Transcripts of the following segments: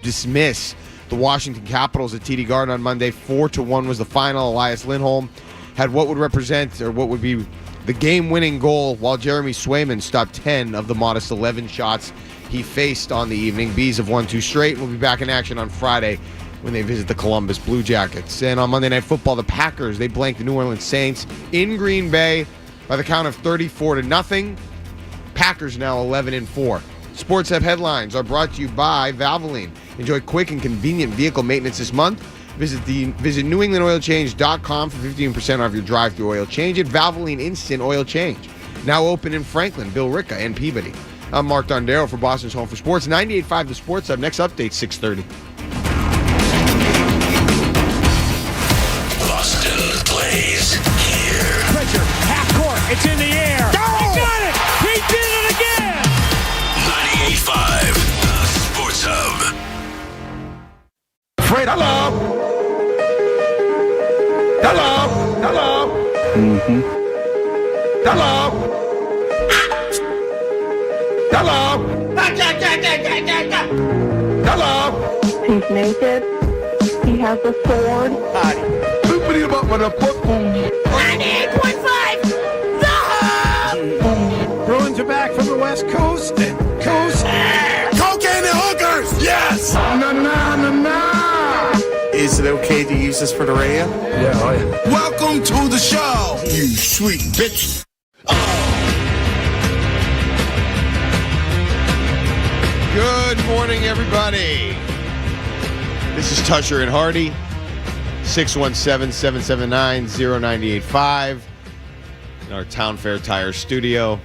dismiss the Washington Capitals at TD Garden on Monday. 4-1 was the final. Elias Lindholm had what would represent, or what would be, the game-winning goal, while Jeremy Swayman stopped 10 of the modest 11 shots he faced on the evening. Bees have won 2 straight and will be back in action on Friday when they visit the Columbus Blue Jackets. And on Monday Night Football, the Packers, they blanked the New Orleans Saints in Green Bay by the count of 34-0. Packers now 11-4. Sports Hub headlines are brought to you by Valvoline. Enjoy quick and convenient vehicle maintenance this month. Visit NewEnglandOilChange.com for 15% off your drive-through oil change at Valvoline Instant Oil Change. Now open in Franklin, Billerica, and Peabody. I'm Mark Dondero for Boston's Home for Sports. 98.5 The Sports Hub. Next update, 6:30. Boston plays here. Pressure, half court, it's in the air. Go! He got it! He did it again! 98.5 The Sports Hub. Afraid hello. Hello. Hello. Mm-hmm. Hello. Hello. Hello. He's naked. He has a sword. Oopity up with a football. 98.5 The Hub! Bruins are back from the West Coast. Cocaine and hookers. Yes. Na na na na. Is it okay to use this for the radio? Yeah. Welcome to the show, you sweet bitch. Good morning, everybody. This is Tusher and Hardy, 617-779-0985 in our Town Fair Tire studio.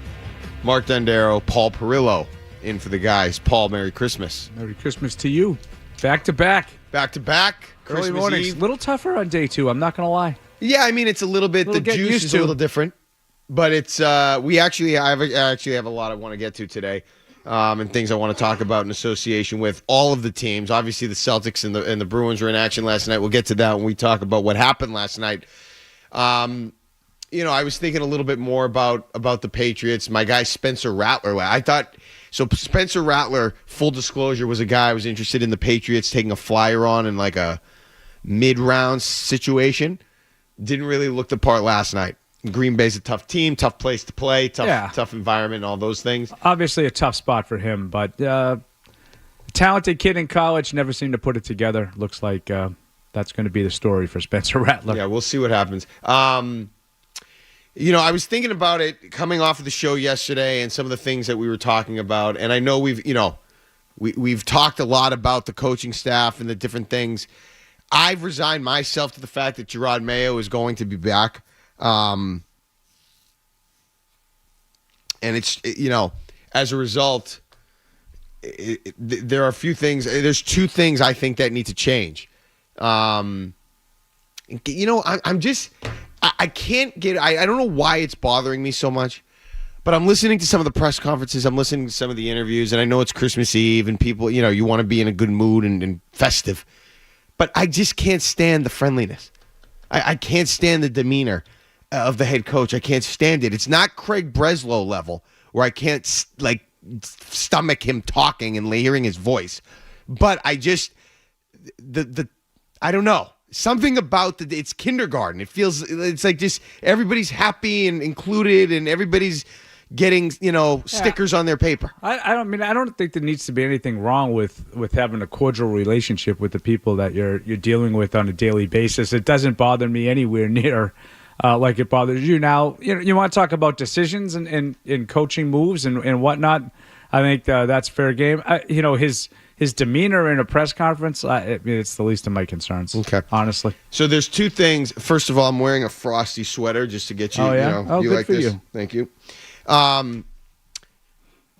Mark Dondero, Paul Perillo in for the guys. Paul, Merry Christmas. Merry Christmas to you. Back to back. Back to back. Early Christmas mornings. Eve. A little tougher on day 2, I'm not going to lie. Yeah, I mean, it's a little bit, the juice is a little different. But it's, I actually have a lot I want to get to today. And things I want to talk about in association with all of the teams. Obviously, the Celtics and the Bruins were in action last night. We'll get to that when we talk about what happened last night. I was thinking a little bit more about the Patriots. My guy Spencer Rattler. So Spencer Rattler, full disclosure, was a guy I was interested in the Patriots taking a flyer on in like a mid-round situation. Didn't really look the part last night. Green Bay's a tough team, tough place to play, tough environment, all those things. Obviously a tough spot for him, but talented kid in college, never seemed to put it together. Looks like that's going to be the story for Spencer Rattler. Yeah, we'll see what happens. I was thinking about it coming off of the show yesterday and some of the things that we were talking about, and I know we've talked a lot about the coaching staff and the different things. I've resigned myself to the fact that Jerod Mayo is going to be back. And it's, as a result, there are a few things. There's 2 things I think that need to change. I'm just, I can't get, I don't know why it's bothering me so much, but I'm listening to some of the press conferences. I'm listening to some of the interviews, and I know it's Christmas Eve and people, you want to be in a good mood and festive, but I just can't stand the friendliness. I can't stand the demeanor of the head coach. I can't stand it. It's not Craig Breslow level where I can't stomach him talking and hearing his voice. But I just I don't know. Something about it's kindergarten. It feels it's like just everybody's happy and included and everybody's getting, stickers on their paper. I don't think there needs to be anything wrong with having a cordial relationship with the people that you're dealing with on a daily basis. It doesn't bother me anywhere near like it bothers you. Now, you want to talk about decisions and coaching moves and whatnot. I think that's fair game. His demeanor in a press conference, it's the least of my concerns. Okay, honestly. So there's 2 things. First of all, I'm wearing a Frosty sweater just to get you. Oh yeah, you good like for this? you. Thank you.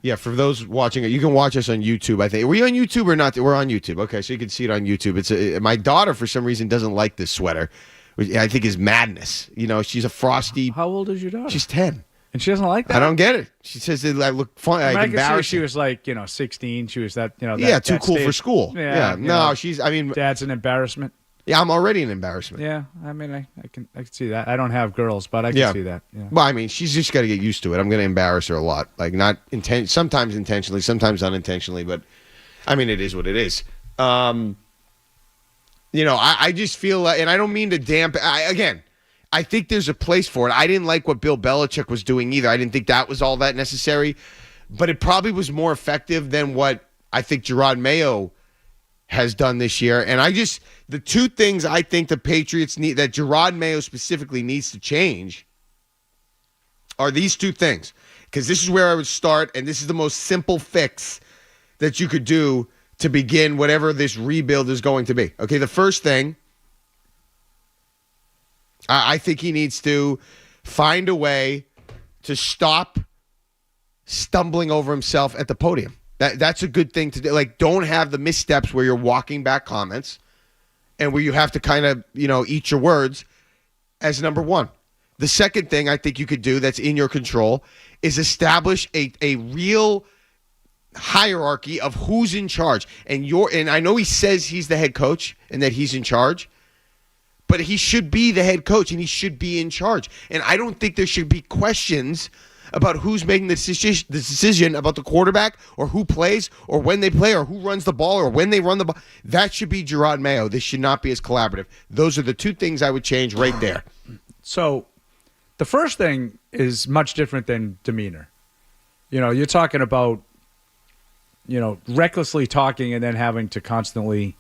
Yeah, for those watching it, you can watch us on YouTube. I think, are we on YouTube or not? We're on YouTube. Okay, so you can see it on YouTube. It's my daughter for some reason doesn't like this sweater, which I think is madness. She's a Frosty. How old is your daughter? She's 10. And she doesn't like that? I don't get it. She says that I look fun. I can see she was 16. She was that, that too cool stage. for school. Yeah. No, she's, Dad's an embarrassment. Yeah, I'm already an embarrassment. Yeah, I can see that. I don't have girls, but I can see that. Yeah. Well, she's just got to get used to it. I'm going to embarrass her a lot. Like, not sometimes intentionally, sometimes unintentionally, but, it is what it is. I just feel like, and I don't mean to dampen. I think there's a place for it. I didn't like what Bill Belichick was doing either. I didn't think that was all that necessary, but it probably was more effective than what I think Jerod Mayo has done this year. And the two things I think the Patriots need, that Jerod Mayo specifically needs to change, are these two things. Because this is where I would start, and this is the most simple fix that you could do to begin whatever this rebuild is going to be. Okay, the first thing, I think he needs to find a way to stop stumbling over himself at the podium. That's a good thing to do. Like, don't have the missteps where you're walking back comments and where you have to kind of, eat your words as number one. The second thing I think you could do that's in your control is establish a real hierarchy of who's in charge. And I know he says he's the head coach and that he's in charge, but he should be the head coach and he should be in charge. And I don't think there should be questions about who's making the decision about the quarterback or who plays or when they play or who runs the ball or when they run the ball. That should be Jerod Mayo. This should not be as collaborative. Those are the two things I would change right there. So the first thing is much different than demeanor. You're talking about, recklessly talking and then having to constantly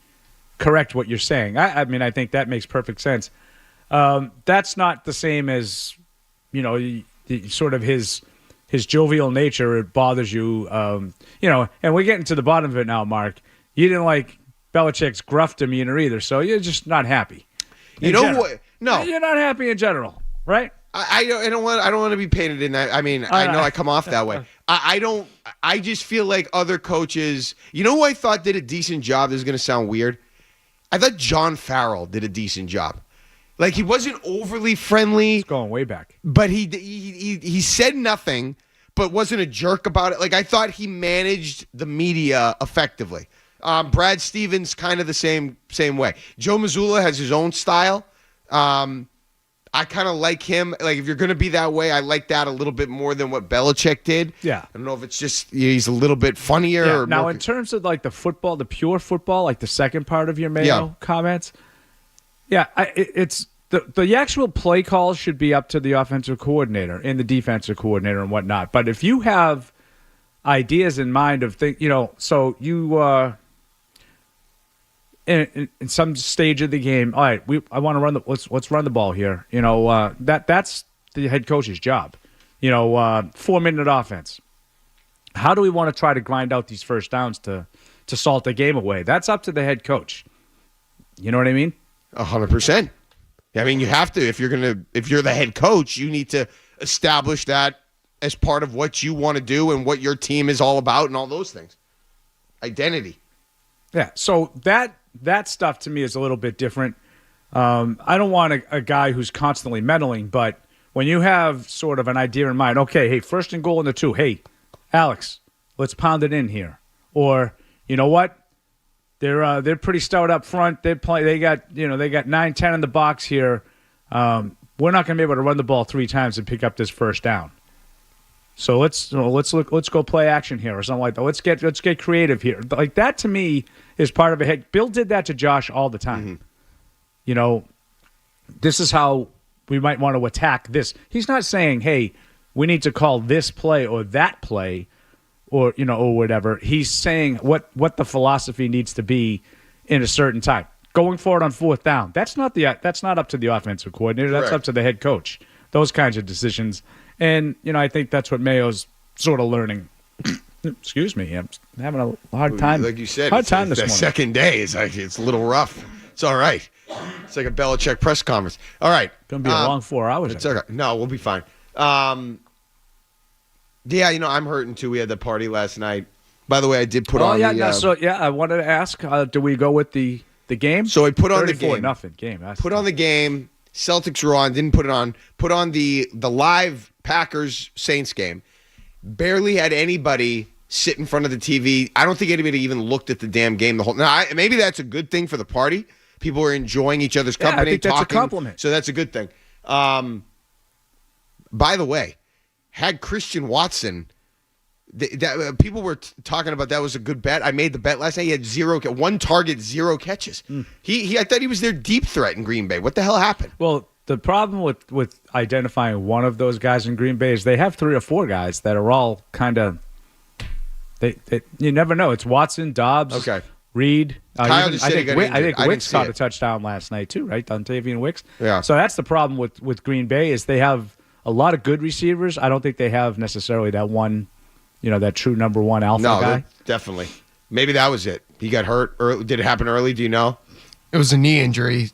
correct what you're saying. I mean, I think that makes perfect sense. That's not the same as, sort of his jovial nature. It bothers you, and we're getting to the bottom of it now, Mark. You didn't like Belichick's gruff demeanor either, so you're just not happy. What? No, you're not happy in general, right? I don't want to be painted in that. I mean, I know I come off that way. I just feel like other coaches. Who I thought did a decent job? This is going to sound weird. I thought John Farrell did a decent job. Like, he wasn't overly friendly. It's going way back. But he said nothing, but wasn't a jerk about it. Like, I thought he managed the media effectively. Brad Stevens, kind of the same way. Joe Mazzulla has his own style. I kind of like him. Like, if you're going to be that way, I like that a little bit more than what Belichick did. Yeah. I don't know if it's just he's a little bit funnier. Yeah. Or now, more... in terms of, like, the football, the pure football, like the second part of your Mayo comments, it's the actual play calls should be up to the offensive coordinator and the defensive coordinator and whatnot. But if you have ideas in mind of things, so you in some stage of the game, all right, I want to run let's run the ball here. That's the head coach's job. 4-minute offense. How do we want to try to grind out these first downs to salt the game away? That's up to the head coach. You know what I mean? 100%. I mean, you have to. If you're the head coach, you need to establish that as part of what you want to do and what your team is all about and all those things. Identity. Yeah. So that stuff to me is a little bit different. I don't want a guy who's constantly meddling, but when you have sort of an idea in mind, okay, hey, 1st and goal in the 2. Hey, Alex, let's pound it in here. Or, you know what? They're pretty stout up front. They got 9-10 in the box here. We're not going to be able to run the ball 3 times and pick up this first down. So let's go play action here or something like that. Let's get creative here. Like, that to me is part of a head. Bill did that to Josh all the time. Mm-hmm. This is how we might want to attack this. He's not saying, hey, we need to call this play or that play. Or whatever. He's saying what the philosophy needs to be in a certain time. Going forward on 4th down, that's not up to the offensive coordinator. That's up to the head coach. Those kinds of decisions, and I think that's what Mayo's sort of learning. Excuse me, I'm having a hard time. Like you said, hard time this morning. The second day is it's a little rough. It's all right. It's like a Belichick press conference. All right, gonna be a long 4 hours. It's okay. No, we'll be fine. Yeah, I'm hurting too. We had the party last night. By the way, I did put on the... I wanted to ask, do we go with the game? So I put on the game. 34-0 game. Put on the game. Celtics were on. Didn't put it on. Put on the live Packers-Saints game. Barely had anybody sit in front of the TV. I don't think anybody even looked at the damn game the whole... Now, maybe that's a good thing for the party. People are enjoying each other's company, I think talking. That's a compliment. So that's a good thing. By the way, had Christian Watson People were talking about that was a good bet. I made the bet last night. He had 1 target, 0 catches. I thought he was their deep threat in Green Bay. What the hell happened? Well, the problem with identifying one of those guys in Green Bay is they have 3 or 4 guys that are all kind of you never know. It's Watson, Dobbs, Reed. Kyle just said he got injured. I think I Wicks didn't see caught it. a touchdown last night too, right? Dontavian Wicks. Yeah. So that's the problem with Green Bay is they have a lot of good receivers. I don't think they have necessarily that one, that true number 1 alpha guy. Definitely. Maybe that was it. He got hurt early. Did it happen early? Do you know? It was a knee injury.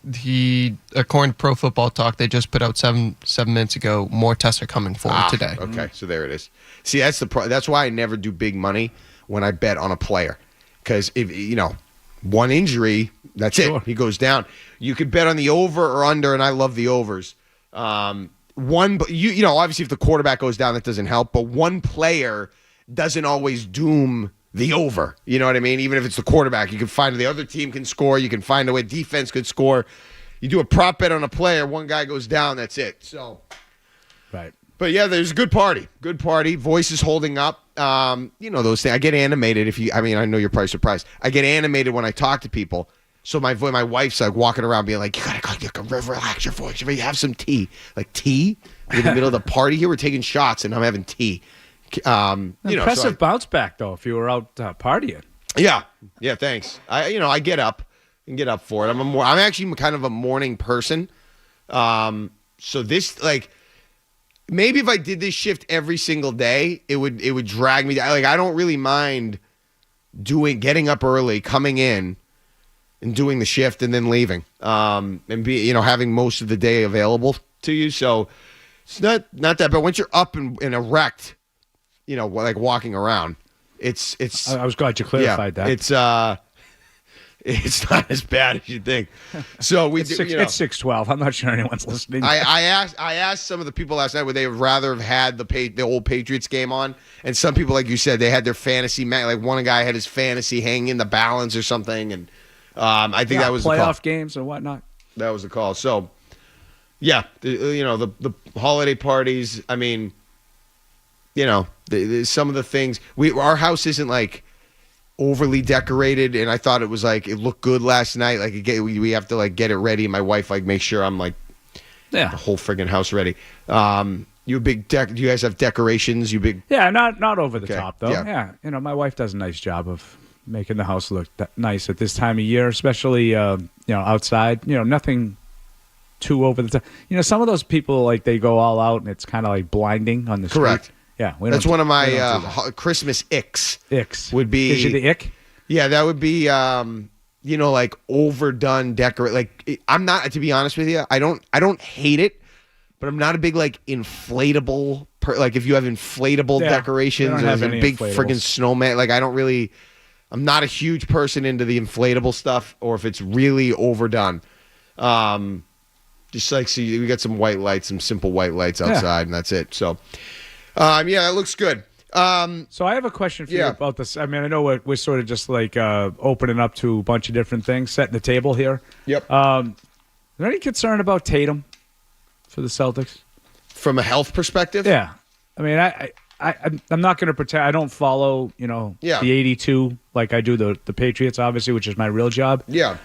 According to Pro Football Talk, they just put out 7 minutes ago, more tests are coming forward today. Okay, so there it is. See, that's why I never do big money when I bet on a player. Because if one injury, that's it. He goes down. You could bet on the over or under, and I love the overs. But obviously if the quarterback goes down, that doesn't help. But one player doesn't always doom the over. You know what I mean? Even if it's the quarterback, you can find the other team can score. You can find a way defense could score. You do a prop bet on a player, one guy goes down, that's it. So, right. But yeah, there's a good party. Good party. Voice is holding up. Those things. I get animated I know you're probably surprised. I get animated when I talk to people. So my wife's like walking around being like, you gotta relax your voice. You have some tea. Like tea? We're in the middle of the party here. We're taking shots and I'm having tea. Impressive bounce back though. If you were out partying. Yeah. Thanks. I get up and get up for it. I'm actually kind of a morning person. So this maybe if I did this shift every single day, it would drag me down. I don't really mind getting up early, coming in, and doing the shift and then leaving, and having most of the day available to you. So it's not that. But once you're up and erect, walking around, it's. I was glad you clarified that. It's not as bad as you think. So it's 6:12. I'm not sure anyone's listening. I asked some of the people last night would they rather have had the old Patriots game on, and some people, like you said, they had their fantasy like one guy had his fantasy hanging in the balance or something, and I think that was the call. Playoff games and whatnot. That was the call. So yeah, the holiday parties. I mean, some of the things our house isn't overly decorated, and I thought it was it looked good last night. We have to get it ready. My wife makes sure I'm the whole friggin' house ready. You a big do you guys have decorations? You big? Yeah, not over the top though. Yeah, my wife does a nice job of making the house look nice at this time of year, especially outside. Nothing too over the top. Some of those people they go all out and it's kind of blinding on the street. Correct. Yeah, that's one of my Christmas icks. Would be. Gives you the ick? Yeah, that would be overdone decorate. I'm not, to be honest with you, I don't hate it, but I'm not a big inflatable if you have inflatable decorations or a big friggin' snowman. I'm not a huge person into the inflatable stuff, or if it's really overdone. Just so we got some white lights, some simple white lights outside, and that's it. So. It looks good. So I have a question for you about this. I mean, I know we're sort of just opening up to a bunch of different things, setting the table here. Yep. Is there any concern about Tatum for the Celtics? From a health perspective? Yeah. I mean, I'm not going to pretend I don't follow, the 82 like I do the Patriots, obviously, which is my real job. Yeah.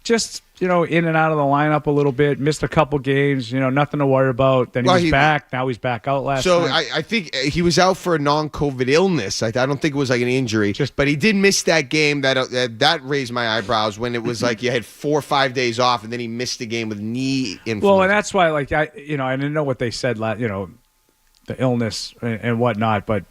Just, in and out of the lineup a little bit, missed a couple games, nothing to worry about. Then he was back. Now he's back out last night. So I think he was out for a non-COVID illness. I don't think it was an injury. But he did miss that game. That raised my eyebrows when it was you had 4 or 5 days off, and then he missed the game with knee influence. Well, and that's why, I didn't know what they said, the illness and whatnot, but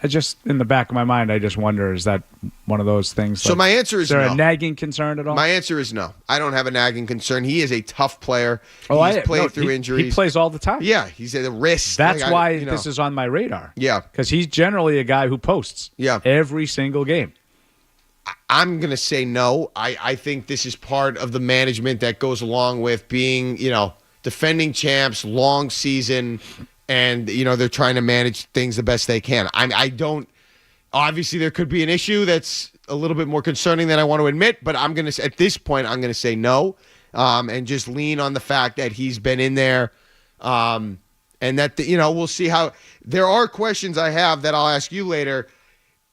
I just, in the back of my mind, I just wonder, is that one of those things? So my answer is no. no. Is there a nagging concern at all? My answer is no. I don't have a nagging concern. He is a tough player. He's played through injuries. He plays all the time. Yeah, he's at the wrist. That's why this is on my radar. Yeah. Because he's generally a guy who posts every single game. I'm going to say no. I think this is part of the management that goes along with being, defending champs, long season, and, they're trying to manage things the best they can. I don't – obviously, there could be an issue that's a little bit more concerning than I want to admit, but at this point, I'm going to say no and just lean on the fact that he's been in there and And that, we'll see how – there are questions I have that I'll ask you later.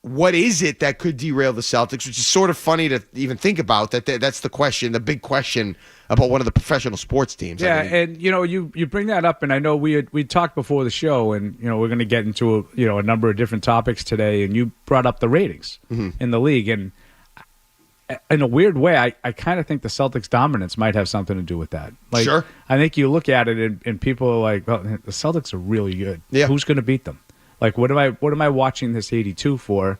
What is it that could derail the Celtics, which is sort of funny to even think about. That's the question, the big question about one of the professional sports teams. Yeah, and you bring that up, and I know we talked before the show, and we're going to get into a number of different topics today, and you brought up the ratings in the league, and in a weird way, I kind of think the Celtics' dominance might have something to do with that. Like, sure. I think you look at it, and people are like, well, the Celtics are really good. Yeah. Who's going to beat them? Like, what am I watching this 82 for?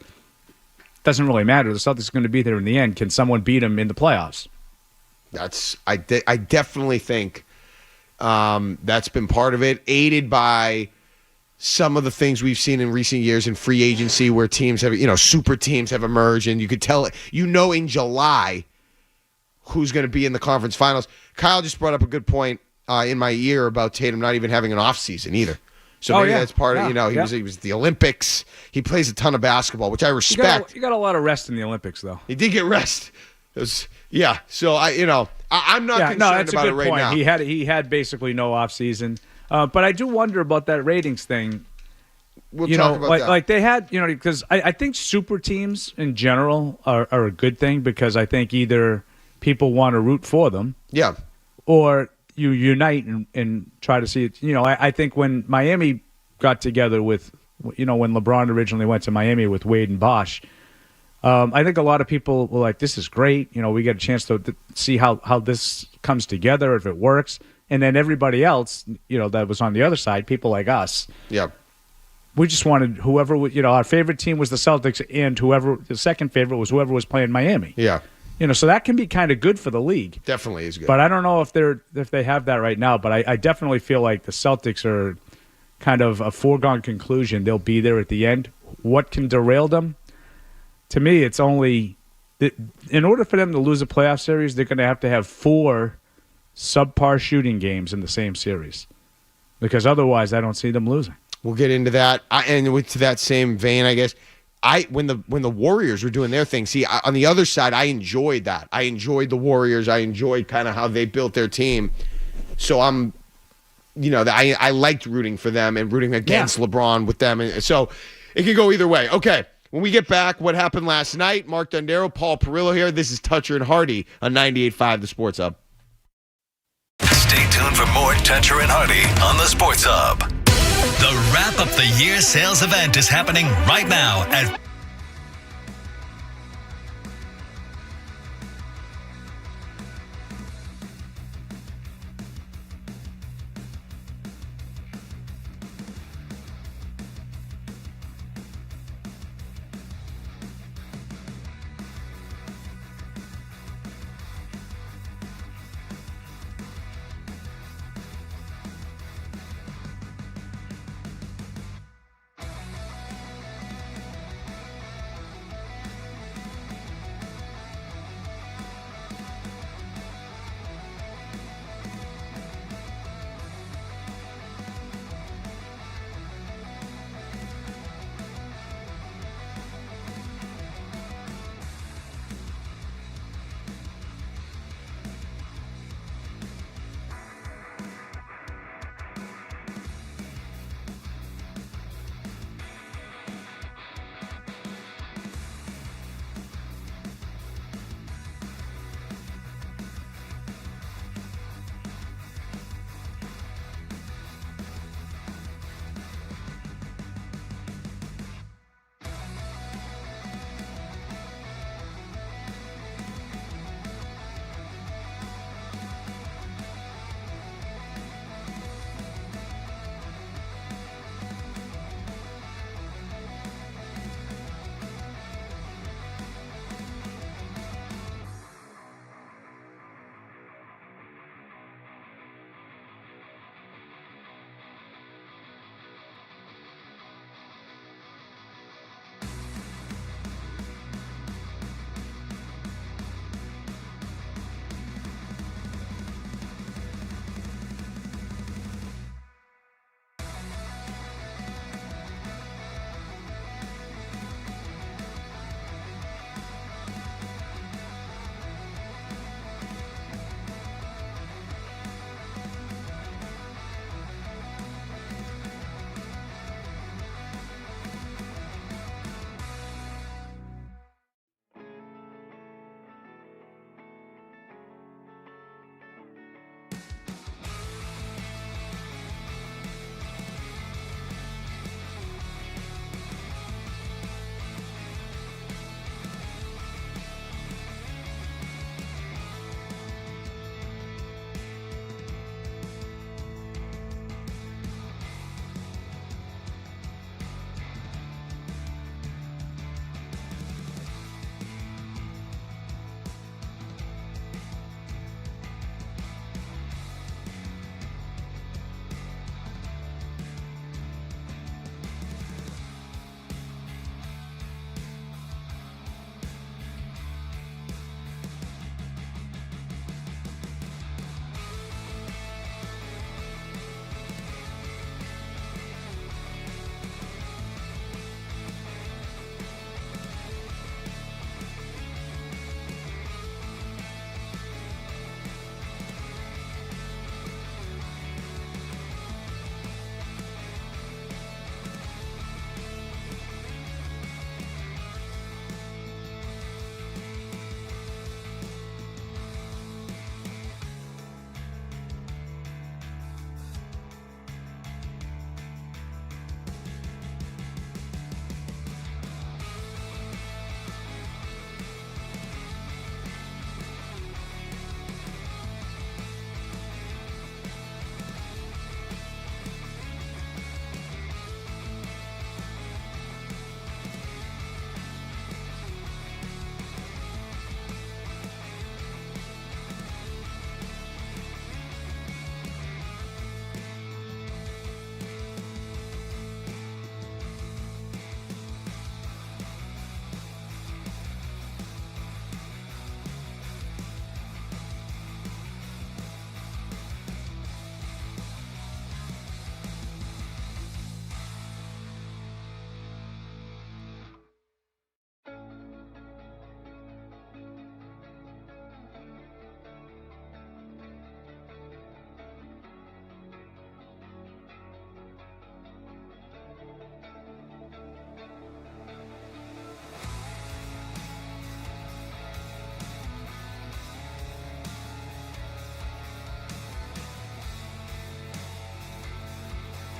Doesn't really matter. The Celtics are going to be there in the end. Can someone beat them in the playoffs? I definitely think that's been part of it, aided by some of the things we've seen in recent years in free agency where teams have, super teams have emerged, and you could tell, in July who's going to be in the conference finals. Kyle just brought up a good point in my ear about Tatum not even having an offseason either. So maybe that's part of, he was at the Olympics. He plays a ton of basketball, which I respect. You got a lot of rest in the Olympics, though. He did get rest. So I'm not concerned that's about a it good right point. now. He had basically no offseason. But I do wonder about that ratings thing. We'll talk about that. Like they had, because I think super teams in general are a good thing, because I think either people want to root for them, or you unite and try to see it. I think when Miami got together with, when LeBron originally went to Miami with Wade and Bosh, I think a lot of people were like, this is great. We get a chance to see how this comes together, if it works. And then everybody else, that was on the other side, people like us. Yeah. We just wanted whoever, our favorite team was the Celtics, and the second favorite was whoever was playing Miami. Yeah. So that can be kind of good for the league. Definitely is good. But I don't know if they have that right now. But I definitely feel like the Celtics are kind of a foregone conclusion. They'll be there at the end. What can derail them? To me, it's only in order for them to lose a playoff series, they're going to have 4 subpar shooting games in the same series, because otherwise I don't see them losing. We'll get into that. And to that same vein, I guess, when the Warriors were doing their thing, on the other side, I enjoyed that. I enjoyed the Warriors. I enjoyed kind of how they built their team. So I liked rooting for them and rooting against LeBron with them. And so it could go either way. Okay, when we get back, what happened last night? Mark Dondero, Paul Perillo here. This is Toucher and Hardy on 98.5 The Sports Hub. Stay tuned for more Toucher and Hardy on the Sports Hub. The Wrap Up the Year sales event is happening right now at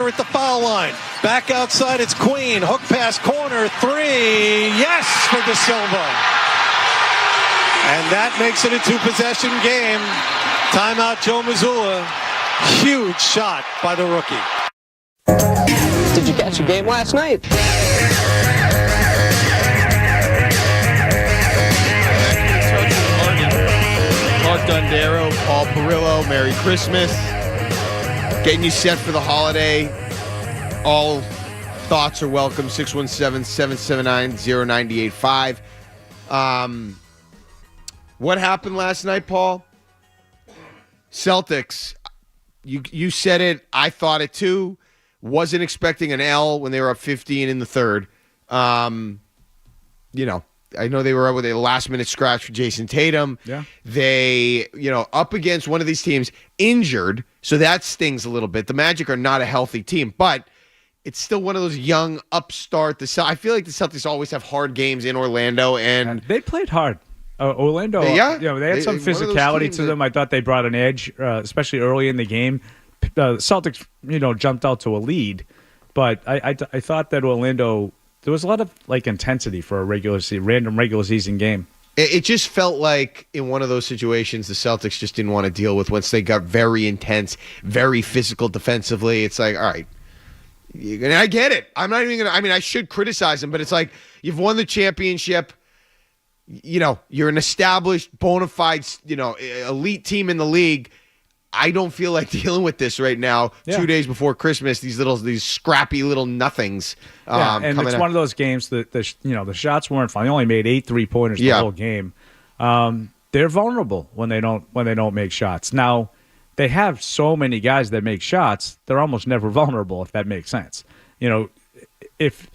at the foul line. Back outside, it's Queen. Hook pass corner, 3. Yes, for De Silva. And that makes it a 2-possession game. Timeout, Joe Mazzulla. Huge shot by the rookie. Did you catch a game last night? Mark Dondero, Paul Perillo, Merry Christmas. Getting you set for the holiday. All thoughts are welcome. 617-779-0985. What happened last night, Paul? Celtics. You said it. I thought it too. Wasn't expecting an L when they were up 15 in the third. I know they were up with a last-minute scratch for Jason Tatum. Yeah. They, up against one of these teams injured, so that stings a little bit. The Magic are not a healthy team, but it's still one of those young upstart. I feel like the Celtics always have hard games in Orlando, and they played hard. Orlando, they had some physicality to them. I thought they brought an edge, especially early in the game. Celtics, jumped out to a lead, but I thought that Orlando, there was a lot of intensity for a random regular season game. It just felt like in one of those situations the Celtics just didn't want to deal with once they got very intense, very physical defensively. It's like, all right, and I get it. I'm not even going to, I should criticize them, but it's like you've won the championship. You're an established, bona fide, elite team in the league. I don't feel like dealing with this right now. Yeah. 2 days before Christmas, these scrappy little nothings. And it's one of those games that the shots weren't fun. They only made 8 3-pointers the whole game. They're vulnerable when they don't make shots. Now they have so many guys that make shots, they're almost never vulnerable. If that makes sense, if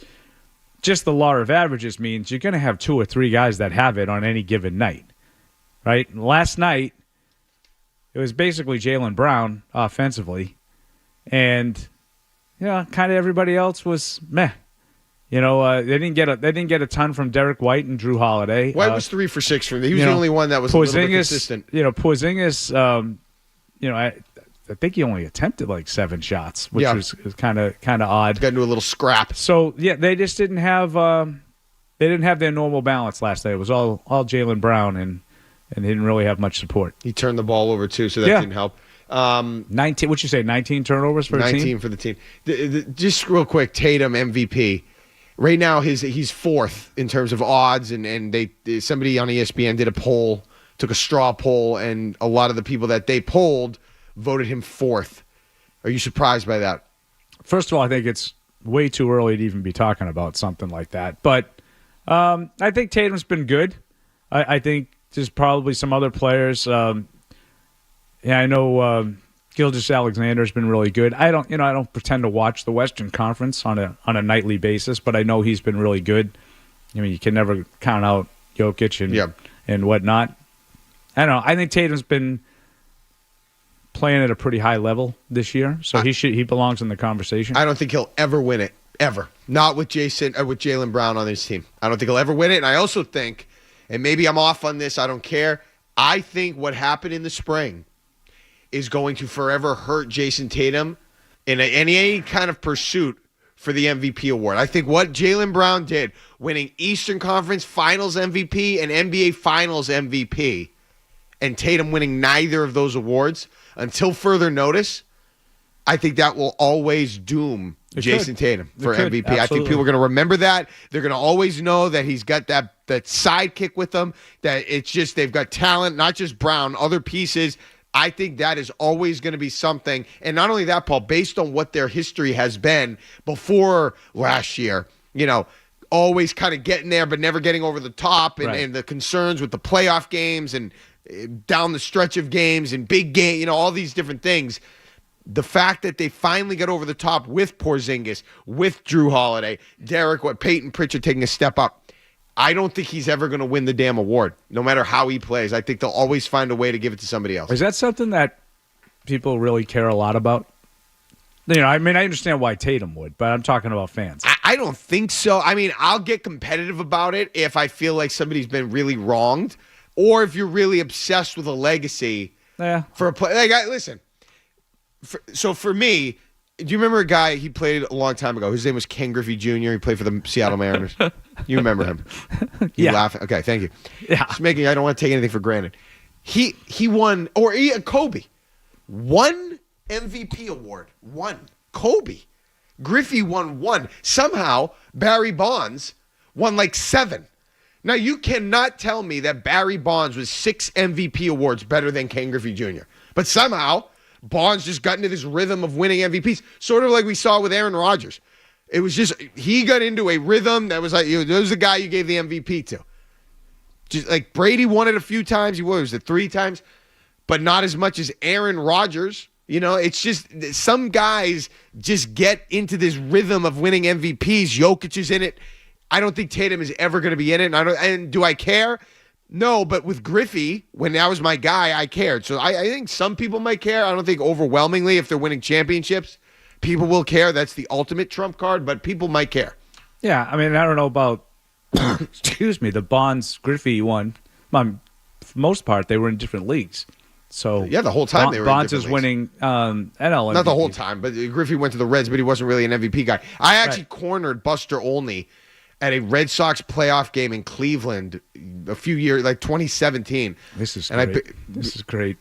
just the law of averages means you're going to have 2 or 3 guys that have it on any given night, right? Last night, it was basically Jaylen Brown offensively, and kind of everybody else was meh. They didn't get a ton from Derek White and Drew Holiday. White was 3 for 6 from them. He was the only one that was a little bit consistent. Porzingis, I think he only attempted 7 shots, which was kind of odd. Got into a little scrap. So they just didn't have their normal balance last night. It was all Jaylen Brown, and they didn't really have much support. He turned the ball over too, so that didn't help. 19. What'd you say? 19 turnovers for the team. 19 for the team. Just real quick, Tatum MVP. Right now, he's 4th in terms of odds, and somebody on ESPN did a poll, took a straw poll, and a lot of the people that they polled voted him 4th. Are you surprised by that? First of all, I think it's way too early to even be talking about something like that. But I think Tatum's been good. I think there's probably some other players. I know Gilgeous-Alexander's been really good. I don't pretend to watch the Western Conference on a nightly basis, but I know he's been really good. You can never count out Jokic and whatnot. I don't know. I think Tatum's been playing at a pretty high level this year, so he belongs in the conversation. I don't think he'll ever win it, ever. Not with Jaylen Brown on his team. I don't think he'll ever win it, and I also think, and maybe I'm off on this, I don't care, I think what happened in the spring is going to forever hurt Jason Tatum in any kind of pursuit for the MVP award. I think what Jaylen Brown did, winning Eastern Conference Finals MVP and NBA Finals MVP, and Tatum winning neither of those awards until further notice, I think that will always doom Jason Tatum for MVP. Absolutely. I think people are going to remember that. They're going to always know that he's got that sidekick with him, that it's just they've got talent, not just Brown, other pieces. I think that is always going to be something. And not only that, Paul, based on what their history has been before last year, always kind of getting there but never getting over the top, and the concerns with the playoff games and down the stretch of games and big game, all these different things. The fact that they finally got over the top with Porzingis, with Drew Holiday, Peyton Pritchard taking a step up. I don't think he's ever going to win the damn award, no matter how he plays. I think they'll always find a way to give it to somebody else. Is that something that people really care a lot about? I understand why Tatum would, but I'm talking about fans. I don't think so. I'll get competitive about it if I feel like somebody's been really wronged, or if you're really obsessed with a legacy for a play. Listen. So for me, Do you remember a guy he played a long time ago? His name was Ken Griffey Jr. He played for the Seattle Mariners. You remember him? You laughing? Okay, thank you. Yeah. Just making. I don't want to take anything for granted. He won, or Kobe, one MVP award. One. Kobe. Griffey won one. Somehow Barry Bonds won like 7. Now you cannot tell me that Barry Bonds was 6 MVP awards better than Ken Griffey Jr. But somehow Bonds just got into this rhythm of winning MVPs, sort of like we saw with Aaron Rodgers. It was just, he got into a rhythm that was like, there was the guy you gave the MVP to. Just like Brady won it a few times. He was it 3 times, but not as much as Aaron Rodgers. You know, it's just some guys just get into this rhythm of winning MVPs. Jokic is in it. I don't think Tatum is ever going to be in it. And do I care? No, but with Griffey, when that was my guy, I cared. So I think some people might care. I don't think overwhelmingly, if they're winning championships, people will care. That's the ultimate trump card, but people might care. Yeah, I mean, I don't know about, excuse me, the Bonds Griffey one. For the most part, they were in different leagues. So yeah, the whole time they were Bonds in is different leagues. winning NL MVP. Not the whole time, but Griffey went to the Reds, but he wasn't really an MVP guy. I actually cornered Buster Olney at a Red Sox playoff game in Cleveland a few years, like 2017. This is great. This is great.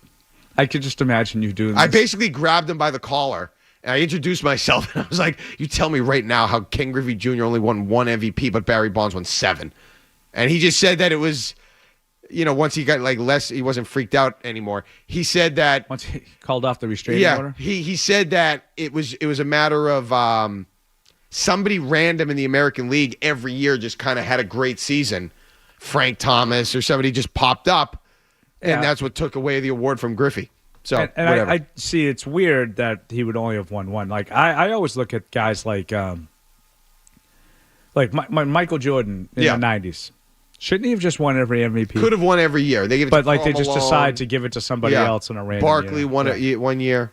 I could just imagine you doing this. I basically grabbed him by the collar, and I introduced myself, and I was like, you tell me right now how Ken Griffey Jr. only won 1 MVP, but Barry Bonds won 7. And he just said that it was, you know, once he got like less, he wasn't freaked out anymore. He said that. Once he called off the restraining order? He said that it was a matter of somebody random in the American League every year just kind of had a great season. Frank Thomas or somebody just popped up, and that's what took away the award from Griffey. So and whatever. I see it's weird that he would only have won 1. Like I always look at guys like Michael Jordan in the 90s. Shouldn't he have just won every MVP? Could have won every year. They give it but to like they Karl just Malone. decide to give it to somebody else in a random Barkley year. won it 1 year.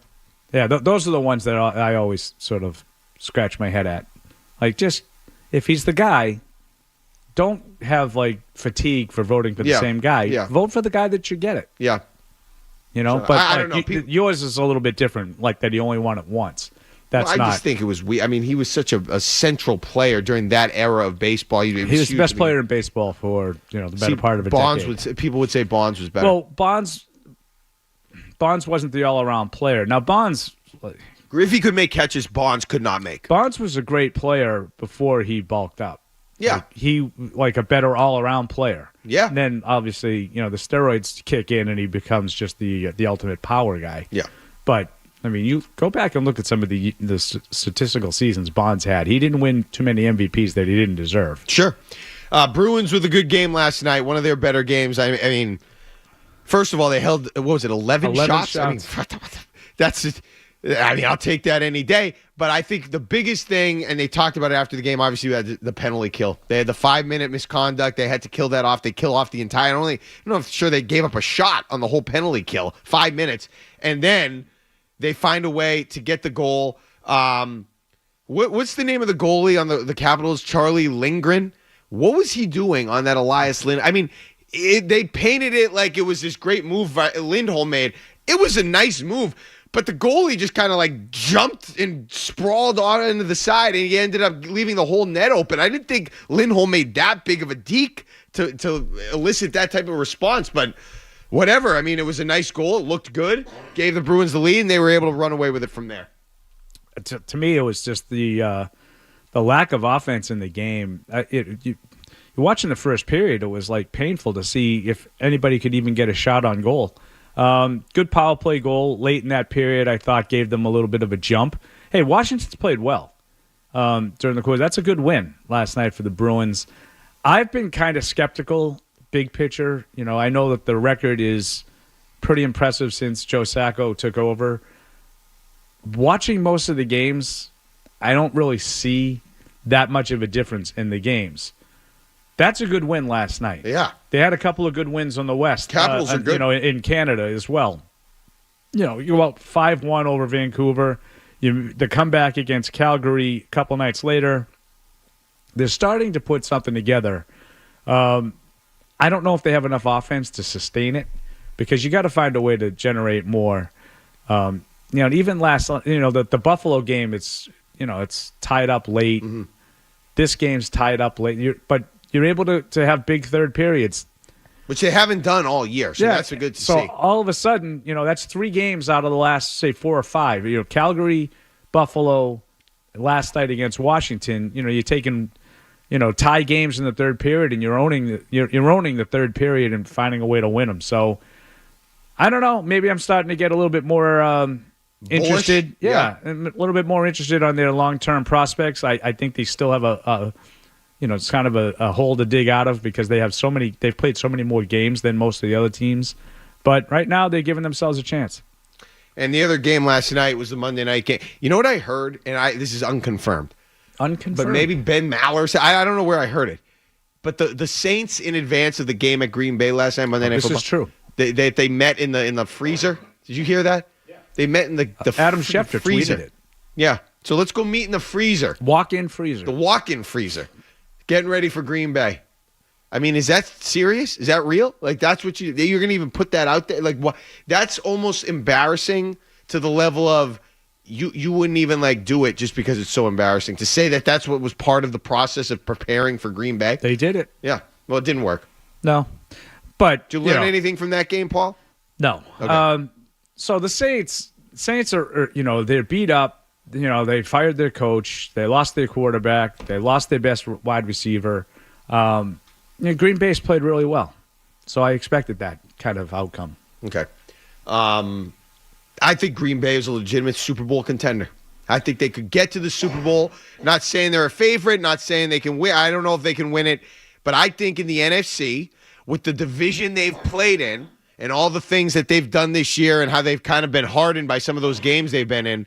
Yeah, those are the ones that I always sort of scratch my head at. Like, just if he's the guy, don't have like fatigue for voting for the same guy. Yeah. Vote for the guy that should get it. Yeah. You know, So, but I don't know. Yours is a little bit different. Like that, he only won it once. That's I not. just think it was weird. I mean, he was such a central player during that era of baseball. He was the best player in baseball for the better part of a decade. People would say Bonds was better. Well, Bonds wasn't the all-around player. Now Bonds. Griffey could make catches Bonds could not make. Bonds was a great player before he bulked up. Yeah. He like a better all-around player. Yeah. And then obviously, the steroids kick in and he becomes just the ultimate power guy. Yeah. But I mean, you go back and look at some of the statistical seasons Bonds had. He didn't win too many MVPs that he didn't deserve. Sure. Bruins with a good game last night. One of their better games. I mean, first of all, they held, what was it, 11 shots? I mean, that's I mean, I'll take that any day. But I think the biggest thing, and they talked about it after the game, obviously, we had the penalty kill. They had the 5-minute misconduct. They had to kill that off. They kill off the entire. I'm not sure they gave up a shot on the whole penalty kill. 5 minutes. And then they find a way to get the goal. What's the name of the goalie on the Capitals? Charlie Lindgren. What was he doing on that Elias Lindholm? I mean, they painted it like it was this great move Lindholm made. It was a nice move. But the goalie just kind of like jumped and sprawled on into the side, and he ended up leaving the whole net open. I didn't think Lindholm made that big of a deke to elicit that type of response, but whatever. I mean, it was a nice goal. It looked good. Gave the Bruins the lead, and they were able to run away with it from there. To me, it was just the lack of offense in the game. You're watching the first period, it was like painful to see if anybody could even get a shot on goal. Good power play goal late in that period, I thought gave them a little bit of a jump. Hey, Washington's played well during the course. That's a good win last night for the Bruins. I've been kind of skeptical, big picture. I know that the record is pretty impressive since Joe Sacco took over. Watching most of the games, I don't really see that much of a difference in the games. That's a good win last night. Yeah. They had a couple of good wins on the West. Capitals are good. In Canada as well. You go out 5-1 over Vancouver. The comeback against Calgary a couple nights later. They're starting to put something together. I don't know if they have enough offense to sustain it because you got to find a way to generate more. and even the Buffalo game, it's tied up late. Mm-hmm. This game's tied up late. But you're able to have big third periods, which they haven't done all year. So that's good to see. So all of a sudden, that's 3 games out of the last, say, 4 or 5. Calgary, Buffalo, last night against Washington. You're taking, tie games in the third period, and you're owning the third period and finding a way to win them. So I don't know. Maybe I'm starting to get a little bit more interested. Yeah, and a little bit more interested on their long-term prospects. I think they still have it's kind of a hole to dig out of because they've played so many more games than most of the other teams. But right now, they're giving themselves a chance. And the other game last night was the Monday night game. You know what I heard? And this is unconfirmed. But maybe Ben Maller said, I don't know where I heard it. But the Saints, in advance of the game at Green Bay last night, Monday Night Football. This is true. They met in the freezer. Did you hear that? Yeah. They met in the Adam Schefter freezer. Tweeted it. Yeah. So let's go meet in the freezer. Walk-in freezer. The walk-in freezer. Getting ready for Green Bay. I mean, is that serious? Is that real? Like, that's what you're going to even put that out there? Like, what? That's almost embarrassing to the level of you wouldn't even, do it just because it's so embarrassing. To say that that's what was part of the process of preparing for Green Bay. They did it. Yeah. Well, it didn't work. No. But, did you learn anything from that game, Paul? No. Okay. So the Saints are they're beat up. They fired their coach. They lost their quarterback. They lost their best wide receiver. Green Bay's played really well. So I expected that kind of outcome. Okay. I think Green Bay is a legitimate Super Bowl contender. I think they could get to the Super Bowl. Not saying they're a favorite, not saying they can win. I don't know if they can win it. But I think in the NFC, with the division they've played in and all the things that they've done this year and how they've kind of been hardened by some of those games they've been in,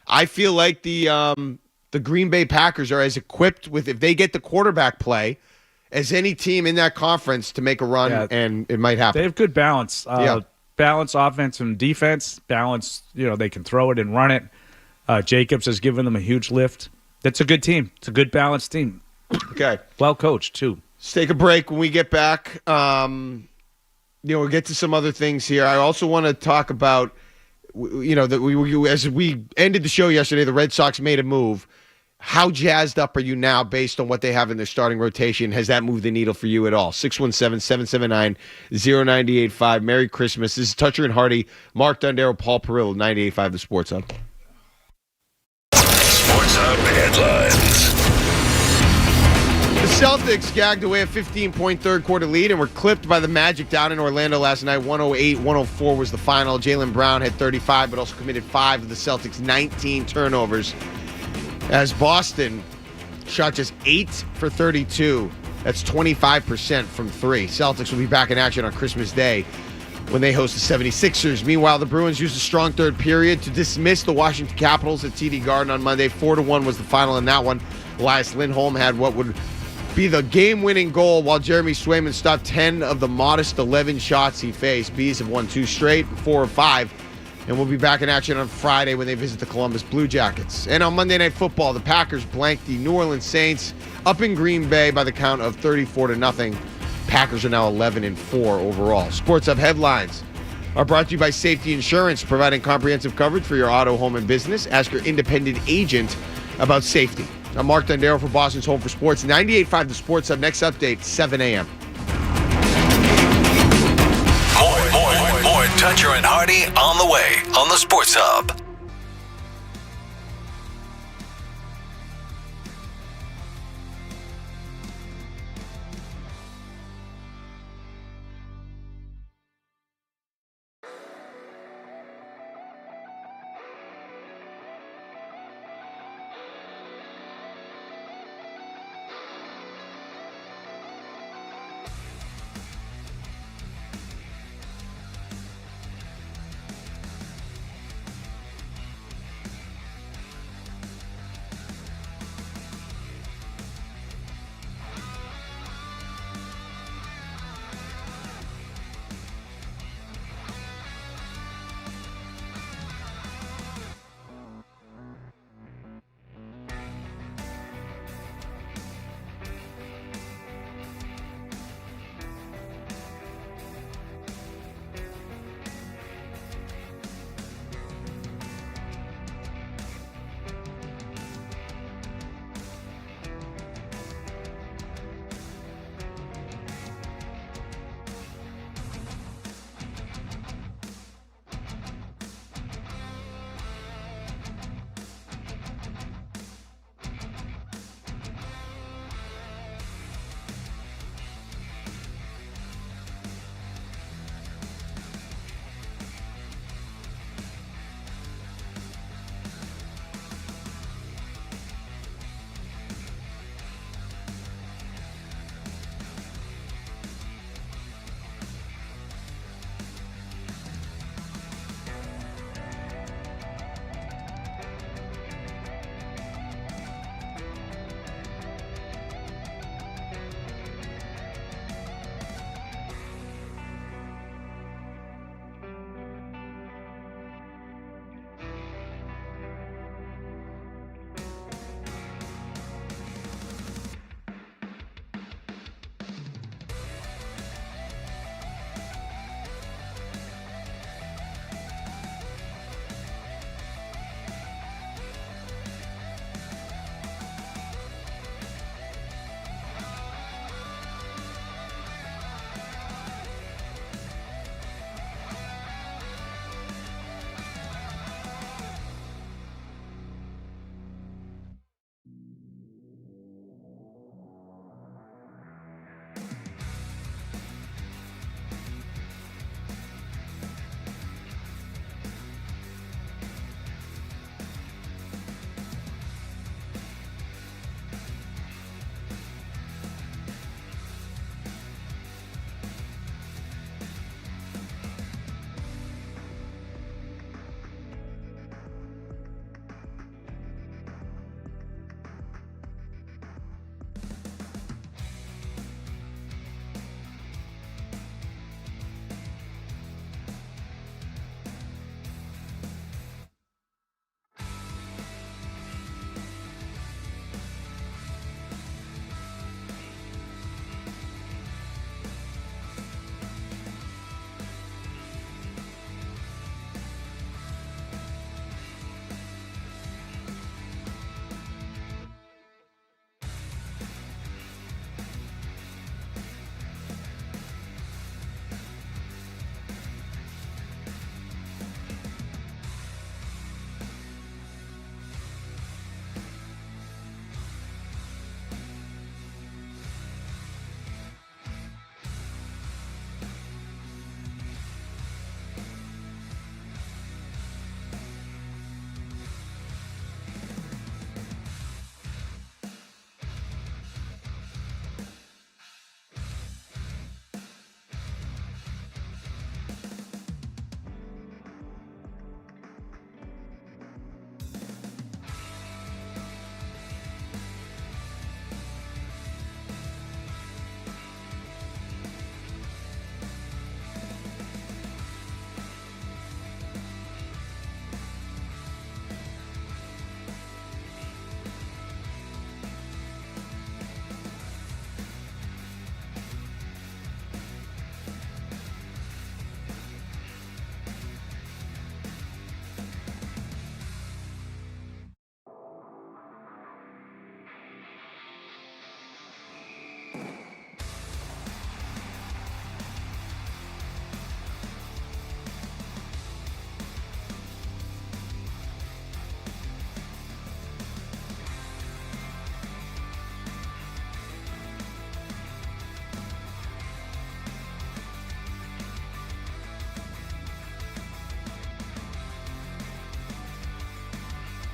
I feel like the Green Bay Packers are as equipped with, if they get the quarterback play, as any team in that conference to make a run, and it might happen. They have good balance. Balance offense and defense. Balance, they can throw it and run it. Jacobs has given them a huge lift. That's a good team. It's a good balanced team. Okay. Well coached, too. Let's take a break. When we get back, we'll get to some other things here. I also want to talk about, that as we ended the show yesterday, the Red Sox made a move. How jazzed up are you now based on what they have in their starting rotation? Has that moved the needle for you at all? 617-779-0985. Merry Christmas. This is Toucher and Hardy, Mark Dondero, Paul Perillo, 98.5 The Sports Hub. Sports Hub headlines. The Celtics gagged away a 15-point third-quarter lead and were clipped by the Magic down in Orlando last night. 108-104 was the final. Jaylen Brown had 35, but also committed 5 of the Celtics' 19 turnovers. As Boston shot just 8 for 32. That's 25% from 3. Celtics will be back in action on Christmas Day when they host the 76ers. Meanwhile, the Bruins used a strong third period to dismiss the Washington Capitals at TD Garden on Monday. 4-1 was the final in that one. Elias Lindholm had what would be the game-winning goal while Jeremy Swayman stopped 10 of the modest 11 shots he faced. Bees have won 2 straight, 4 of 5. And we'll be back in action on Friday when they visit the Columbus Blue Jackets. And on Monday Night Football, the Packers blanked the New Orleans Saints up in Green Bay by the count of 34-0. Packers are now 11-4 overall. Sports Hub headlines are brought to you by Safety Insurance, providing comprehensive coverage for your auto, home, and business. Ask your independent agent about safety. I'm Mark Dondero for Boston's Home for Sports. 98.5 The Sports Hub. Next update, 7 a.m. More Toucher and Hardy on the way on the Sports Hub.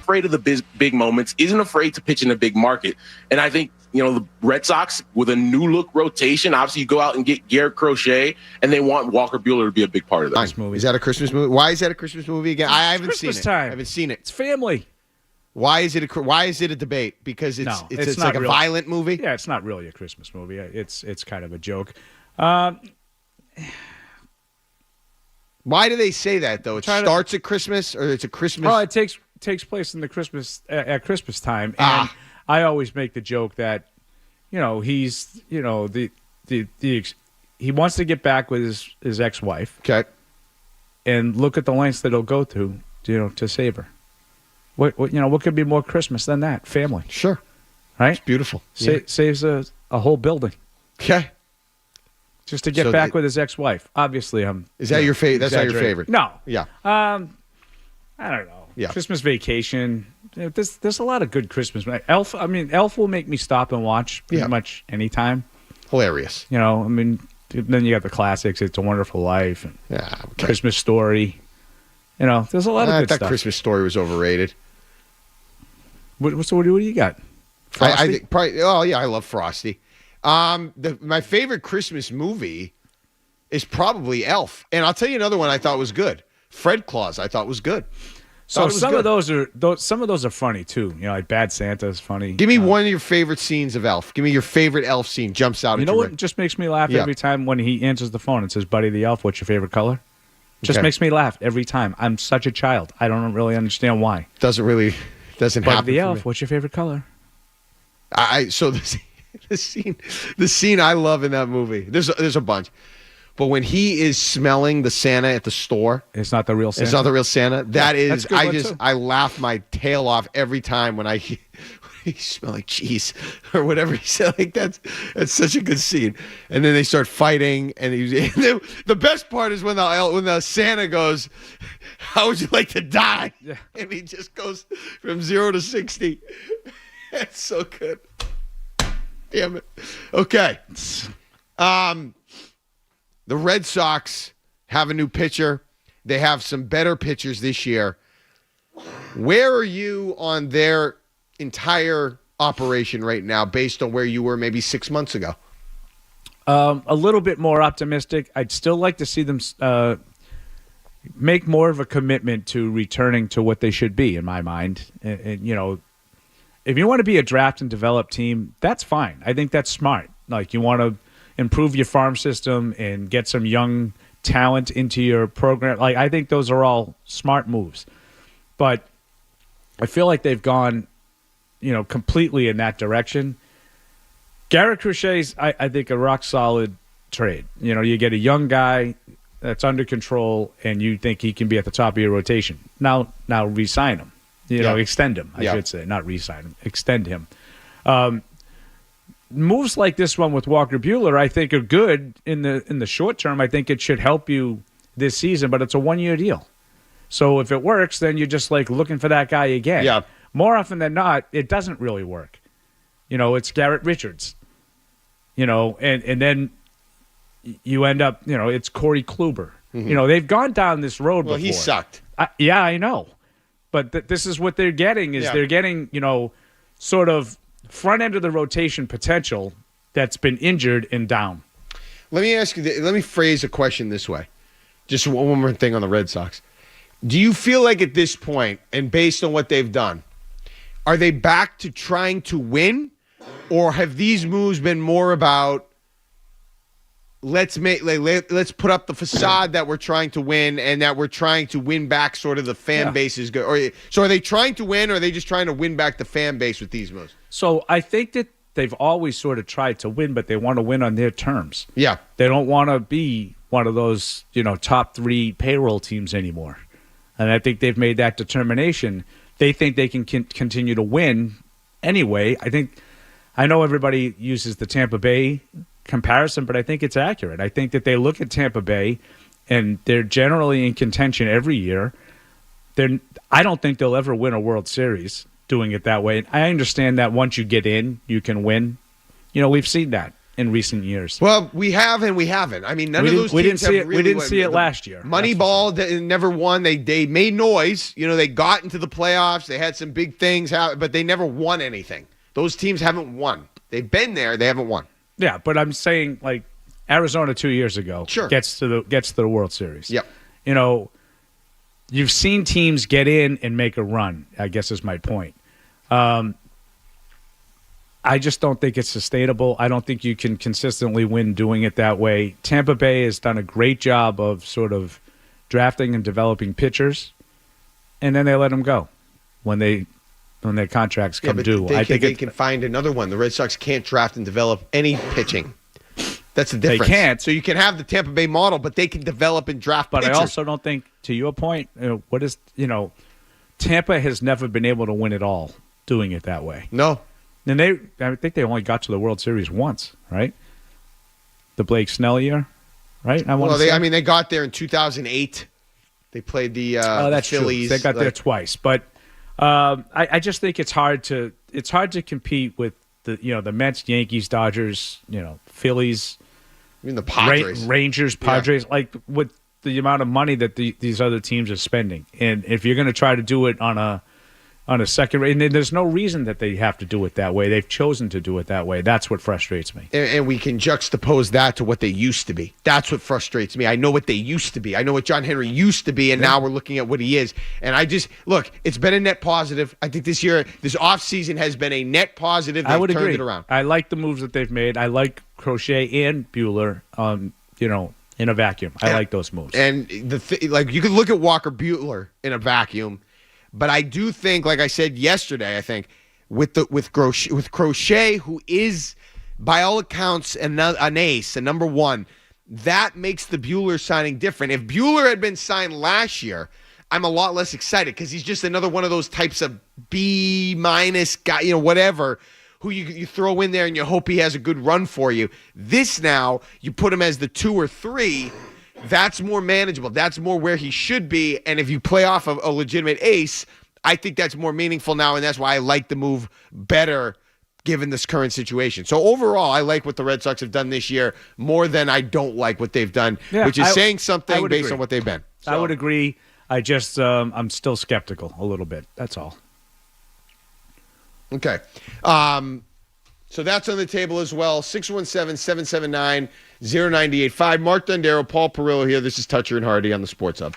Afraid of the big moments, isn't afraid to pitch in a big market. And I think, the Red Sox with a new look rotation, obviously you go out and get Garrett Crochet, and they want Walker Buehler to be a big part of that. Is that a Christmas movie? Why is that a Christmas movie again? I haven't seen it. Time. I haven't seen it. It's family. Why is it a debate? Because it's like a violent movie? Yeah, it's not really a Christmas movie. It's kind of a joke. Why do they say that though? It starts at Christmas, or it's a Christmas. Oh, it takes place in the Christmas at Christmas time, and I always make the joke that he's he wants to get back with his ex-wife. Okay, and look at the lengths that he'll go to to save her. What could be more Christmas than that? Family. Sure, right? It's beautiful. Saves a whole building. Okay. Just to get back with his ex-wife. Obviously, Is that your favorite? That's not your favorite? No. Yeah. I don't know. Yeah. Christmas Vacation. There's a lot of good Christmas. Elf. I mean, Elf will make me stop and watch pretty much anytime. Hilarious. Then you got the classics. It's a Wonderful Life. And Christmas Story. There's a lot of good stuff. I thought Christmas Story was overrated. What do you got? Frosty? I think probably. Oh yeah, I love Frosty. My favorite Christmas movie is probably Elf, and I'll tell you another one I thought was good. Fred Claus, I thought was good. So some of those are funny too. Like Bad Santa is funny. Give me one of your favorite scenes of Elf. Give me your favorite Elf scene. Jumps out. You know what just makes me laugh every time when he answers the phone and says, "Buddy the Elf, what's your favorite color?" Just makes me laugh every time. I'm such a child. I don't really understand why. Doesn't Buddy happen. the Elf, what's your favorite color? The scene I love in that movie. There's a bunch, but when he is smelling the Santa at the store, it's not the real Santa. It's not the real Santa. That is, too. I laugh my tail off every time when he smell like cheese or whatever he said. Like that's such a good scene. And then they start fighting, and the best part is when the Santa goes, "How would you like to die?" Yeah. And he just goes from 0 to 60. That's so good. Damn it. Okay. The Red Sox have a new pitcher. They have some better pitchers this year. Where are you on their entire operation right now based on where you were maybe 6 months ago? A little bit more optimistic. I'd still like to see them make more of a commitment to returning to what they should be, in my mind. And if you want to be a draft and develop team, that's fine. I think that's smart. Like, you want to improve your farm system and get some young talent into your program. Like, I think those are all smart moves. But I feel like they've gone, completely in that direction. Garrett Crochet's, I think, a rock-solid trade. You get a young guy that's under control, and you think he can be at the top of your rotation. Now re-sign him. Extend him, I should say. Not re-sign him. Extend him. Moves like this one with Walker Buehler, I think, are good in the short term. I think it should help you this season, but it's a one-year deal. So if it works, then you're just like looking for that guy again. Yeah. More often than not, it doesn't really work. It's Garrett Richards. And then you end up, it's Corey Kluber. Mm-hmm. They've gone down this road before. Well, he sucked. I know. But this is what they're getting, they're getting, sort of front end of the rotation potential that's been injured and down. Let me ask you, let me phrase a question this way. Just one more thing on the Red Sox. Do you feel like at this point, and based on what they've done, are they back to trying to win? Or have these moves been more about let's put up the facade that we're trying to win and that we're trying to win back sort of the fan base is good? So are they trying to win, or are they just trying to win back the fan base with these moves? So I think that they've always sort of tried to win, but they want to win on their terms. Yeah. They don't want to be one of those, top 3 payroll teams anymore. And I think they've made that determination. They think they can continue to win anyway. I think I know everybody uses the Tampa Bay comparison, but I think it's accurate. I think that they look at Tampa Bay, and they're generally in contention every year. I don't think they'll ever win a World Series doing it that way. I understand that once you get in, you can win. We've seen that in recent years. Well, we have and we haven't. I mean, none of those teams have really. We didn't see it last year. Moneyball never won. They made noise. They got into the playoffs. They had some big things, but they never won anything. Those teams haven't won. They've been there. They haven't won. Yeah, but I'm saying like Arizona 2 years ago gets to the World Series. Yep. You've seen teams get in and make a run, I guess is my point. I just don't think it's sustainable. I don't think you can consistently win doing it that way. Tampa Bay has done a great job of sort of drafting and developing pitchers, and then they let them go when their contracts come due. I think they can find another one. The Red Sox can't draft and develop any pitching. That's the difference. They can't. So you can have the Tampa Bay model, but they can develop and draft pitchers. But I also don't think, to your point, Tampa has never been able to win it all doing it that way. No. And I think they only got to the World Series once, right? The Blake Snell year, right? They got there in 2008. They played the Phillies. True. They got there twice, but I just think it's hard to compete with the Mets, Yankees, Dodgers, Phillies. I mean the Padres, Rangers, Padres, like with the amount of money that these other teams are spending, and if you're going to try to do it on a second rate, and there's no reason that they have to do it that way. They've chosen to do it that way. That's what frustrates me. And we can juxtapose that to what they used to be. That's what frustrates me. I know what they used to be. I know what John Henry used to be, and now we're looking at what he is. And it's been a net positive. I think this year, this offseason has been a net positive. I would turned agree. It around. I like the moves that they've made. I like Crochet and Buehler, in a vacuum. I like those moves. And you could look at Walker Buehler in a vacuum. But I do think, like I said yesterday, I think with Crochet, who is by all accounts an ace, a number one, that makes the Buehler signing different. If Buehler had been signed last year, I'm a lot less excited because he's just another one of those types of B- guy, whatever, who you throw in there and you hope he has a good run for you. This now, you put him as the 2 or 3. That's more manageable. That's more where he should be. And if you play off of a legitimate ace, I think that's more meaningful now, and that's why I like the move better given this current situation. So overall, I like what the Red Sox have done this year more than I don't like what they've done, which is saying something based on what they've been. So. I would agree. I just I'm still skeptical a little bit. That's all. Okay. So that's on the table as well. 617-779-0985. Mark Dondero, Paul Perillo here. This is Toucher and Hardy on the Sports Hub.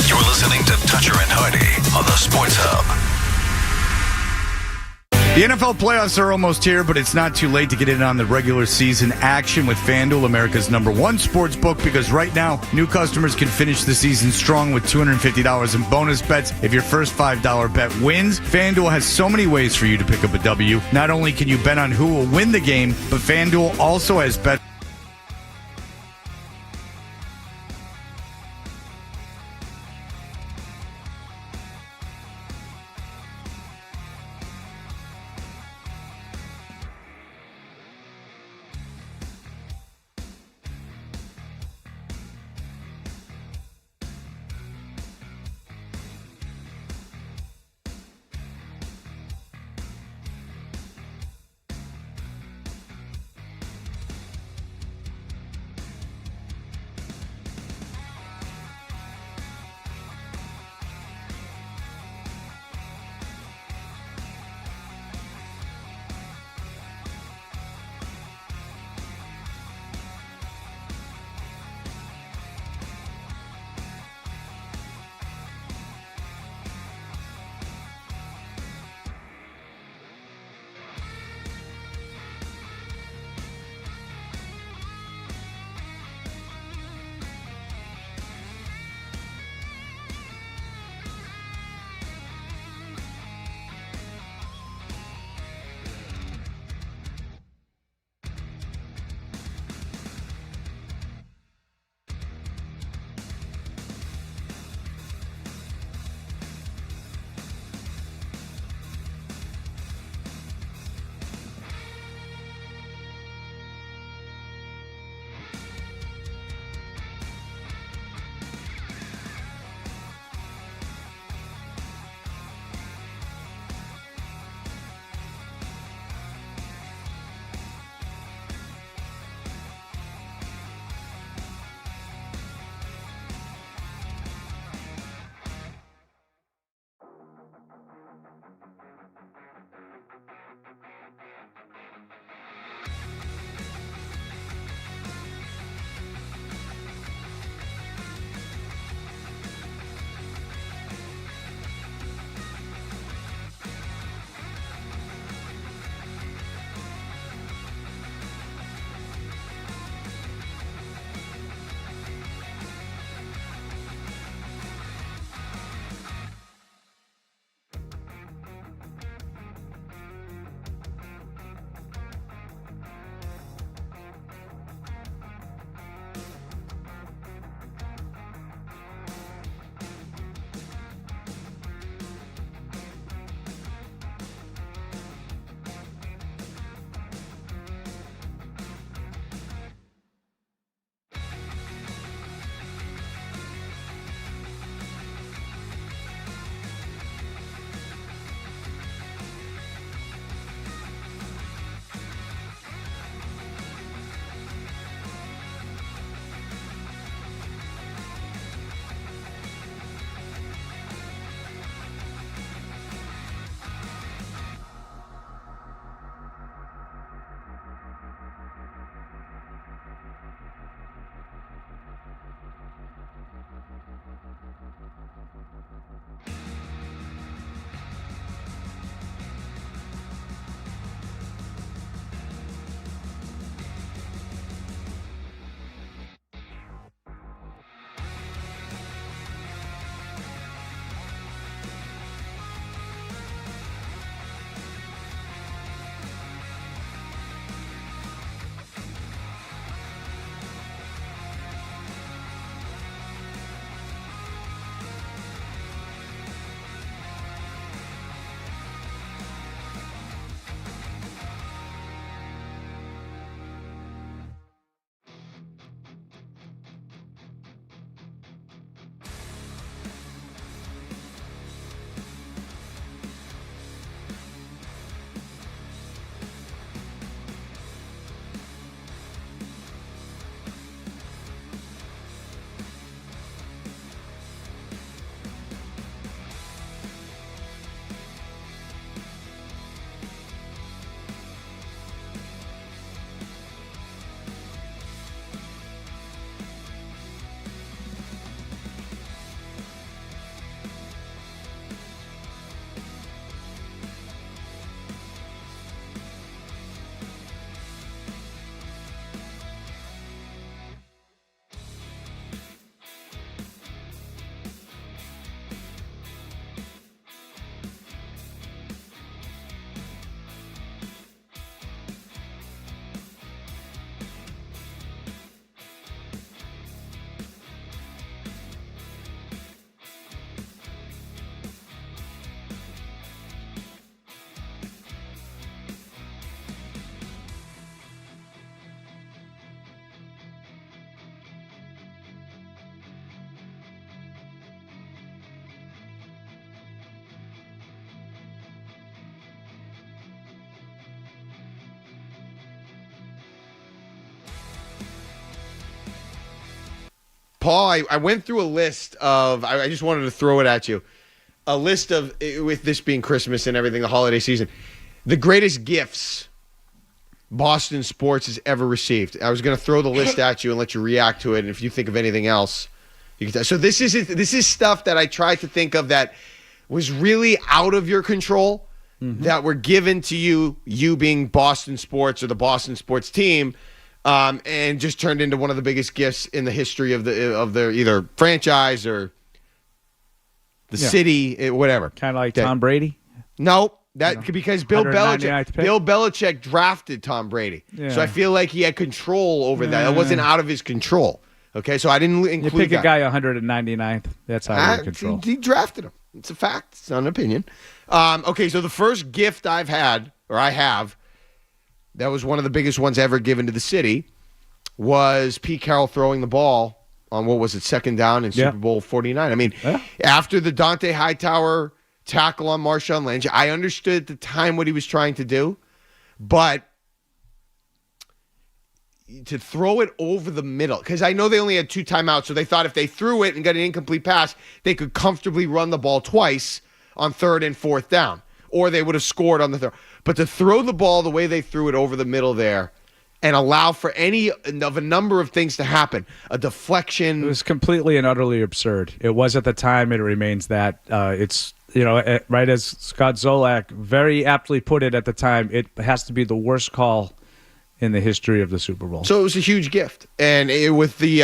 You're listening to Toucher and Hardy on the Sports Hub. The NFL playoffs are almost here, but it's not too late to get in on the regular season action with FanDuel, America's #1 sports book, because right now, new customers can finish the season strong with $250 in bonus bets if your first $5 bet wins. FanDuel has so many ways for you to pick up a W. Not only can you bet on who will win the game, but FanDuel also has bets. Paul, I went through a list of, I just wanted to throw it at you, a list of, with this being Christmas and everything, the holiday season, the greatest gifts Boston sports has ever received. I was going to throw the list at you and let you react to it, and if you think of anything else, you can. So this is stuff that I tried to think of that was really out of your control, that were given to you being Boston sports or the Boston sports team, and just turned into one of the biggest gifts in the history of their either franchise or the city, whatever. Kind of like Tom Brady? No, because Bill Belichick drafted Tom Brady. Yeah. So I feel like he had control over that. It wasn't out of his control. Okay, so I didn't include that. You pick a guy 199th. That's how you control. He drafted him. It's a fact. It's not an opinion. Okay, so the first gift I have, that was one of the biggest ones ever given to the city, was Pete Carroll throwing the ball on, what was it, second down in Super Bowl 49. I mean, after the Dante Hightower tackle on Marshawn Lynch, I understood at the time what he was trying to do, but to throw it over the middle, because I know they only had 2 timeouts, so they thought if they threw it and got an incomplete pass, they could comfortably run the ball twice on 3rd and 4th down, or they would have scored on the third. But to throw the ball the way they threw it over the middle there and allow for any of a number of things to happen, a deflection. It was completely and utterly absurd. It was at the time. It remains that. It's, right as Scott Zolak very aptly put it at the time, it has to be the worst call in the history of the Super Bowl. So it was a huge gift. And with the,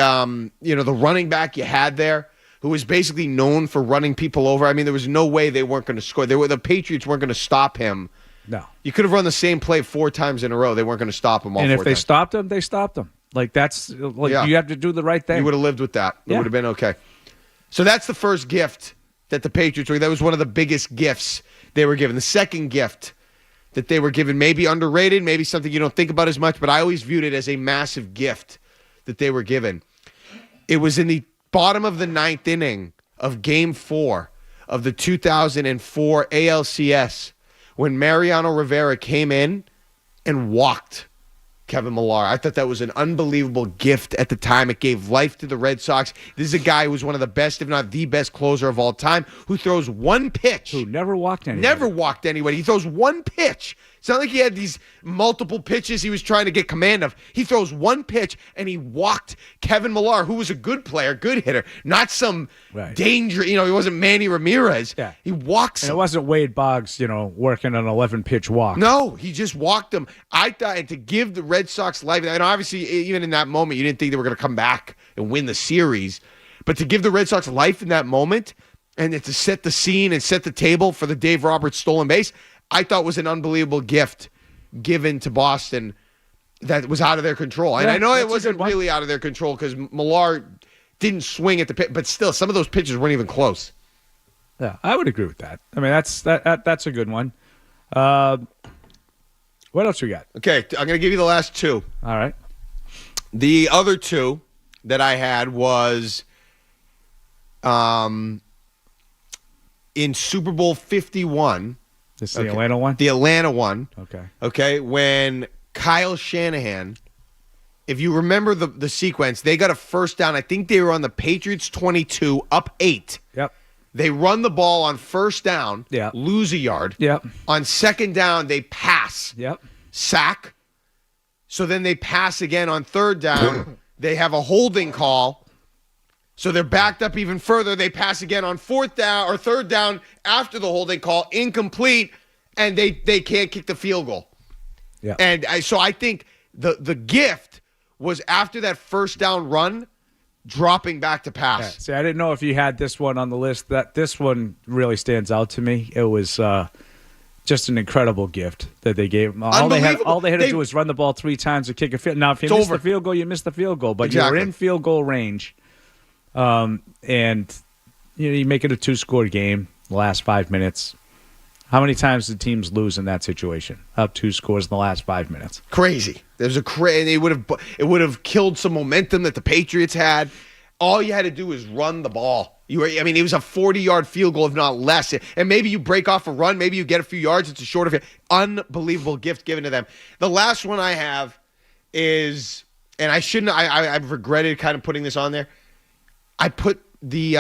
the running back you had there, who was basically known for running people over. I mean, there was no way they weren't going to score. The Patriots weren't going to stop him. No. You could have run the same play 4 times in a row. They weren't going to stop him all 4 times. And if they stopped him, they stopped him. You have to do the right thing. You would have lived with that. It would have been okay. So that's the first gift that the Patriots were. That was one of the biggest gifts they were given. The second gift that they were given, maybe underrated, maybe something you don't think about as much, but I always viewed it as a massive gift that they were given. It was in the bottom of the 9th inning of Game 4 of the 2004 ALCS when Mariano Rivera came in and walked Kevin Millar. I thought that was an unbelievable gift at the time. It gave life to the Red Sox. This is a guy who was one of the best, if not the best closer of all time, who throws one pitch. Who never walked anybody. Never walked anybody. He throws one pitch. It's not like he had these multiple pitches he was trying to get command of. He throws one pitch, and he walked Kevin Millar, who was a good player, good hitter, not some danger. He wasn't Manny Ramirez. Yeah. He walks him. And it wasn't Wade Boggs, working an 11-pitch walk. No, he just walked him. I thought to give the Red Sox life, and obviously even in that moment, you didn't think they were going to come back and win the series, but to give the Red Sox life in that moment and to set the scene and set the table for the Dave Roberts stolen base, I thought was an unbelievable gift given to Boston that was out of their control. And I know it wasn't really out of their control because Millar didn't swing at the pitch, but still, some of those pitches weren't even close. Yeah, I would agree with that. I mean, that's a good one. What else we got? Okay, I'm going to give you the last 2. All right. The other 2 that I had was in Super Bowl 51. This is the Atlanta one? The Atlanta one. Okay. Okay, when Kyle Shanahan, if you remember the sequence, they got a first down. I think they were on the Patriots 22, up 8. Yep. They run the ball on first down, yep, lose a yard. Yep. On second down, they pass. Yep. Sack. So then they pass again on third down. They have a holding call. So they're backed up even further. They pass again on fourth down or third down after the holding call, incomplete, and they can't kick the field goal. Yeah. And so I think the gift was after that first down run, dropping back to pass. Yeah. See, I didn't know if you had this one on the list. This one really stands out to me. It was just an incredible gift that they gave him. All they had to do was run the ball 3 times to kick a field. Now, if you miss the field goal, you miss the field goal. But you're in field goal range. And you make it a 2-score game, the last 5 minutes. How many times did teams lose in that situation? Up 2 scores in the last 5 minutes. Crazy. There's it would have killed some momentum that the Patriots had. All you had to do was run the ball. It was a 40-yard field goal, if not less. And maybe you break off a run, maybe you get a few yards. It's a shorter field. Unbelievable gift given to them. The last one I have is, and I shouldn't. I've regretted kind of putting this on there. I put the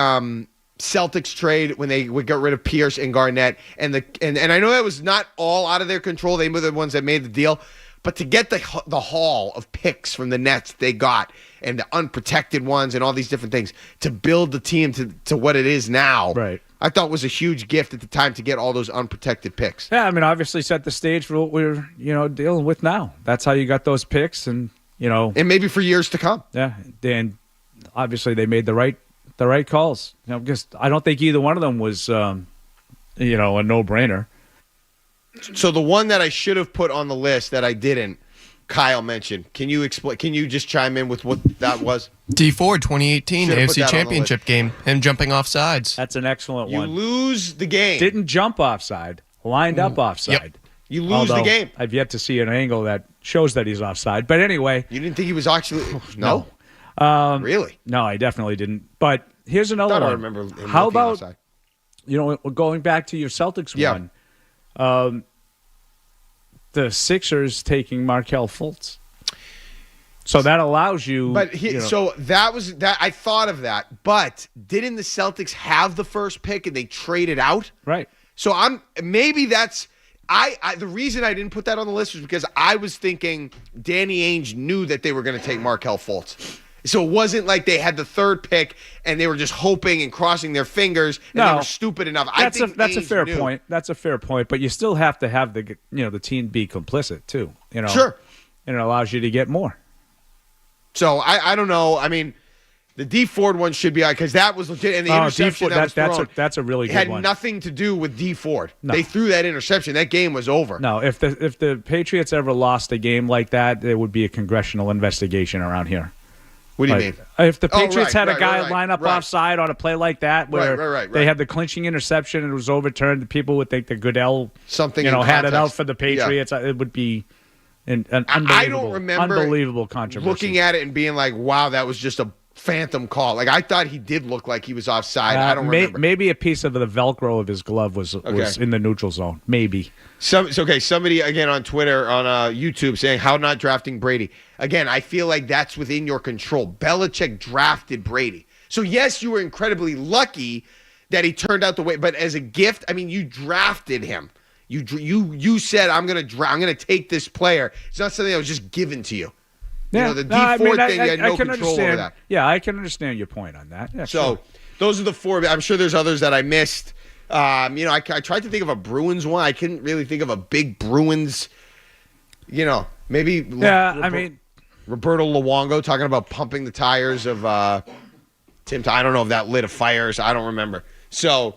Celtics trade when they would get rid of Pierce and Garnett, and I know that was not all out of their control. They were the ones that made the deal, but to get the haul of picks from the Nets they got, and the unprotected ones and all these different things to build the team to what it is now, right? I thought was a huge gift at the time to get all those unprotected picks. Yeah, I mean, obviously set the stage for what we're dealing with now. That's how you got those picks, and and maybe for years to come. Yeah, and obviously they made the right calls. Because I don't think either one of them was a no-brainer. So the one that I should have put on the list that I didn't, Kyle mentioned. Can you explain? Can you just chime in with what that was? D Ford 2018 AFC Championship game. Him jumping off sides. That's an excellent one. You lose the game. Didn't jump offside. Lined up offside. Yep. You lose the game. I've yet to see an angle that shows that he's offside. But anyway. You didn't think he was actually? No. Really? No, I definitely didn't. But here's another one. I remember him How about, outside. Going back to your Celtics one, the Sixers taking Markelle Fultz. So that allows you. But so that was that. I thought of that, but didn't the Celtics have the first pick and they traded out? Right. So maybe that's the reason I didn't put that on the list was because I was thinking Danny Ainge knew that they were going to take Markelle Fultz. So it wasn't like they had the third pick and they were just hoping and crossing their fingers and they were stupid enough. That's a fair point. That's a fair point. But you still have to have the team be complicit too. Sure. And it allows you to get more. So I don't know. I mean, the D Ford one should be because that was legit, and the interception that was thrown. That's a really good one. Had nothing to do with D Ford. No. They threw that interception. That game was over. No, if the Patriots ever lost a game like that, there would be a congressional investigation around here. What do you mean? If the Patriots had a guy line up offside on a play like that, where they had the clinching interception and it was overturned, the people would think that Goodell had it out for the Patriots. Yeah. It would be an unbelievable controversy. Looking at it and being like, "Wow, that was just a phantom call." Like I thought he did look like he was offside. I don't remember. Maybe a piece of the Velcro of his glove was in the neutral zone. Maybe. Somebody again on Twitter, on YouTube, saying how not drafting Brady. Again, I feel like that's within your control. Belichick drafted Brady, so yes, you were incredibly lucky that he turned out the way. But as a gift, I mean, you drafted him. You said I'm gonna take this player. It's not something that was just given to you. Yeah, the D4 thing, you had no control over that. Yeah, I can understand your point on that. Yeah, so those are the four. I'm sure there's others that I missed. I tried to think of a Bruins one. I couldn't really think of a big Bruins. Maybe. Yeah, Roberto Luongo talking about pumping the tires of Tim. I don't know if that lit a fire. So I don't remember. So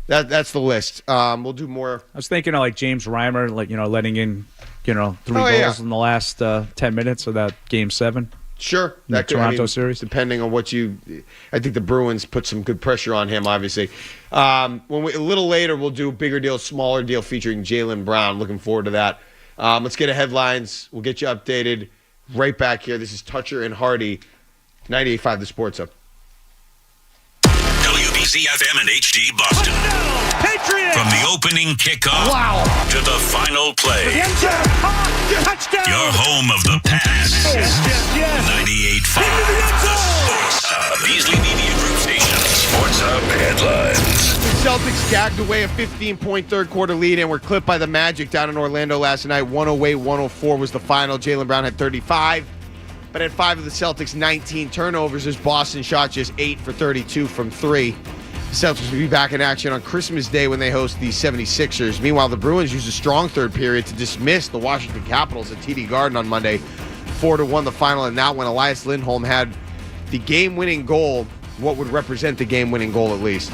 that's the list. We'll do more. I was thinking of like James Reimer, letting in. 3 goals in the last 10 minutes of that Game 7. Sure. The Toronto series. Depending on I think the Bruins put some good pressure on him, obviously. A little later, we'll do bigger deal, smaller deal featuring Jaylen Brown. Looking forward to that. Let's get to headlines. We'll get you updated right back here. This is Toucher and Hardy, 98.5 The Sports Hub. WBZ-FM and HD Boston. Patriots! From the opening kickoff to the final play. Touchdown! Your home of the pass. Yes. 98.5 The Sports Hub. Beasley Media Group Station. Sports Hub headlines. The Celtics gagged away a 15-point third-quarter lead and were clipped by the Magic down in Orlando last night. 108-104 was the final. Jaylen Brown had 35. But at 5 of the Celtics' 19 turnovers, as Boston shot just 8 for 32 from 3. The Celtics will be back in action on Christmas Day when they host the 76ers. Meanwhile, the Bruins used a strong third period to dismiss the Washington Capitals at TD Garden on Monday. 4-1 the final, and that when Elias Lindholm had the game-winning goal, what would represent the game-winning goal at least,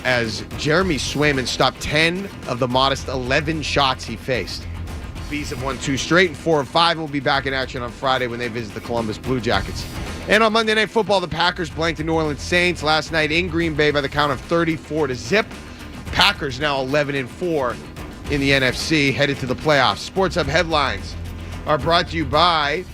as Jeremy Swayman stopped 10 of the modest 11 shots he faced. Bees have won 2 straight and 4 of 5 and will be back in action on Friday when they visit the Columbus Blue Jackets. And on Monday Night Football, the Packers blanked the New Orleans Saints last night in Green Bay by the count of 34-0. Packers now 11-4 in the NFC, headed to the playoffs. Sports Hub headlines are brought to you by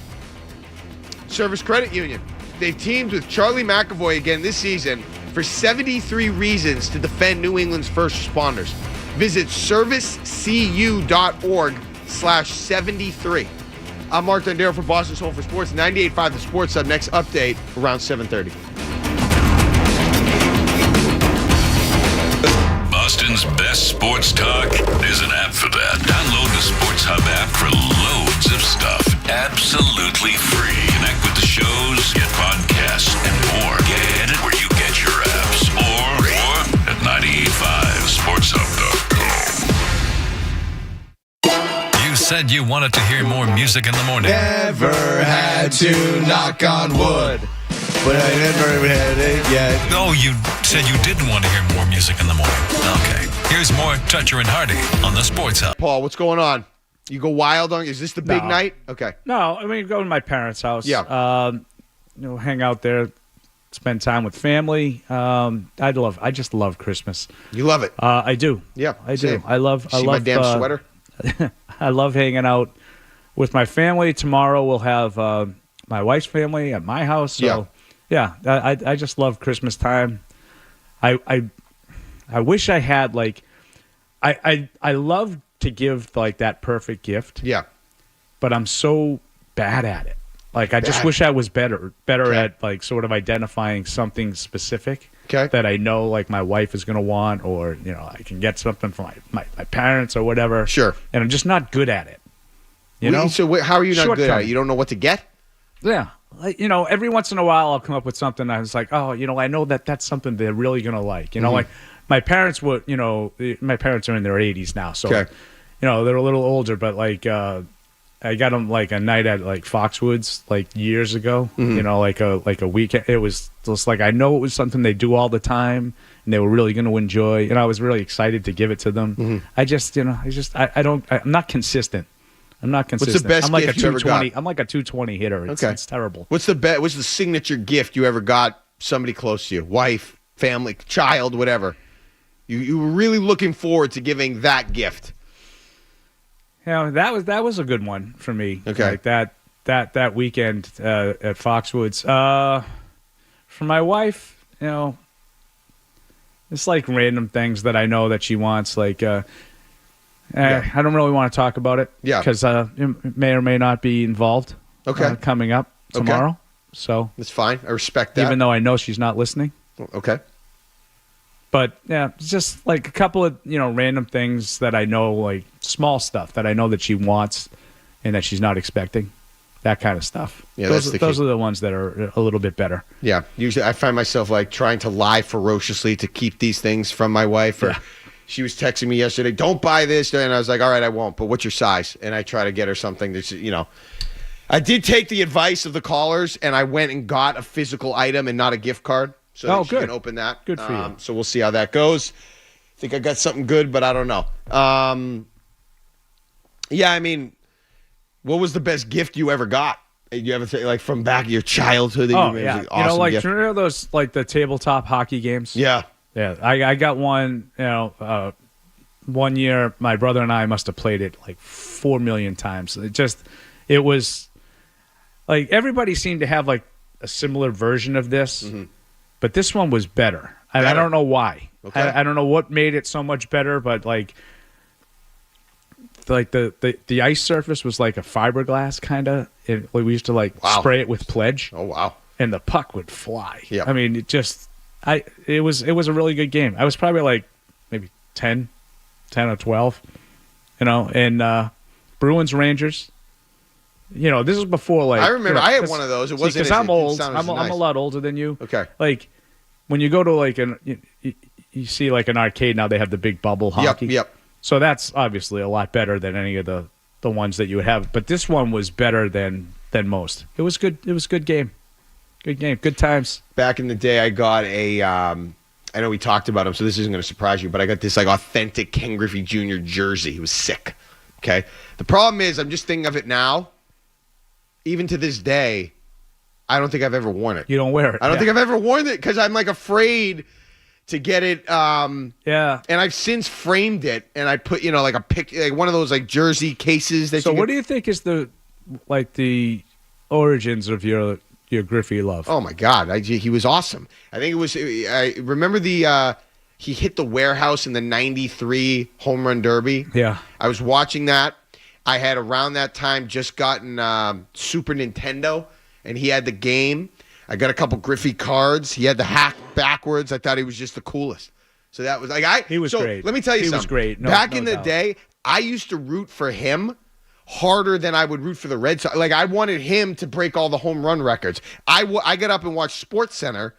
Service Credit Union. They've teamed with Charlie McAvoy again this season for 73 reasons to defend New England's first responders. Visit servicecu.org/73. I'm Mark Dondero for Boston's Home for Sports. 98.5 The Sports Hub. Next update around 7:30. Boston's best sports talk. There's an app for that. Download the Sports Hub app for loads of stuff. Absolutely free. Connect with the shows, get podcasts, and more. Get it where you get your apps. Or at 985sportshub.com. You said you wanted to hear more music in the morning. Never had to knock on wood, but I never had it yet. No, you said you didn't want to hear more music in the morning. Okay. Here's more Toucher and Hardy on the Sports Hub. Paul, what's going on? You go wild on? Is this the big night? Okay. No, I mean, go to my parents' house. Yeah. Hang out there, spend time with family. I just love Christmas. You love it? I do. Yeah, I do. same. I love my damn sweater? I love hanging out with my family. Tomorrow we'll have my wife's family at my house. So, I just love Christmas time. I wish I had I love to give like that perfect gift. Yeah. But I'm so bad at it. Like I just wish I was better at like sort of identifying something specific that I know like my wife is going to want, or I can get something from my parents or whatever. Sure. And I'm just not good at it. You know? So how are you not good at it? You don't know what to get? Yeah. Like, every once in a while I'll come up with something. I was like, I know that's something they're really going to like. Like my parents would, my parents are in their 80s now. So, they're a little older, but like I got them like a night at like Foxwoods like years ago, like a weekend. It was just like, I know it was something they do all the time and they were really going to enjoy. And I was really excited to give it to them. I just, I'm not consistent. I'm not consistent. What's the best I'm like gift a you ever 220. got? I'm like a 220 hitter. It's terrible. What's the signature gift you ever got somebody close to you? Wife, family, child, whatever. You were really looking forward to giving that gift. That was a good one for me. Okay. Like that weekend at Foxwoods. For my wife, it's like random things that I know that she wants. Like, I don't really want to talk about it. Yeah. Because it may or may not be involved. Okay. Coming up tomorrow. Okay. So that's fine. I respect that. Even though I know she's not listening. Okay. But yeah, it's just like a couple of random things that I know, like small stuff that I know that she wants and that she's not expecting, that kind of stuff. Yeah, those are the ones that are a little bit better. Yeah, usually I find myself like trying to lie ferociously to keep these things from my wife. Or she was texting me yesterday, "Don't buy this," and I was like, "All right, I won't." But what's your size? And I try to get her something that's I did take the advice of the callers, and I went and got a physical item and not a gift card. So that she can open that. Good for you. So we'll see how that goes. I think I got something good, but I don't know. I mean, what was the best gift you ever got? You ever say, like from back of your childhood? That awesome gift? Remember those like the tabletop hockey games? Yeah. I got one. One year my brother and I must have played it like 4 million times. It was like everybody seemed to have like a similar version of this. Mm-hmm. But this one was better. I don't know why. Okay. I don't know what made it so much better, but like the ice surface was like a fiberglass kind of. We used to spray it with Pledge. Oh wow! And the puck would fly. Yeah. I mean, it was a really good game. I was probably like maybe 10 or 12, and Bruins Rangers. This is before like I remember I had one of those. It wasn't because I'm old. I'm a lot older than you. Okay. Like when you go to like you see like an arcade now, they have the big bubble hockey. Yep. So that's obviously a lot better than any of the ones that you would have. But this one was better than most. It was good. It was a good game. Good game. Good times. Back in the day, I got a. I know we talked about him, so this isn't going to surprise you, but I got this like authentic Ken Griffey Jr. jersey. He was sick. Okay. The problem is, I'm just thinking of it now. Even to this day, I don't think I've ever worn it. You don't wear it. I don't think I've ever worn it because I'm like afraid to get it. Yeah. And I've since framed it and I put, like a pic, like one of those like jersey cases that. So what do you think is the origins of your Griffey love? Oh my God, he was awesome. I think it was. I remember he hit the warehouse in the '93 home run derby. Yeah. I was watching that. I had around that time just gotten Super Nintendo, and he had the game. I got a couple Griffey cards. He had the hack backwards. I thought he was just the coolest. So that was like He was great. Let me tell you something. He was great. Back in the doubt. day, I used to root for him harder than I would root for the Red Sox. Like, I wanted him to break all the home run records. I got up and watched SportsCenter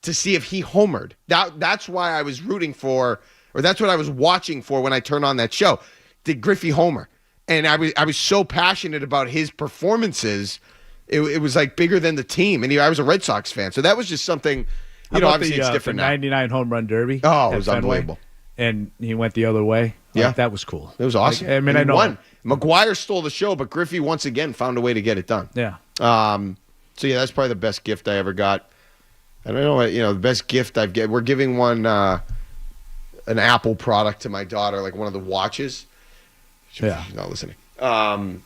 to see if he homered. That's why I was rooting for, or that's what I was watching for when I turned on that show. Did Griffey homer? And I was so passionate about his performances. It was like bigger than the team. And I was a Red Sox fan. So that was just something, obviously it's different the now. 99 home run derby. Oh, it was Fenway, unbelievable. And he went the other way. Yeah. Like, that was cool. It was awesome. Like, I mean, And I he know. won. McGuire stole the show, but Griffey once again found a way to get it done. Yeah. So yeah, that's probably the best gift I ever got. I don't know, the best gift I've get. We're giving one an Apple product to my daughter, like one of the watches. She's not listening. You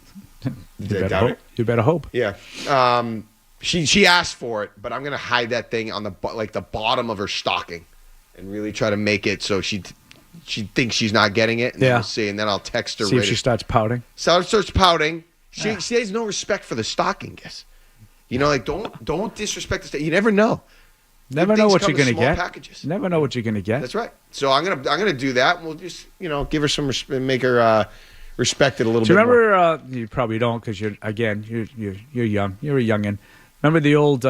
better hope. Yeah. She asked for it, but I'm gonna hide that thing on the bottom of her stocking, and really try to make it so she thinks she's not getting it. And then we'll see, and then I'll text her. See if she starts pouting. So she starts pouting. She has no respect for the stocking gifts. Like don't disrespect the. You never know. Never know what you're gonna get. Packages. Never know what you're gonna get. That's right. So I'm gonna do that, and we'll just give her some make her respect it a little Do bit. you more. remember? You probably don't because you're young. You're a youngin. Remember the old?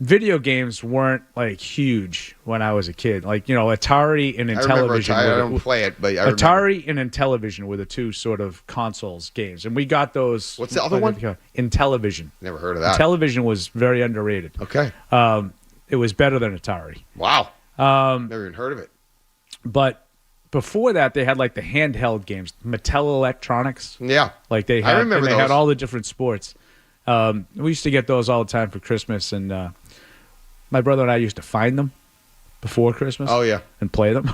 Video games weren't like huge when I was a kid. Like Atari and Intellivision. I don't play it, but I Atari and Intellivision were the two sort of consoles games, and we got those. What's the other one? Intellivision. Never heard of that. Intellivision was very underrated. Okay. It was better than Atari. Wow. Never even heard of it. But before that, they had like the handheld games, Mattel Electronics. Yeah. Like they had. I remember They those. had all the different sports. We used to get those all the time for Christmas, and my brother and I used to find them before Christmas. Oh yeah, and play them.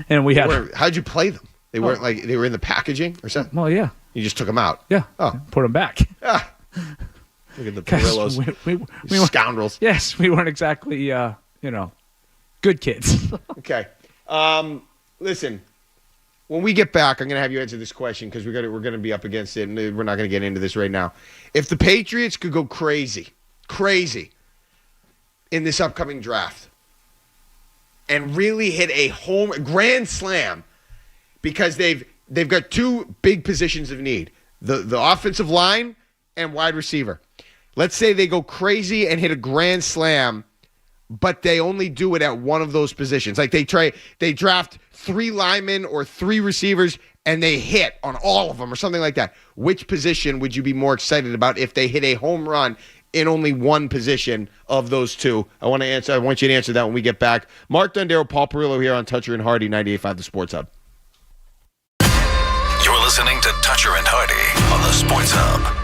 And we had. How'd you play them? They weren't like they were in the packaging or something. Well, yeah. You just took them out. Yeah. Oh, put them back. Ah. Look at the Perillos. We scoundrels. Yes, we weren't exactly good kids. Okay. Listen. When we get back, I'm going to have you answer this question because we're going to be up against it, and we're not going to get into this right now. If the Patriots could go crazy in this upcoming draft and really hit a grand slam, because they've got two big positions of need, the offensive line and wide receiver. Let's say they go crazy and hit a grand slam, but they only do it at one of those positions. Like they draft 3 linemen or 3 receivers and they hit on all of them or something like that. Which position would you be more excited about if they hit a home run in only one position of those two? I want you to answer that when we get back. Mark Dondero, Paul Perillo here on Toucher and Hardy, 98.5 The Sports Hub. You're listening to Toucher and Hardy on the Sports Hub.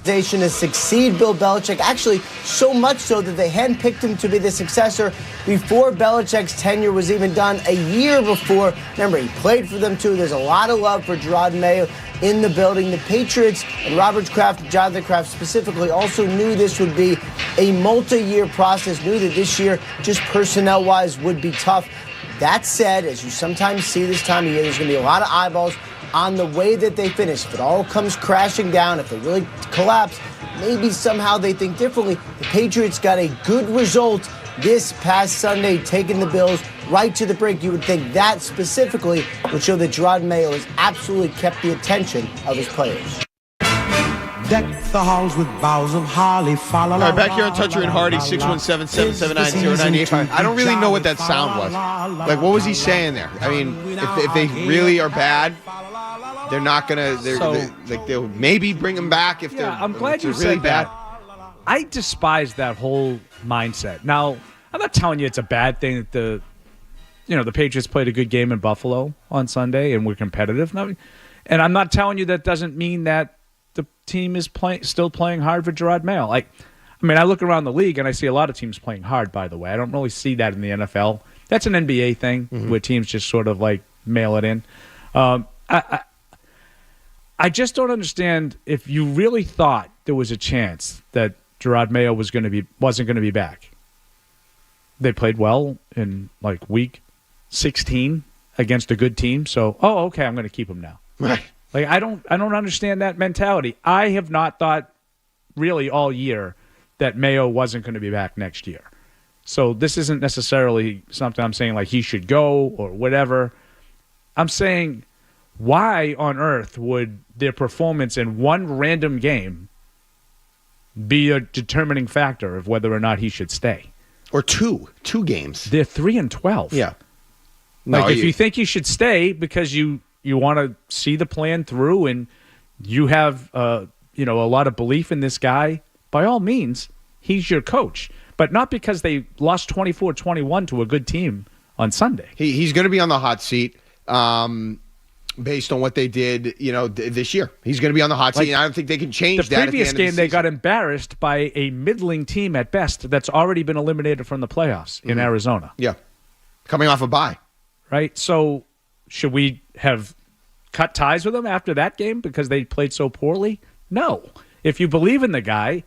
organization to succeed Bill Belichick, actually so much so that they handpicked him to be the successor before Belichick's tenure was even done, a year before. Remember, he played for them too. There's a lot of love for Jerod Mayo in the building. The Patriots and Robert Kraft, Jonathan Kraft specifically, also knew this would be a multi-year process, knew that this year, just personnel-wise, would be tough. That said, as you sometimes see this time of year, there's going to be a lot of eyeballs on the way that they finish. If it all comes crashing down, if they really collapse, maybe somehow they think differently. The Patriots got a good result this past Sunday, taking the Bills right to the brink. You would think that specifically would show that Jerod Mayo has absolutely kept the attention of his players. Deck the halls with boughs of holly. All right, back here on Toucher and Hardy, 617-779-0985. I don't really know what that sound was. Like, what was he saying there? I mean, if they really are bad, they're not going to, they'll maybe bring him back if they're I'm glad you really said bad. that. I despise that whole mindset. Now, I'm not telling you it's a bad thing that the Patriots played a good game in Buffalo on Sunday and were competitive. And I'm not telling you that doesn't mean that the team is still playing hard for Jerod Mayo. I look around the league and I see a lot of teams playing hard, by the way. I don't really see that in the NFL. That's an NBA thing where teams just sort of mail it in. I just don't understand if you really thought there was a chance that Jerod Mayo wasn't going to be back. They played well in week 16 against a good team. So, okay, I'm going to keep him now. Right. I don't understand that mentality. I have not thought really all year that Mayo wasn't going to be back next year. So this isn't necessarily something I'm saying he should go or whatever. I'm saying, why on earth would their performance in one random game be a determining factor of whether or not he should stay? Or two games. They're 3-12. Yeah. If you think you should stay because you want to see the plan through and you have a lot of belief in this guy, by all means, he's your coach. But not because they lost 24-21 to a good team on Sunday. He's going to be on the hot seat based on what they did, this year. He's going to be on the hot seat, and I don't think they can change that. The previous game, they got embarrassed by a middling team at best that's already been eliminated from the playoffs in Arizona. Yeah. Coming off a bye. Right? So should we have cut ties with them after that game because they played so poorly? No. If you believe in the guy,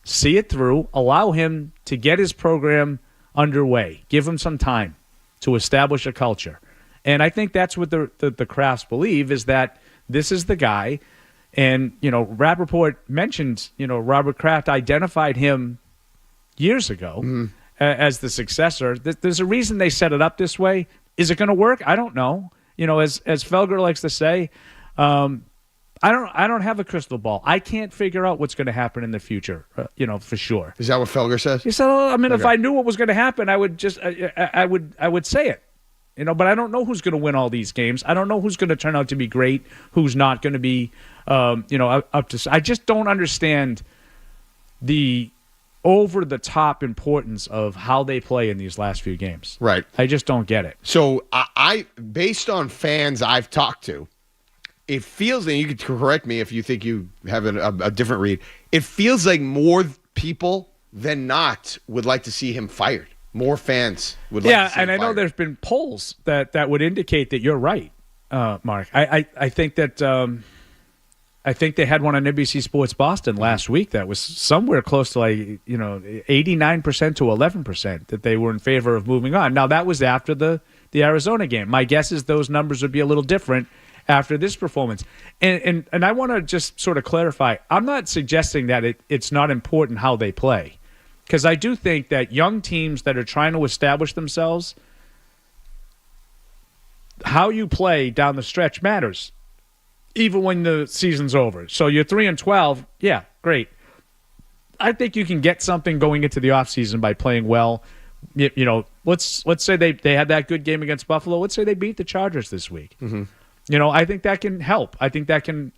see it through, allow him to get his program underway, give him some time to establish a culture. And I think that's what the Crafts believe, is that this is the guy. And, Rappaport mentioned, Robert Kraft identified him years ago as the successor. There's a reason they set it up this way. Is it going to work? I don't know. As Felger likes to say, I don't have a crystal ball. I can't figure out what's going to happen in the future, for sure. Is that what Felger says? He said, okay. If I knew what was going to happen, I would just, I would say it. But I don't know who's going to win all these games. I don't know who's going to turn out to be great, who's not going to be, up to. I just don't understand the over-the-top importance of how they play in these last few games. Right. I just don't get it. So I based on fans I've talked to, it feels, and you can correct me if you think you have a different read, it feels like more people than not would like to see him fired. More fans would like to see him and I know fired. there's been polls that would indicate that you're right, Mark. I think that I think they had one on NBC Sports Boston last week that was somewhere close to 89% to 11% that they were in favor of moving on. Now, that was after the Arizona game. My guess is those numbers would be a little different after this performance. And I want to just sort of clarify, I'm not suggesting that it's not important how they play, because I do think that young teams that are trying to establish themselves, how you play down the stretch matters, even when the season's over. So you're 3-12, yeah, great. I think you can get something going into the offseason by playing well. Let's say they had that good game against Buffalo. Let's say they beat the Chargers this week. Mm-hmm. I think that can help. I think that can,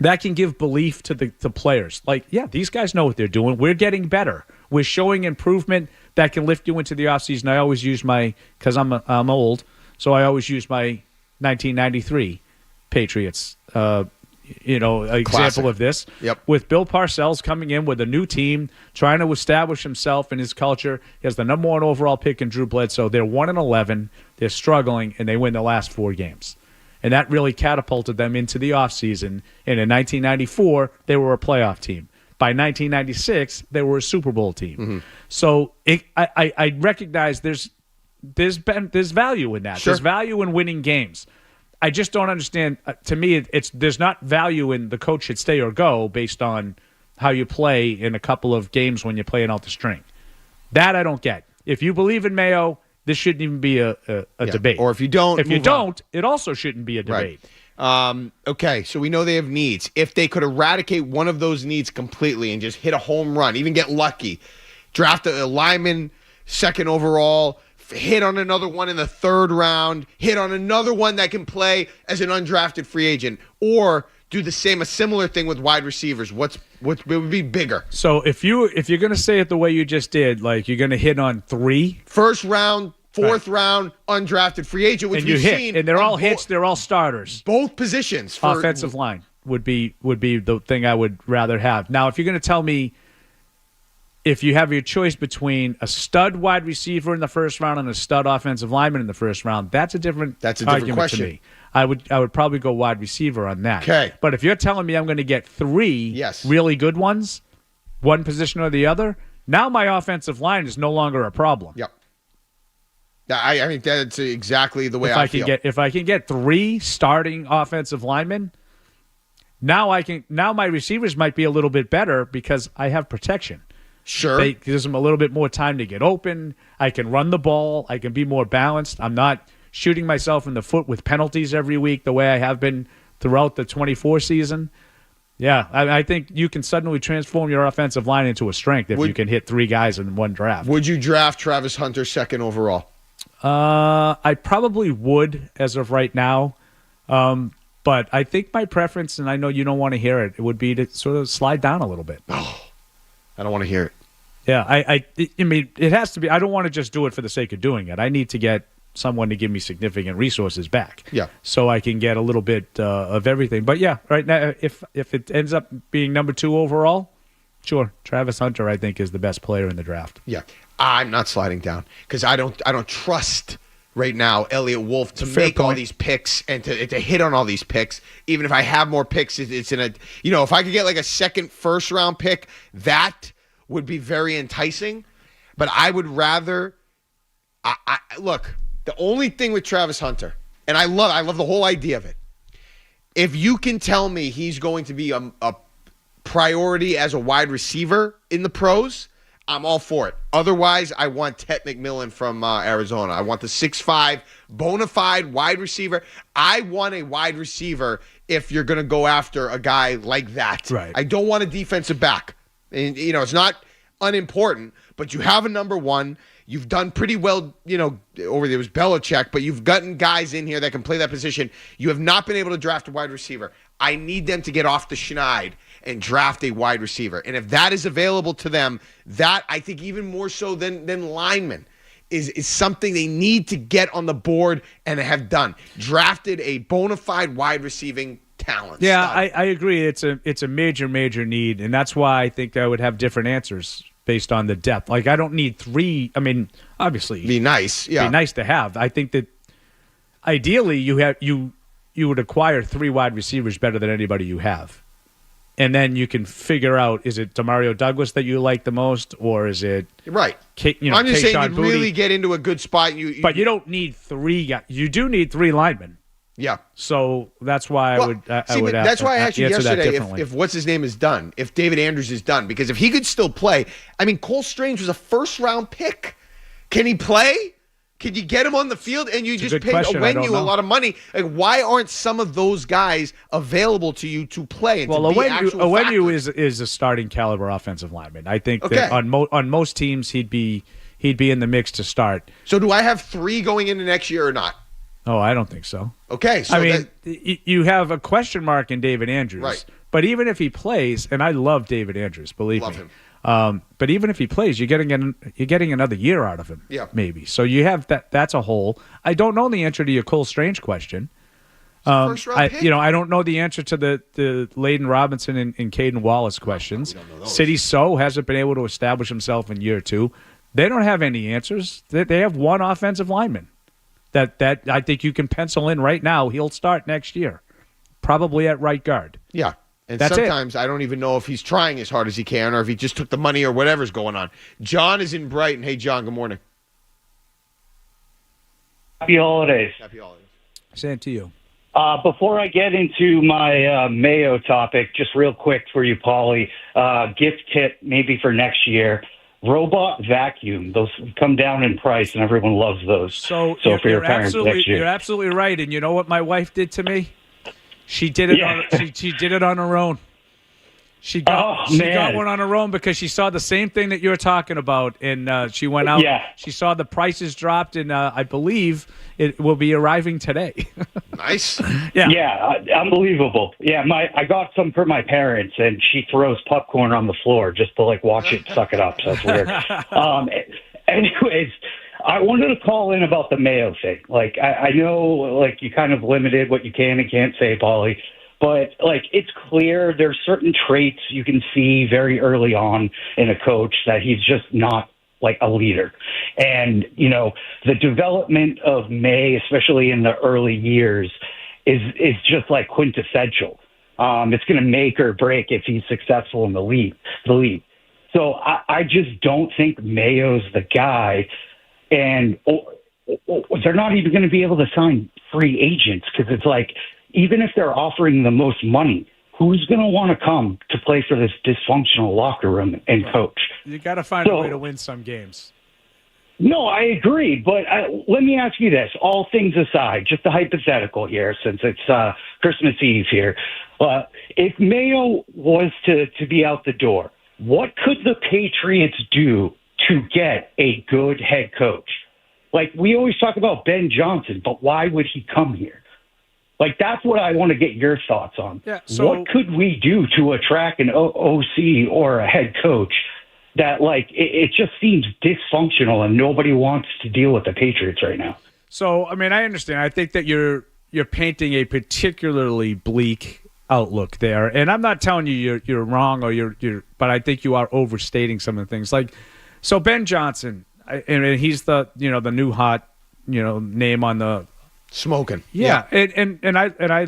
that can give belief to the players. These guys know what they're doing. We're getting better. We're showing improvement that can lift you into the offseason. I always use because I'm old, so I always use my 1993 Patriots example of this. Yep. With Bill Parcells coming in with a new team, trying to establish himself and his culture. He has the number 1 overall pick in Drew Bledsoe. They're 1-11. They're struggling, and they win the last 4 games. And that really catapulted them into the offseason. And in 1994, they were a playoff team. By 1996, they were a Super Bowl team. Mm-hmm. So I recognize there's value in that. Sure. There's value in winning games. I just don't understand. To me, there's not value in the coach should stay or go based on how you play in a couple of games when you're playing out the string. That I don't get. If you believe in Mayo, this shouldn't even be a debate. Or if you don't, it also shouldn't be a debate. Right. Okay, so we know they have needs. If they could eradicate one of those needs completely and just hit a home run, even get lucky, draft a lineman, 2nd overall, hit on another one in the 3rd round, hit on another one that can play as an undrafted free agent, or do a similar thing with wide receivers. What would be bigger? So if you're going to say it the way you just did, like you're going to hit on 3 1st round, 4th round, undrafted free agent, which we've seen, and they're all hits. They're all starters. Both positions. For offensive line would be the thing I would rather have. Now, if you're going to tell me, if you have your choice between a stud wide receiver in the 1st round and a stud offensive lineman in the 1st round, that's a different argument question to me. I would probably go wide receiver on that. Okay. But if you're telling me I'm going to get 3 really good ones, one position or the other, now my offensive line is no longer a problem. Yep. I mean, that's exactly the way I feel. If I can get 3 starting offensive linemen, now my receivers might be a little bit better because I have protection. Sure. It gives them a little bit more time to get open. I can run the ball. I can be more balanced. I'm not shooting myself in the foot with penalties every week the way I have been throughout the 24 season. Yeah, I think you can suddenly transform your offensive line into a strength if you can hit 3 guys in one draft. Would you draft Travis Hunter 2nd overall? I probably would as of right now. But I think my preference, and I know you don't want to hear it, would be to sort of slide down a little bit. Oh, I don't want to hear it. Yeah, I mean, it has to be. I don't want to just do it for the sake of doing it. I need to get someone to give me significant resources back. Yeah. So I can get a little bit of everything. But yeah, right now, if it ends up being number 2 overall, sure, Travis Hunter I think is the best player in the draft. Yeah, I'm not sliding down because I don't trust right now Elliott Wolf to make all these picks and to hit on all these picks. Even if I have more picks, it's in a if I could get like a 2nd, 1st round pick, that would be very enticing. But I would rather. I look. The only thing with Travis Hunter, and I love the whole idea of it. If you can tell me he's going to be a priority as a wide receiver in the pros, I'm all for it. Otherwise, I want Tet McMillan from Arizona. I want the 6'5", bona fide wide receiver. I want a wide receiver if you're going to go after a guy like that. Right. I don't want a defensive back. And, it's not unimportant, but you have a number 1. You've done pretty well, over there was Belichick, but you've gotten guys in here that can play that position. You have not been able to draft a wide receiver. I need them to get off the schneid and draft a wide receiver. And if that is available to them, that I think even more so than linemen is something they need to get on the board and have done. Drafted a bona fide wide receiving talent. Yeah, I agree. It's a major, major need, and that's why I think I would have different answers based on the depth. Like, I don't need 3. I mean, obviously, be nice. Yeah, be nice to have. I think that ideally you would acquire 3 wide receivers better than anybody you have, and then you can figure out, is it Demario Douglas that you like the most, or is it right? I'm just saying Kayshon you'd Boutte? really get into a good spot. But you don't need 3 guys. You do need 3 linemen. Yeah. So that's why I would. That's why I asked you yesterday if what's his name is done, if David Andrews is done, because if he could still play, I mean, Cole Strange was a 1st round pick. Can he play? Can you get him on the field? And you just paid Owenu a lot of money. Like, why aren't some of those guys available to you to play? And well, Owenu is a starting caliber offensive lineman. I think that on most teams he'd be in the mix to start. So do I have 3 going into next year or not? Oh, I don't think so. Okay. So I mean, you have a question mark in David Andrews. Right. But even if he plays, and I love David Andrews, believe me. Him. But even if he plays, you're getting another year out of him. Yeah. Maybe. So you have that. That's a hole. I don't know the answer to your Cole Strange question. First-round pick. I don't know the answer to the Layden Robinson and Caden Wallace questions. City So hasn't been able to establish himself in year 2. They don't have any answers. They have one offensive lineman that I think you can pencil in right now. He'll start next year, probably at right guard. Yeah. And That's sometimes I don't even know if he's trying as hard as he can or if he just took the money or whatever's going on. John is in Brighton. Hey, John, good morning. Happy holidays. Happy holidays. Same to you. Before I get into my Mayo topic, just real quick for you, Paulie, gift tip maybe for next year. Robot vacuum. Those come down in price, and everyone loves those. So for your parents next year. You're absolutely right. And you know what my wife did to me? She did it. She did it on her own. She got one on her own because she saw the same thing that you're talking about, and she went out. Yeah. She saw the prices dropped, and I believe it will be arriving today. Nice. Yeah, unbelievable. Yeah, I got some for my parents, and she throws popcorn on the floor just to watch it suck it up. So that's weird. Anyways, I wanted to call in about the Mayo thing. I know you kind of limited what you can and can't say, Paulie. But, it's clear there's certain traits you can see very early on in a coach that he's just not, a leader. And, the development of Maye, especially in the early years, is just, quintessential. It's going to make or break if he's successful in the league. So I just don't think Mayo's the guy. And they're not even going to be able to sign free agents because it's even if they're offering the most money, who's going to want to come to play for this dysfunctional locker room and coach? You got to find a way to win some games. No, I agree. But let me ask you this, all things aside, just a hypothetical here, since it's Christmas Eve here. If Mayo was to be out the door, what could the Patriots do to get a good head coach? We always talk about Ben Johnson, but why would he come here? That's what I want to get your thoughts on. Yeah, so, what could we do to attract an OC or a head coach that, it just seems dysfunctional and nobody wants to deal with the Patriots right now? So, I understand. I think that you're painting a particularly bleak outlook there, and I'm not telling you you're wrong or but I think you are overstating some of the things. So Ben Johnson, and he's the the new hot name on the. Smoking. Yeah. And I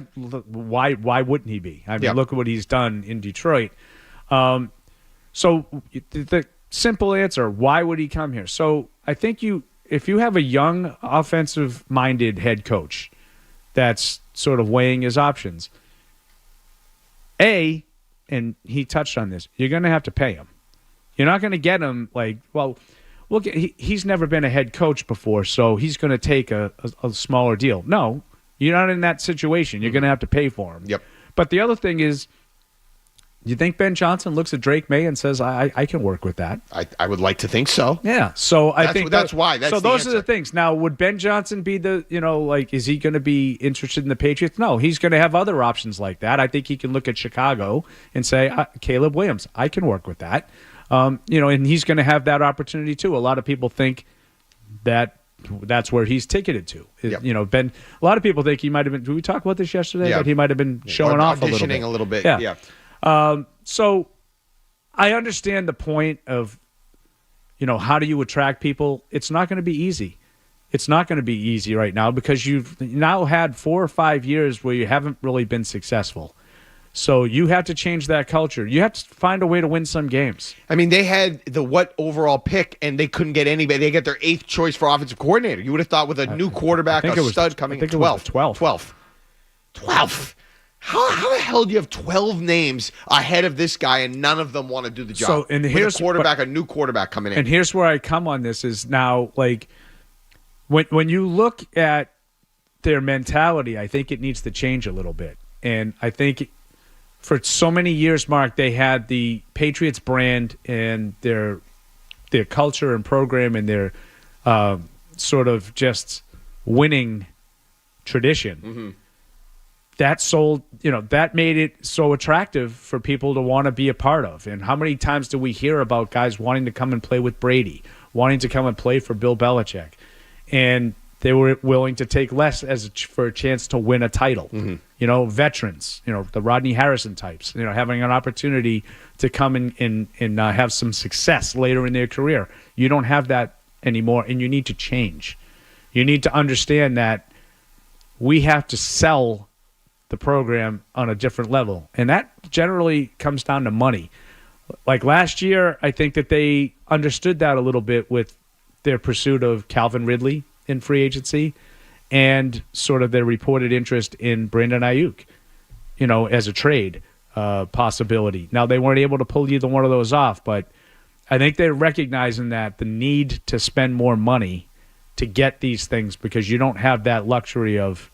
why wouldn't he be? Look at what he's done in Detroit. So the simple answer, why would he come here? So I think if you have a young offensive-minded head coach that's sort of weighing his options, and he touched on this, you're going to have to pay him. You're not going to get him he's never been a head coach before, so he's going to take a smaller deal. No, you're not in that situation. You're going to have to pay for him. Yep. But the other thing is, you think Ben Johnson looks at Drake Maye and says, I can work with that? I would like to think so. Yeah. So I think that's why. That's so the those answer. are the things. Now, would Ben Johnson be is he going to be interested in the Patriots? No, he's going to have other options like that. I think he can look at Chicago and say, Caleb Williams, I can work with that. And he's going to have that opportunity too. A lot of people think that's where he's ticketed to. Yep. Ben. A lot of people think he might have been. Did we talk about this yesterday? Yeah. That he might have been showing off a little bit. Yeah. So I understand the point of, how do you attract people? It's not going to be easy. It's not going to be easy right now because you've now had 4 or 5 years where you haven't really been successful. So you have to change that culture. You have to find a way to win some games. They had the overall pick, and they couldn't get anybody. They got their 8th choice for offensive coordinator. You would have thought with a new quarterback, stud coming in 12th. 12th. How the hell do you have 12 names ahead of this guy and none of them want to do the job? So, and here's a new quarterback coming in. And here's where I come on this is now, when you look at their mentality, I think it needs to change a little bit. And I think for so many years, Mark, they had the Patriots brand and their culture and program and their sort of just winning tradition. Mm-hmm. That sold, that made it so attractive for people to want to be a part of. And how many times do we hear about guys wanting to come and play with Brady, wanting to come and play for Bill Belichick? And they were willing to take less for a chance to win a title. You know, veterans, you know, the Rodney Harrison types, you know, having an opportunity to come and have some success later in their career. You don't have that anymore, and you need to change. You need to understand that we have to sell the program on a different level, and that generally comes down to money. Like last year, I think that they understood that a little bit with their pursuit of Calvin Ridley in free agency and sort of their reported interest in Brandon Ayuk, you know, as a trade possibility. Now, they weren't able to pull either one of those off, but I think they're recognizing that the need to spend more money to get these things because you don't have that luxury of,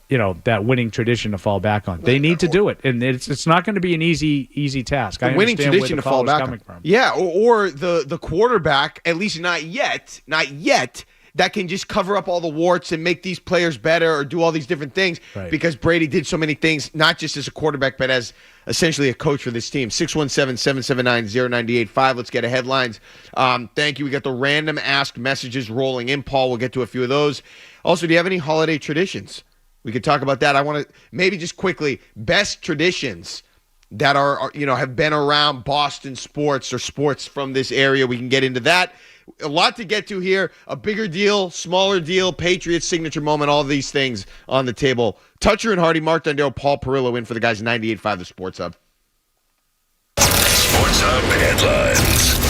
you know, that winning tradition to fall back on. They need to do it, and it's not going to be an easy task. The winning tradition to fall back on. From. Yeah, or the quarterback, at least not yet, that can just cover up all the warts and make these players better or do all these different things because Brady did so many things, not just as a quarterback, but as essentially a coach for this team. 617-779-0985. Let's get a headlines. Thank you. We got the random ask messages rolling in, Paul. We'll get to a few of those. Also, do you have any holiday traditions? We could talk about that. I want to maybe just quickly, best traditions that are, you know, have been around Boston sports or sports from this area. We can get into that. A lot to get to here. A bigger deal, smaller deal, Patriots signature moment, all these things on the table. Toucher and Hardy, Mark Dondero, Paul Perillo in for the guys 98.5 The Sports Hub. Sports Hub headlines.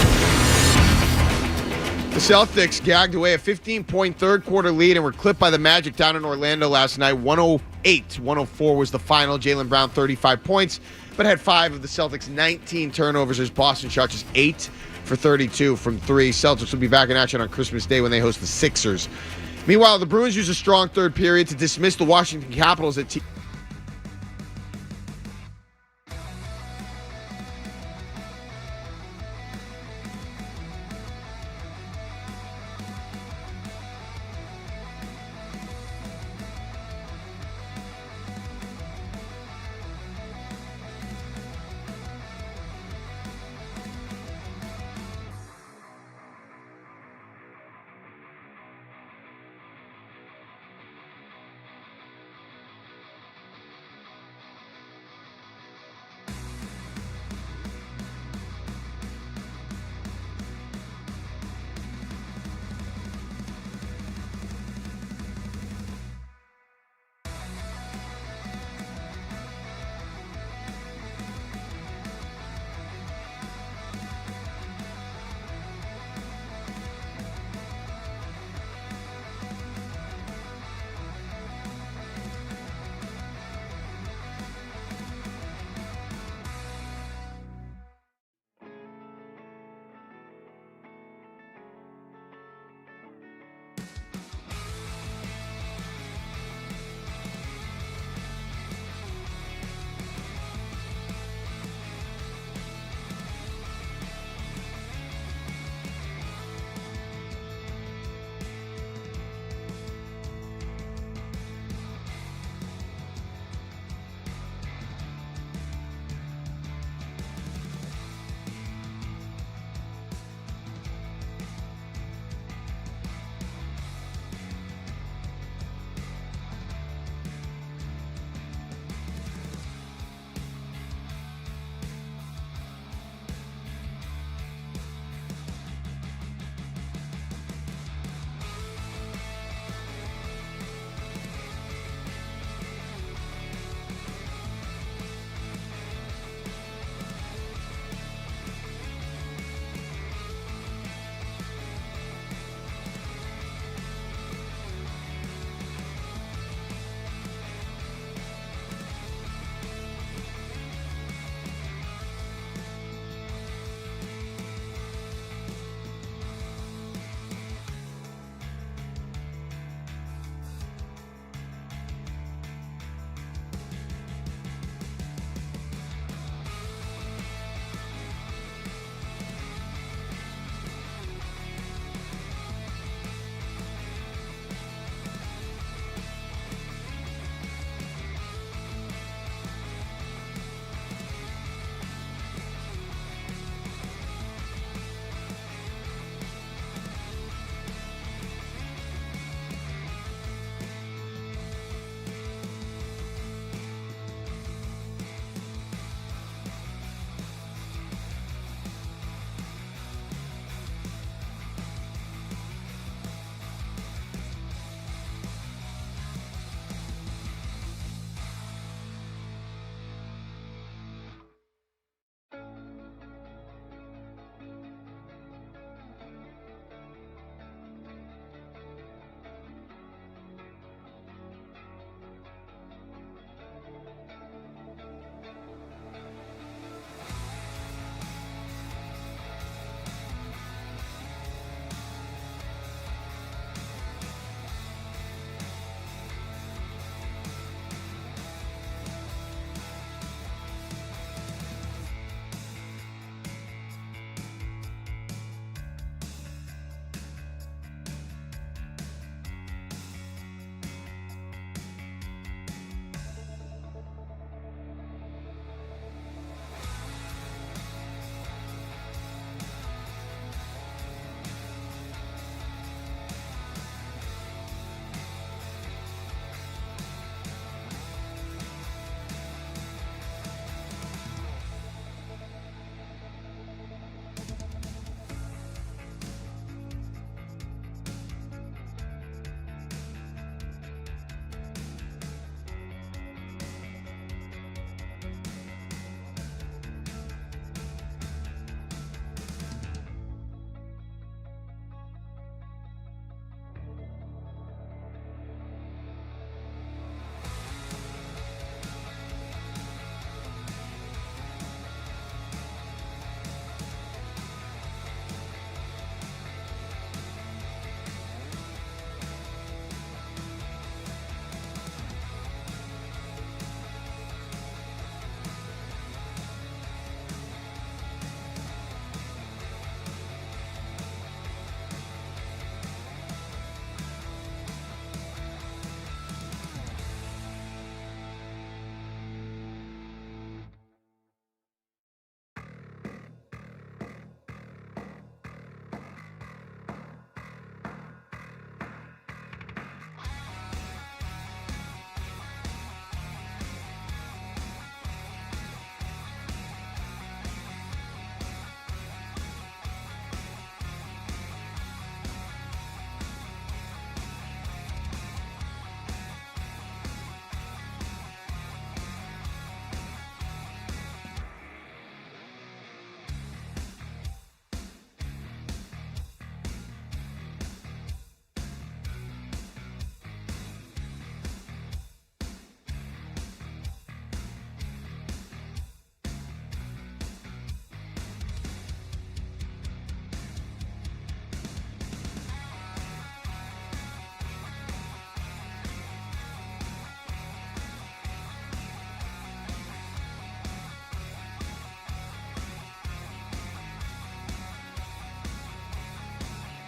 The Celtics gagged away a 15-point third-quarter lead and were clipped by the Magic down in Orlando last night. 108-104 was the final. Jaylen Brown, 35 points, but had 5 of the Celtics' 19 turnovers as Boston shot just 8 for 32 from 3. Celtics will be back in action on Christmas Day when they host the Sixers. Meanwhile, the Bruins used a strong third period to dismiss the Washington Capitals at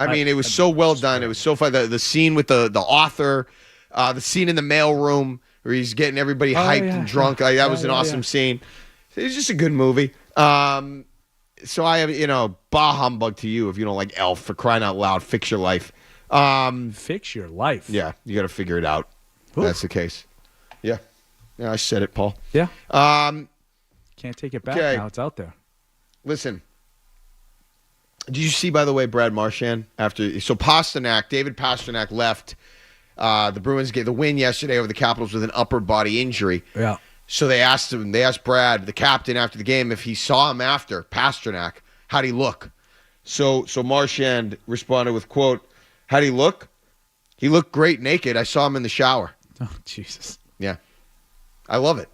I mean, it was so well done. It was so fun. The scene with the author, the scene in the mailroom where he's getting everybody hyped and drunk. That was an awesome scene. It was just a good movie. So I have, bah humbug to you if you don't like Elf, for crying out loud. Fix your life. Fix your life. Yeah, you got to figure it out. Oof. That's the case. Yeah. Yeah, I said it, Paul. Yeah. Can't take it back now. It's out there. Listen. Did you see, by the way, Brad Marchand so David Pastrnak left the Bruins get the win yesterday over the Capitals with an upper body injury. Yeah. So they asked Brad, the captain, after the game, if he saw him after Pastrnak, how'd he look? So Marchand responded with, quote, how'd he look? He looked great naked. I saw him in the shower. Oh, Jesus. Yeah. I love it.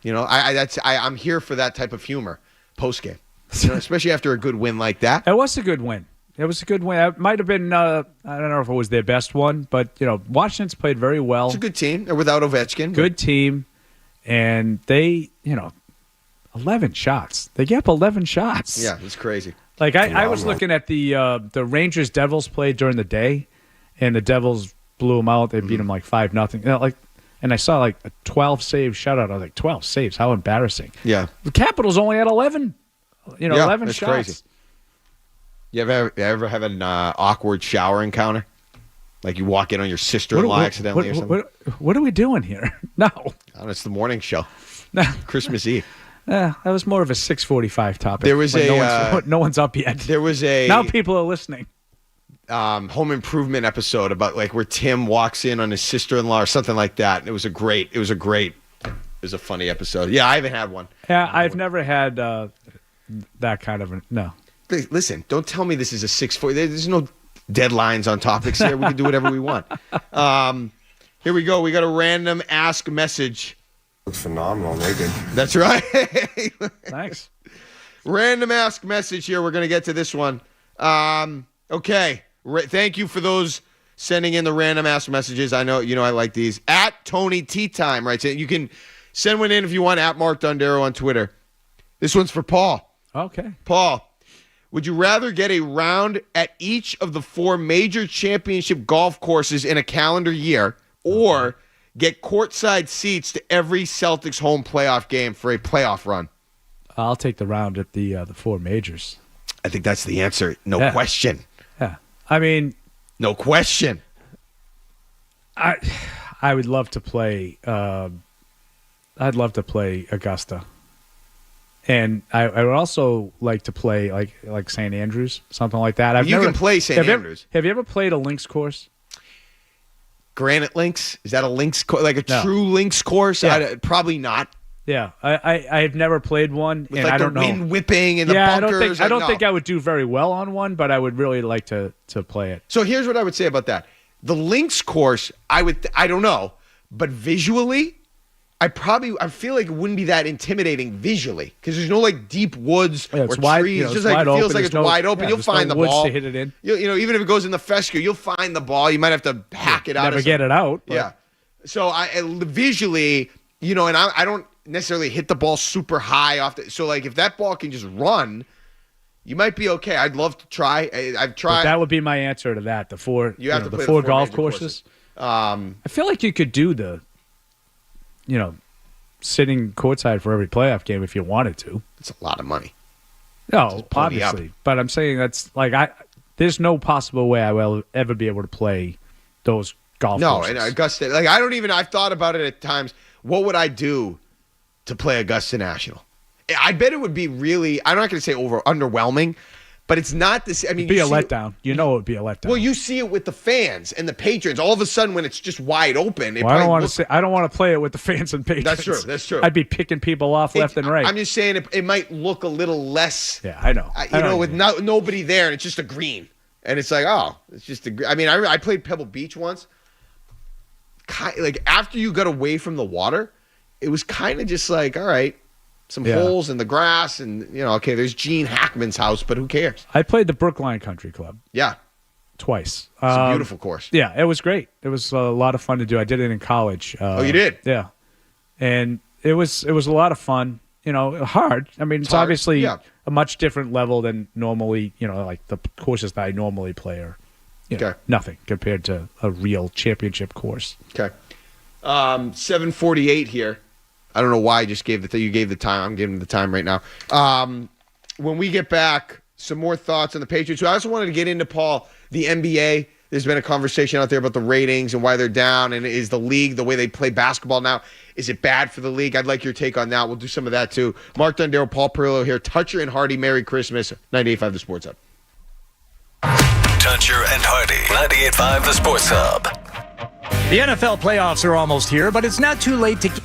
I'm here for that type of humor post game. Especially after a good win like that. It was a good win. It was a good win. It might have been, I don't know if it was their best one, but, Washington's played very well. It's a good team. They're without Ovechkin. Good team. And they, 11 shots. They gave up 11 shots. Yeah, it's crazy. Like, I was looking at the Rangers-Devils play during the day, and the Devils blew them out. They beat them like 5-0. And I saw like a 12-save shutout. I was like, 12 saves? How embarrassing. Yeah. The Capitals only had 11. 11 that's shots. Crazy. You ever have an awkward shower encounter? Like you walk in on your sister-in-law accidentally or something? What are we doing here? No. Oh, it's the morning show. No. Christmas Eve. That was more of a 6:45 topic. There was no one's up yet. There was now people are listening. Home Improvement episode about like where Tim walks in on his sister-in-law or something like that. It was a funny episode. Yeah, I haven't had one. Yeah, I've never had that kind of no. Listen, don't tell me this is a 6:40. There's no deadlines on topics here. We can do whatever we want. Here we go. We got a random ask message. Looks phenomenal naked. That's right. Thanks. Random ask message here. We're going to get to this one. Okay. Thank you for those sending in the random ask messages. I know, I like these. At Tony Tea Time, right? So you can send one in if you want, at Mark Dondero on Twitter. This one's for Paul. Okay. Paul, would you rather get a round at each of the 4 major championship golf courses in a calendar year, or get courtside seats to every Celtics home playoff game for a playoff run? I'll take the round at the 4 majors. I think that's the answer. No question. Yeah. I mean, no question. I would love to play. I'd love to play Augusta, and I would also like to play like St. Andrews, something like that. You can play St. Andrews. Have you ever played a links course? Granite links? Is that a links like a true links course? Yeah. Probably not. Yeah, I've never played one, with and like I don't the know. wind whipping and the bunkers. I don't think I would do very well on one, but I would really like to play it. So here's what I would say about that: the links course, I don't know, but visually, I feel like it wouldn't be that intimidating visually because there's no like deep woods or wide, trees. It's just just like wide it feels open. like it's There's wide open. You'll find the ball to hit it in. Even if it goes in the fescue, you'll find the ball. You might have to hack it out. Never get it out. But. Yeah. So visually, and I don't necessarily hit the ball super high off. So like if that ball can just run, you might be okay. I'd love to try. I've tried. But that would be my answer to that. The 4. You have to play the 4 the 4 golf major courses. I feel like you could do the, sitting courtside for every playoff game if you wanted to. It's a lot of money. No, obviously. But I'm saying that's like there's no possible way I will ever be able to play those golf courses. No, and Augusta, I've thought about it at times. What would I do to play Augusta National? I bet it would be really, I'm not going to say underwhelming, but it's not this. I mean, it'd be a letdown. It would be a letdown. Well, you see it with the fans and the patrons. All of a sudden, when it's just wide open, I don't want to play it with the fans and patrons. That's true. I'd be picking people off left and right. I'm just saying it might look a little less. Yeah, I know. With nobody there, and it's just a green, and it's like, it's just a green. I mean, I played Pebble Beach once. Like after you got away from the water, it was kind of just like, all right, some holes in the grass, and okay, there's Gene Hackman's house, but who cares? I played the Brookline Country Club. Yeah, twice. It's a beautiful course. Yeah, it was great. It was a lot of fun to do. I did it in college. Oh, you did? Yeah, and it was a lot of fun. hard. I mean, it's hard, obviously yeah. a much different level than normally, like the courses that I normally play are, nothing compared to a real championship course. Okay. 7:48 here. I don't know why I just gave you gave the time. I'm giving the time right now. When we get back, some more thoughts on the Patriots. I also wanted to get into, Paul, the NBA. There's been a conversation out there about the ratings and why they're down. And is the league, the way they play basketball now, is it bad for the league? I'd like your take on that. We'll do some of that too. Mark Dondero, Paul Perillo here. Toucher and Hardy, Merry Christmas. 98.5 The Sports Hub. Toucher and Hardy, 98.5 The Sports Hub. The NFL playoffs are almost here, but it's not too late to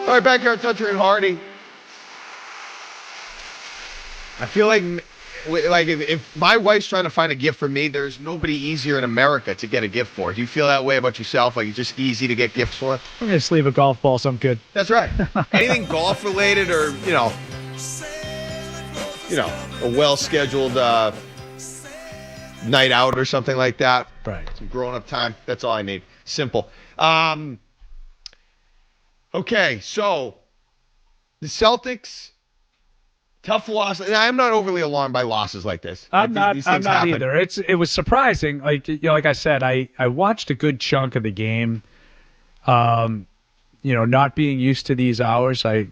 All right, back here on Toucher and Hardy. I feel like if my wife's trying to find a gift for me, there's nobody easier in America to get a gift for. Do you feel that way about yourself? Like it's just easy to get gifts for? I'm going to sleeve a golf ball, so I'm good. That's right. Anything golf related or, a well-scheduled night out or something like that. Right. Some grown-up time. That's all I need. Simple. Okay, so the Celtics, tough loss. And I'm not overly alarmed by losses like this. I'm not happen. either. It was surprising. Like I said, I watched a good chunk of the game. Not being used to these hours, I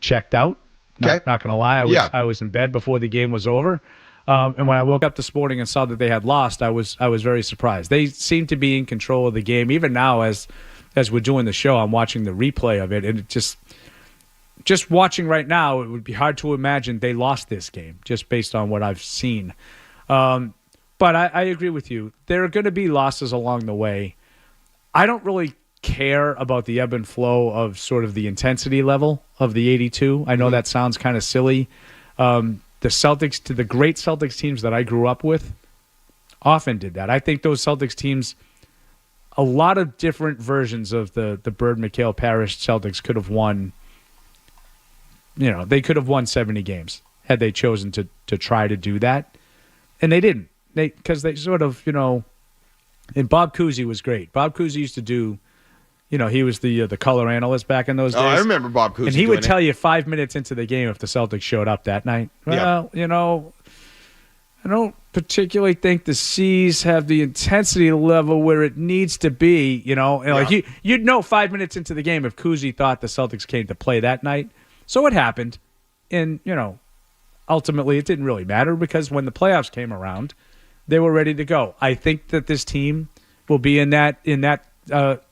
checked out. Not gonna lie, I was in bed before the game was over. And when I woke up this morning and saw that they had lost, I was very surprised. They seemed to be in control of the game. Even now, as we're doing the show, I'm watching the replay of it, and it just watching right now, it would be hard to imagine they lost this game just based on what I've seen. But I agree with you. There are going to be losses along the way. I don't really care about the ebb and flow of sort of the intensity level of the 82. I know that sounds kind of silly. The Celtics, to the great Celtics teams that I grew up with, often did that. I think those Celtics teams, a lot of different versions of the Bird, McHale, Parrish Celtics could have won. They could have won 70 games had they chosen to try to do that, and they didn't. Because they sort of, and Bob Cousy was great. Bob Cousy used to do, he was the color analyst back in those days. Oh, I remember Bob Cousy. And he would tell you 5 minutes into the game if the Celtics showed up that night. Well, I don't particularly think the C's have the intensity level where it needs to be, Like you'd know 5 minutes into the game if Cousy thought the Celtics came to play that night. So it happened. And, ultimately it didn't really matter because when the playoffs came around, they were ready to go. I think that this team will be in that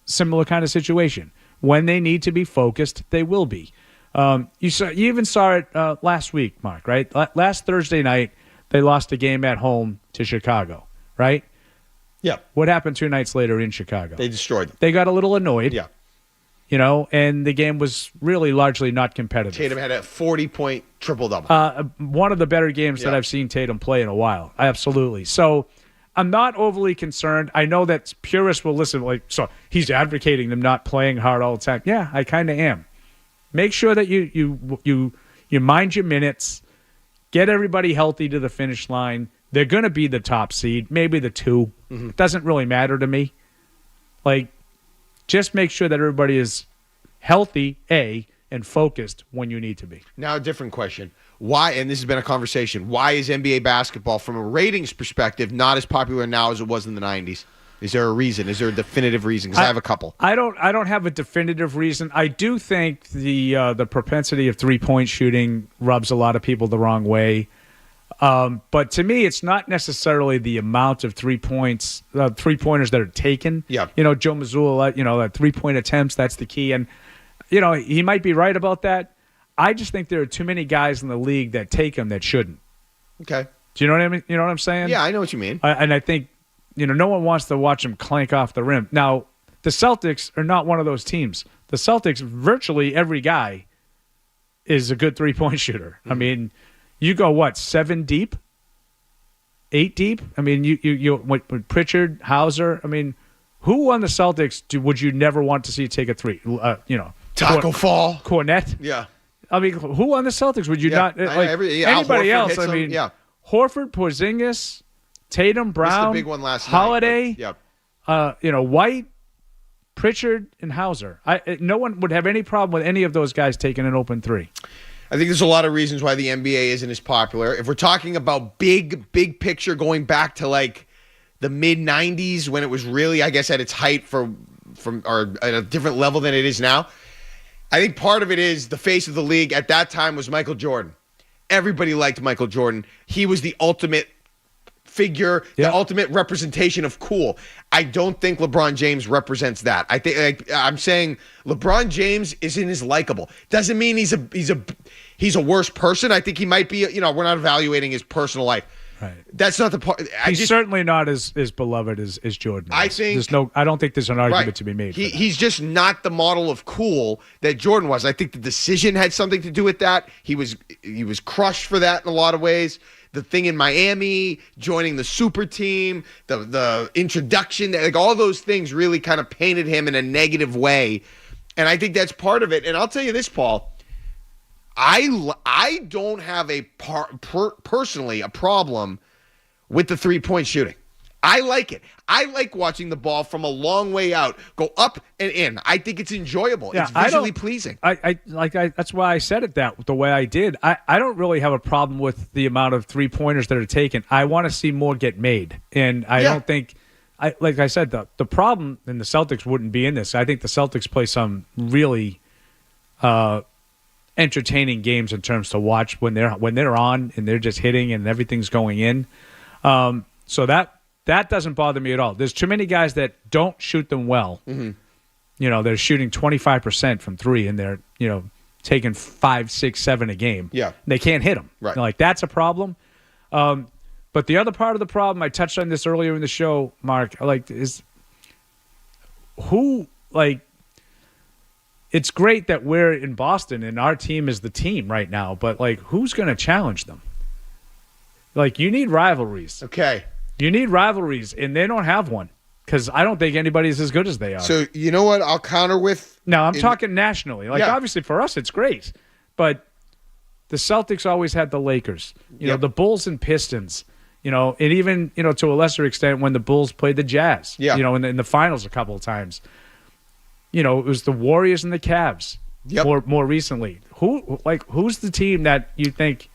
similar kind of situation. When they need to be focused, they will be. You even saw it last week, Mark, right? Last Thursday night, they lost a game at home to Chicago, right? Yeah. What happened 2 nights later in Chicago? They destroyed them. They got a little annoyed. Yeah. And the game was really largely not competitive. Tatum had a 40-point triple-double. One of the better games that I've seen Tatum play in a while. Absolutely. So I'm not overly concerned. I know that purists will listen, so he's advocating them not playing hard all the time. Yeah, I kind of am. Make sure that you mind your minutes, get everybody healthy to the finish line. They're going to be the top seed, maybe the 2. Mm-hmm. It doesn't really matter to me. Just make sure that everybody is healthy, and focused when you need to be. Now, a different question. Why, and this has been a conversation, why is NBA basketball, from a ratings perspective, not as popular now as it was in the 90s? Is there a reason? Is there a definitive reason? Because I have a couple. I don't have a definitive reason. I do think the propensity of three-point shooting rubs a lot of people the wrong way. But to me, it's not necessarily the amount of three-pointers that are taken. Yeah. Joe Mazzulla, that three-point attempts, that's the key. And, he might be right about that. I just think there are too many guys in the league that take them that shouldn't. Okay. Do you know what I mean? You know what I'm saying? Yeah, I know what you mean. And I think, no one wants to watch them clank off the rim. Now, the Celtics are not one of those teams. The Celtics, virtually every guy is a good three-point shooter. Mm-hmm. I mean, you go, 7 deep? 8 deep? I mean, you with Pritchard, Hauser. I mean, who on the Celtics would you never want to see take a three? Taco Fall. Cornette? Yeah. I mean, who on the Celtics would you not? Anybody else? I mean, Horford, Porzingis, Tatum, Brown, the big one last Holiday, night, but, White, Pritchard, and Hauser. No one would have any problem with any of those guys taking an open three. I think there's a lot of reasons why the NBA isn't as popular. If we're talking about big picture going back to the mid-'90s when it was really, I guess, at its height or at a different level than it is now, I think part of it is the face of the league at that time was Michael Jordan. Everybody liked Michael Jordan. He was the ultimate figure, the ultimate representation of cool. I don't think LeBron James represents that. I think I'm saying LeBron James isn't as likable. Doesn't mean he's a worse person. I think he might be. We're not evaluating his personal life. Right. That's not the part. He's certainly not as beloved as Jordan. I think I don't think there's an argument to be made. He's just not the model of cool that Jordan was. I think the decision had something to do with that. He was crushed for that in a lot of ways. The thing in Miami, joining the super team, the introduction, like all those things really kind of painted him in a negative way. And I think that's part of it. And I'll tell you this, Paul, I don't have personally a problem with the 3-point shooting. I like it. I like watching the ball from a long way out go up and in. I think it's enjoyable. Yeah, it's visually pleasing. That's why I said it the way I did. I don't really have a problem with the amount of 3-pointers that are taken. I want to see more get made, and I don't think. Like I said, the problem, and the Celtics wouldn't be in this. I think the Celtics play some really entertaining games in terms to watch when they're on and they're just hitting and everything's going in. So that doesn't bother me at all. There's too many guys that don't shoot them well. Mm-hmm. They're shooting 25% from 3 and they're taking 5, 6, 7 a game. Yeah, they can't hit them. Right, that's a problem. But the other part of the problem, I touched on this earlier in the show, Mark. Is who it's great that we're in Boston and our team is the team right now, but who's going to challenge them? You need rivalries. Okay. You need rivalries, and they don't have one because I don't think anybody's as good as they are. So you know what I'll counter with? Now, I'm talking nationally. Obviously for us, it's great, but the Celtics always had the Lakers. The Bulls and Pistons. And even to a lesser extent when the Bulls played the Jazz. Yeah. In the finals a couple of times. It was the Warriors and the Cavs. Yep. More recently, who's the team that you think?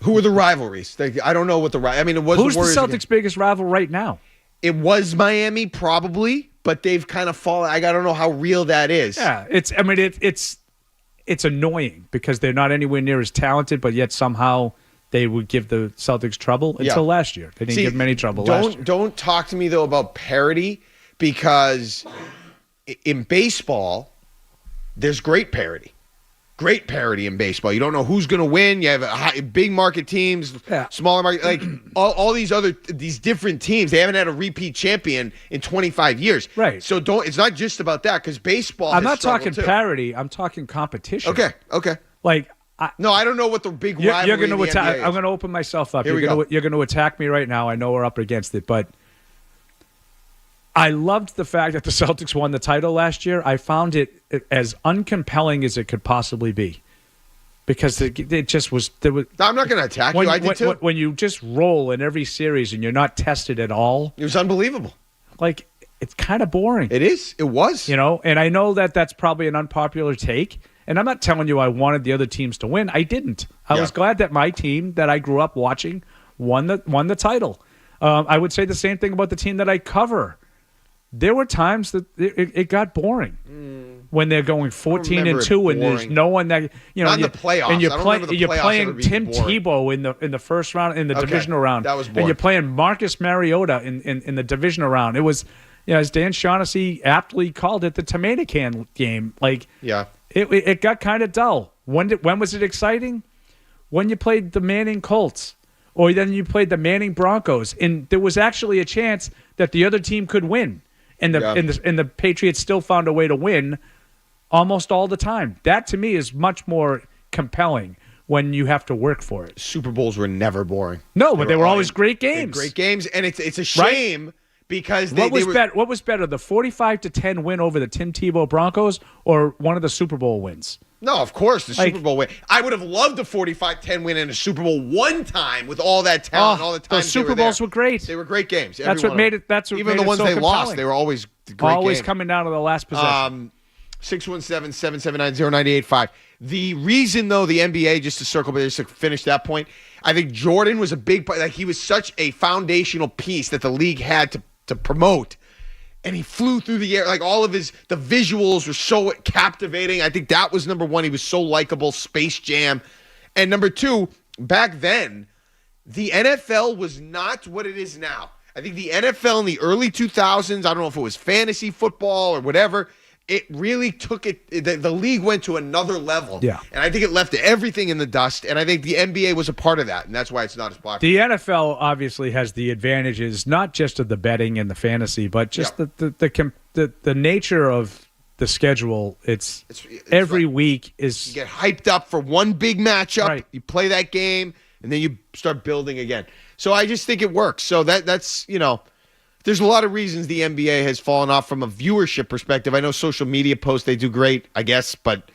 Who are the rivalries? I don't know what the it was. Who's the Warriors the Celtics' biggest rival right now? It was Miami, probably, but they've kind of fallen. I don't know how real that is. Yeah, it's annoying because they're not anywhere near as talented, but yet somehow they would give the Celtics trouble until last year. They didn't give them any trouble last year. Don't talk to me though about parity because in baseball, there's great parity. Great parity in baseball. You don't know who's going to win. You have big market teams, smaller market, all these different teams. They haven't had a repeat champion in 25 years. Right. So it's not just about that because baseball. I'm not talking parity. I'm talking competition. Okay. No, I don't know what the big rivalry you're going to attack. is. I'm going to open myself up. Here You're going to attack me right now. I know we're up against it, but I loved the fact that the Celtics won the title last year. I found it as uncompelling as it could possibly be because it just was. I'm not going to attack you. I did too. When you just roll in every series and you're not tested at all, it was unbelievable. It's kind of boring. It is. It was. And I know that that's probably an unpopular take. And I'm not telling you I wanted the other teams to win. I didn't. I was glad that my team that I grew up watching won the title. I would say the same thing about the team that I cover. There were times that it got boring when they're going 14-2 and there's no one that not in the playoffs. And you're playing Tim Tebow in the first round in the divisional round. That was boring. And you're playing Marcus Mariota in the divisional round. It was as Dan Shaughnessy aptly called it, the tomato can game. It got kind of dull. When was it exciting? When you played the Manning Colts. Or then you played the Manning Broncos, and there was actually a chance that the other team could win. And the Patriots still found a way to win almost all the time. That, to me, is much more compelling when you have to work for it. Super Bowls were never boring. No, but they were always great games. Great games, and it's a shame because what was better, the 45-10 win over the Tim Tebow Broncos or one of the Super Bowl wins? No, of course, the Super Bowl win. I would have loved a 45-10 win in a Super Bowl one time with all that talent, all the time. Those Super Bowls were great. They were great games. That's what made it. Even the ones they lost, they were always great always games. Coming down to the last possession. 617-779-0985. The reason, though, the NBA, just to circle, but just to finish that point, I think Jordan was a big part. He was such a foundational piece that the league had to promote. And he flew through the air. All of the visuals were so captivating. I think that was number one. He was so likable, Space Jam. And number two, back then, the NFL was not what it is now. I think the NFL in the early 2000s, I don't know if it was fantasy football or whatever, it really took it. The league went to another level. Yeah. And I think it left everything in the dust. And I think the NBA was a part of that. And that's why it's not as popular. The NFL obviously has the advantages, not just of the betting and the fantasy, but just the nature of the schedule. It's every week is. You get hyped up for one big matchup. Right. You play that game, and then you start building again. So I just think it works. So that's, there's a lot of reasons the NBA has fallen off from a viewership perspective. I know social media posts, they do great, I guess. But,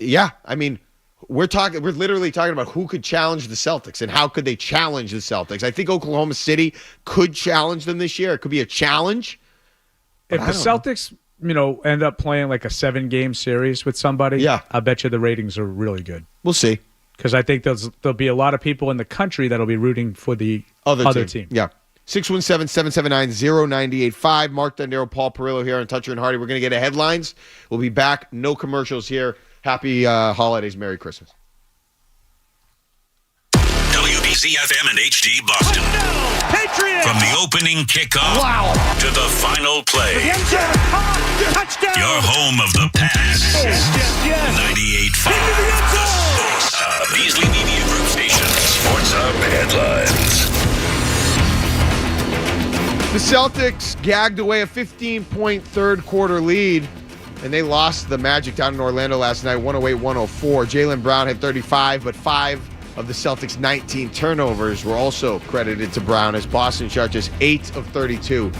yeah, I mean, we're literally talking about who could challenge the Celtics and how could they challenge the Celtics. I think Oklahoma City could challenge them this year. It could be a challenge. If the Celtics, end up playing like a 7-game series with somebody, I bet you the ratings are really good. We'll see. Because I think there'll be a lot of people in the country that'll be rooting for the other team. Yeah. 617-779-0985. Mark Dondero, Paul Perillo here on Toucher and Hardy. We're going to get to headlines. We'll be back. No commercials here. Happy holidays. Merry Christmas. WBZ-FM and HD Boston. Patriots! From the opening kickoff to the final play. Touchdown! Your home of the past. 98.5. The Sports Hub. Beasley Media Group Station. Sports Hub headlines. The Celtics gagged away a 15-point third-quarter lead, and they lost the Magic down in Orlando last night, 108-104. Jaylen Brown had 35, but 5 of the Celtics' 19 turnovers were also credited to Brown, as Boston shot just 8 of 32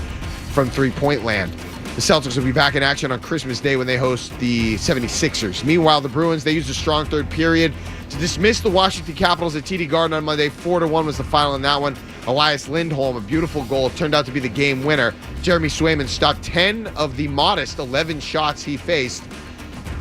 from three-point land. The Celtics will be back in action on Christmas Day when they host the 76ers. Meanwhile, the Bruins, they used a strong third period to dismiss the Washington Capitals at TD Garden on Monday. 4-1 was the final in that one. Elias Lindholm, a beautiful goal, turned out to be the game winner. Jeremy Swayman stopped 10 of the modest 11 shots he faced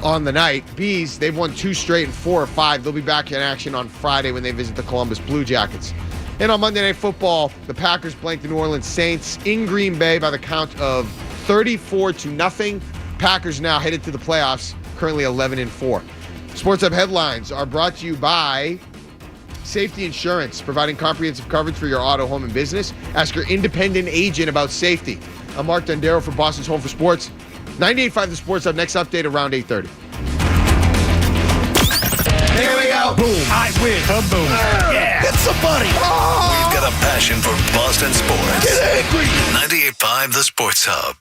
on the night. Bees, they've won 2 straight and 4 or 5. They'll be back in action on Friday when they visit the Columbus Blue Jackets. And on Monday Night Football, the Packers blanked the New Orleans Saints in Green Bay by the count of 34-0. Packers now headed to the playoffs, currently 11-4. Sports Hub headlines are brought to you by Safety Insurance, providing comprehensive coverage for your auto, home, and business. Ask your independent agent about safety. I'm Mark Dondero for Boston's Home for Sports. 98.5 The Sports Hub. Next update around 8:30. Here we go. Boom. I win. Kaboom. Yeah. It's a buddy. We've got a passion for Boston sports. Get angry. 98.5 The Sports Hub.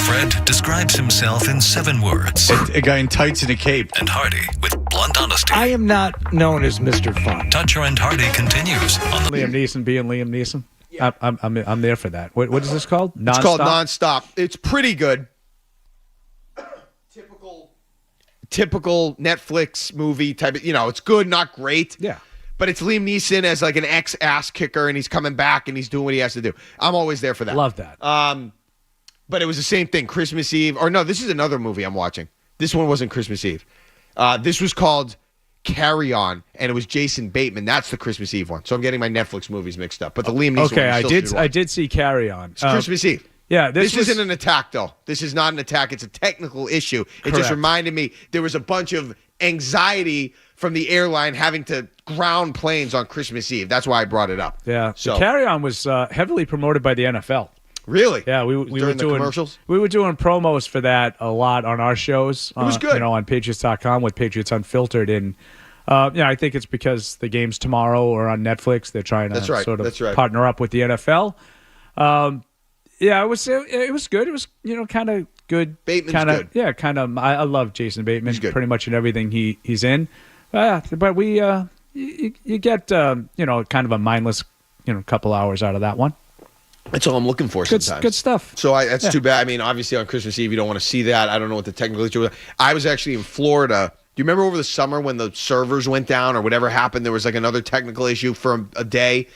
Fred describes himself in 7 words. A guy in tights and a cape. And Hardy with blunt honesty. I am not known as Mr. Fun. Toucher and Hardy continues on the Liam Neeson being Liam Neeson. Yeah. I'm there for that. What is this called? Non-stop? It's called Nonstop. It's pretty good. Typical Netflix movie type of, it's good, not great. Yeah. But it's Liam Neeson as like an ex-ass kicker, and he's coming back and he's doing what he has to do. I'm always there for that. Love that. But it was the same thing, Christmas Eve. Or no, this is another movie I'm watching. This one wasn't Christmas Eve. This was called Carry On, and it was Jason Bateman. That's the Christmas Eve one. So I'm getting my Netflix movies mixed up. But the Liam Neeson one I did see Carry On. It's Christmas Eve. Yeah, this isn't an attack, though. This is not an attack. It's a technical issue. It just reminded me there was a bunch of anxiety from the airline having to ground planes on Christmas Eve. That's why I brought it up. Yeah. So Carry On was heavily promoted by the NFL. Really? Yeah, we were doing commercials. We were doing promos for that a lot on our shows. It was good. On Patriots.com with Patriots Unfiltered, and I think it's because the game's tomorrow or on Netflix. They're trying to partner up with the NFL. Yeah, it was good. It was kind of good. Bateman's good. Yeah, kind of. I love Jason Bateman. He's good. Pretty much in everything he's in. But we you get kind of a mindless couple hours out of that one. That's all I'm looking for sometimes. Good stuff. So that's too bad. I mean, obviously on Christmas Eve you don't want to see that. I don't know what the technical issue was. I was actually in Florida. Do you remember over the summer when the servers went down or whatever happened? There was like another technical issue for a day.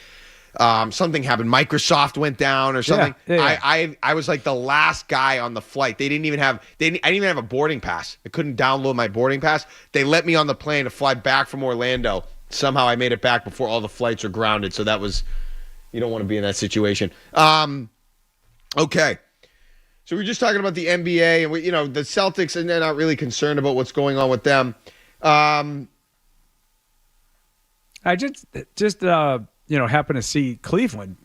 Something happened. Microsoft went down or something. Yeah. I was like the last guy on the flight. I didn't even have a boarding pass. I couldn't download my boarding pass. They let me on the plane to fly back from Orlando. Somehow I made it back before all the flights were grounded. So that was, you don't want to be in that situation. Okay. So we're just talking about the NBA and the Celtics, and they're not really concerned about what's going on with them. I just happen to see Cleveland,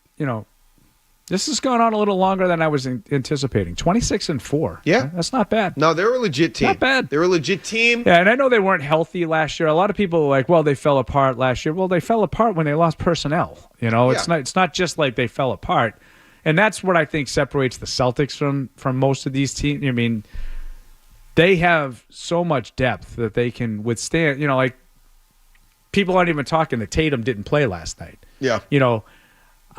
This has gone on a little longer than I was anticipating. 26-4. Yeah. That's not bad. No, they're a legit team. Not bad. They're a legit team. Yeah, and I know they weren't healthy last year. A lot of people were like, well, they fell apart last year. Well, they fell apart when they lost personnel. It's not just like they fell apart. And that's what I think separates the Celtics from most of these teams. I mean, they have so much depth that they can withstand, like people aren't even talking that Tatum didn't play last night. Yeah.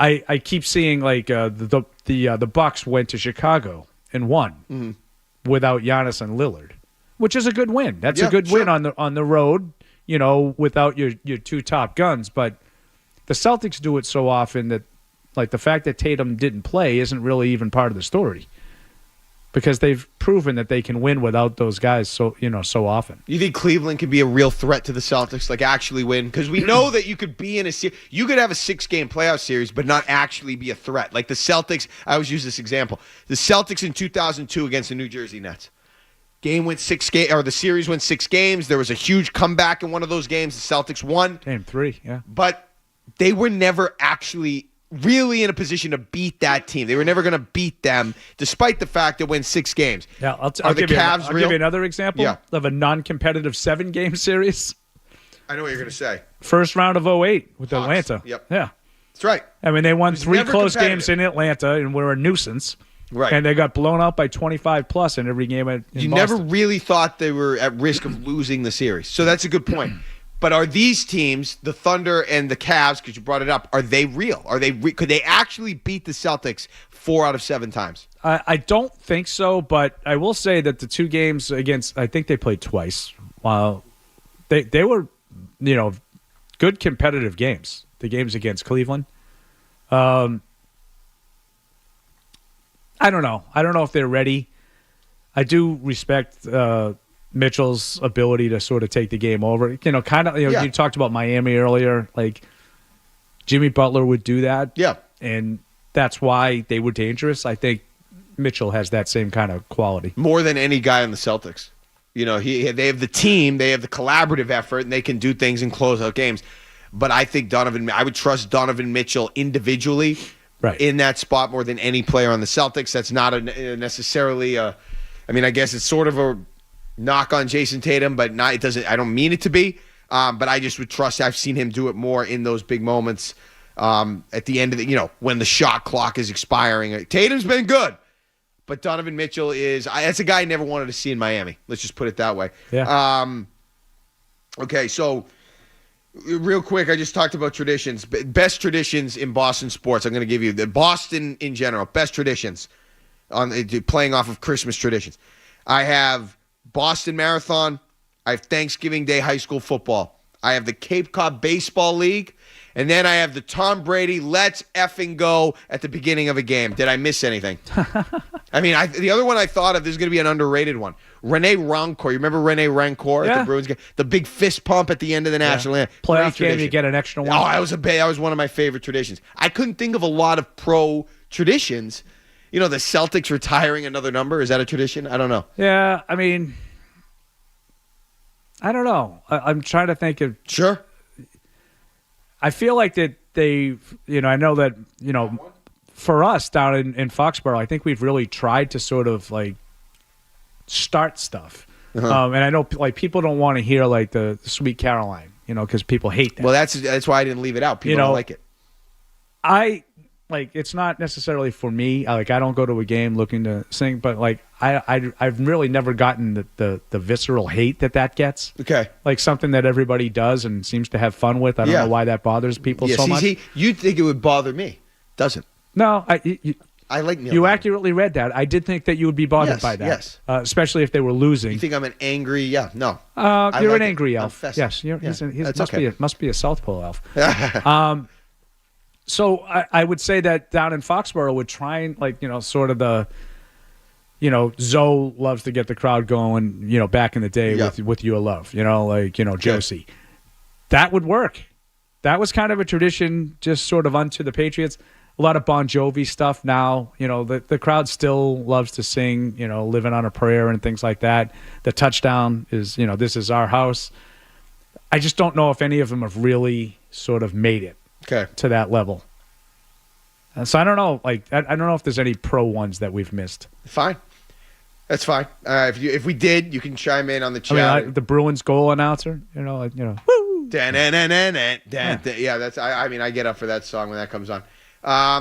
I keep seeing like the Bucks went to Chicago and won without Giannis and Lillard, which is a good win. That's a good win on the road, without your two top guns. But the Celtics do it so often that like the fact that Tatum didn't play isn't really even part of the story. Because they've proven that they can win without those guys so often. You think Cleveland could be a real threat to the Celtics, like actually win? Because we know that you could be in you could have a 6-game playoff series, but not actually be a threat. Like the Celtics, I always use this example. The Celtics in 2002 against the New Jersey Nets. The series went 6 games. There was a huge comeback in one of those games. The Celtics won. Game 3, yeah. But they were never actually really in a position to beat that team. They were never going to beat them, despite the fact that win 6 games. Yeah, I'll give you another example of a non-competitive 7-game series. I know what you're going to say. First round of 2008 with Hawks. Atlanta. Yep. Yeah. That's right. I mean, they won 3 close games in Atlanta and were a nuisance. Right. And they got blown out by 25+ in every game in You Boston. never really thought they were at risk of losing the series. So that's a good point. But are these teams, the Thunder and the Cavs, because you brought it up, are they real? Could they actually beat the Celtics 4 out of 7 times? I don't think so, but I will say that the 2 games against, I think they played twice. They were, good competitive games. The games against Cleveland. I don't know. I don't know if they're ready. I do respect Mitchell's ability to sort of take the game over. You talked about Miami earlier. Like Jimmy Butler would do that. Yeah. And that's why they were dangerous. I think Mitchell has that same kind of quality. More than any guy in the Celtics. They have the team, they have the collaborative effort, and they can do things and close out games. But I think I would trust Donovan Mitchell individually in that spot more than any player on the Celtics. That's not necessarily I guess it's sort of a knock on Jason Tatum, but it doesn't. I don't mean it to be, but I just would trust. I've seen him do it more in those big moments at the end of when the shot clock is expiring. Tatum's been good, but Donovan Mitchell that's a guy I never wanted to see in Miami. Let's just put it that way. Yeah. Okay, so real quick, I just talked about traditions. Best traditions in Boston sports. I'm going to give you the Boston in general. Best traditions on playing off of Christmas traditions. I have Boston Marathon. I have Thanksgiving Day high school football. I have the Cape Cod Baseball League. And then I have the Tom Brady let's effing go at the beginning of a game. Did I miss anything? The other one I thought of, this is going to be an underrated one. Rene Rancourt. You remember Rene Rancourt at the Bruins game? The big fist pump at the end of the national anthem. Playoff game, you get an extra one. Oh, that was one of my favorite traditions. I couldn't think of a lot of pro traditions. The Celtics retiring another number. Is that a tradition? I don't know. Yeah, I don't know. I'm trying to think of... Sure. I feel like that they, I know that, for us down in Foxborough, I think we've really tried to sort of like start stuff. And I know like people don't want to hear like the Sweet Caroline, because people hate that. Well, that's why I didn't leave it out. People don't like it. It's not necessarily for me. I don't go to a game looking to sing, but like I've really never gotten the visceral hate that gets. Okay. Like something that everybody does and seems to have fun with. I don't know why that bothers people so much. You'd think it would bother me. Doesn't. No, I like Neil. You accurately read that. I did think that you would be bothered by that. Yes. Especially if they were losing. You think I'm an angry? Yeah. No. You're an angry elf. Yes. He must be a South Pole elf. So I would say that down in Foxborough would try and sort of the, Zoe loves to get the crowd going, back in the day with You Love, Josie. That would work. That was kind of a tradition just sort of unto the Patriots. A lot of Bon Jovi stuff now. The crowd still loves to sing, Living on a Prayer and things like that. The touchdown is, This Is Our House. I just don't know if any of them have really sort of made it. Okay. To that level. So I don't know. Like I don't know if there's any pro ones that we've missed. Fine. That's fine. If we did, you can chime in on the chat. I mean, the Bruins goal announcer, woo. Yeah, that's. I get up for that song when that comes on.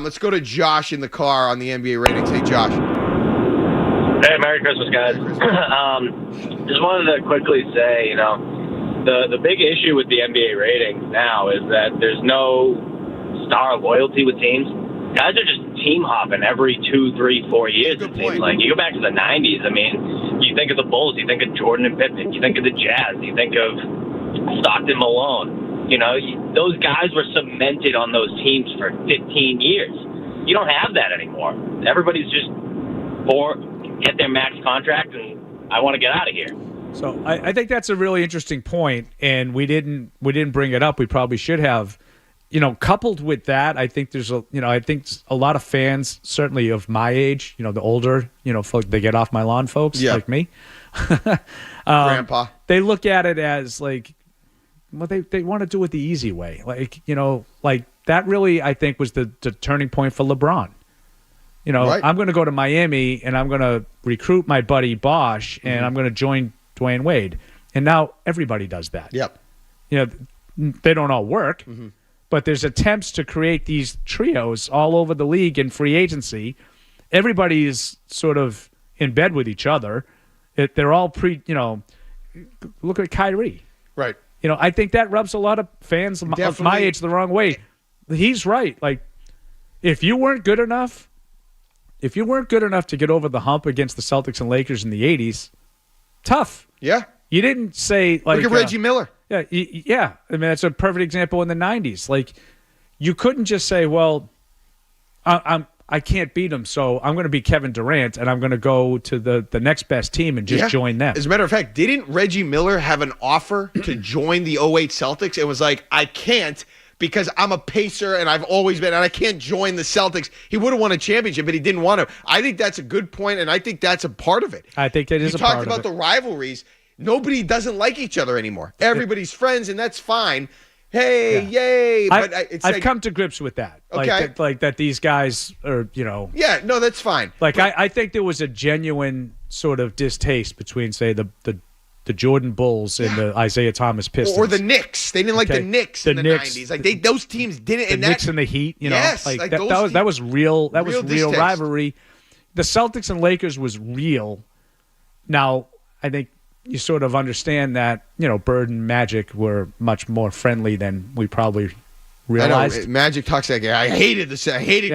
Let's go to Josh in the car on the NBA ratings. Hey, Josh. Hey, Merry Christmas, guys. Just wanted to quickly say, the big issue with the NBA ratings now is that there's no star loyalty with teams. Guys are just team hopping every 2, 3, 4 years. It seems like you go back to the '90s. I mean, you think of the Bulls, you think of Jordan and Pippen, you think of the Jazz, you think of Stockton, Malone. Those guys were cemented on those teams for 15 years. You don't have that anymore. Everybody's just get their max contract, and I want to get out of here. So I think that's a really interesting point, and we didn't bring it up. We probably should have. Coupled with that, I think there's a lot of fans, certainly of my age, the older, they get off my lawn folks like me. Grandpa. They look at it as like, well, they want to do it the easy way. Like that really, I think, was the turning point for LeBron. Right. I'm going to go to Miami and I'm going to recruit my buddy Bosh and I'm going to join Dwayne Wade. And now everybody does that. Yep. They don't all work. Mm-hmm. But there's attempts to create these trios all over the league in free agency. Everybody is sort of in bed with each other. They're all look at Kyrie. Right. I think that rubs a lot of fans of my age the wrong way. He's right. Like, if you weren't good enough to get over the hump against the Celtics and Lakers in the 80s, tough. Yeah. You didn't say, like... Look at Reggie Miller. Yeah. I mean, that's a perfect example in the 90s. Like, you couldn't just say, well, I can't beat him, so I'm going to be Kevin Durant, and I'm going to go to the next best team and just join them. As a matter of fact, didn't Reggie Miller have an offer to join the 08 Celtics? It was like, I can't because I'm a Pacer, and I've always been, and I can't join the Celtics. He would have won a championship, but he didn't want to. I think that's a good point, and I think that's a part of it. I think that is a part of it. You talked about the rivalries. Nobody doesn't like each other anymore. Everybody's friends, and that's fine. Hey, yay! But I've come to grips with that. Okay, like that these guys are, Yeah, no, that's fine. I think there was a genuine sort of distaste between, say, the Jordan Bulls and the Isaiah Thomas Pistons, or the Knicks. They didn't like the Knicks in the '90s. Like those teams didn't. The Knicks and the Heat. Yes, that was real. That was real rivalry. The Celtics and Lakers was real. Now, I think you sort of understand that, Bird and Magic were much more friendly than we probably realized. I know. Magic talks like, I hated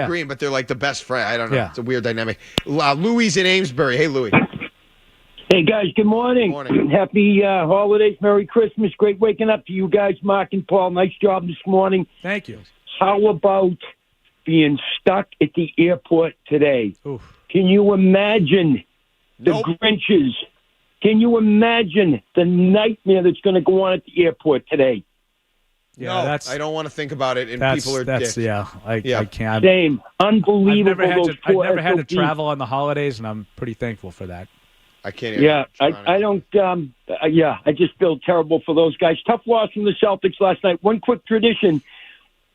Green, but they're like the best friend. I don't know. Yeah. It's a weird dynamic. Louis in Amesbury. Hey, Louis. Hey, guys. Good morning. Good morning. Happy holidays. Merry Christmas. Great waking up to you guys, Mark and Paul. Nice job this morning. Thank you. How about being stuck at the airport today? Oof. Can you imagine the Grinches? Can you imagine the nightmare that's going to go on at the airport today? Yeah, no, I don't want to think about it. And people are dicks. I can't. Same. Unbelievable. I've never had to travel on the holidays, and I'm pretty thankful for that. I can't. Yeah, I don't. I just feel terrible for those guys. Tough loss from the Celtics last night. One quick tradition.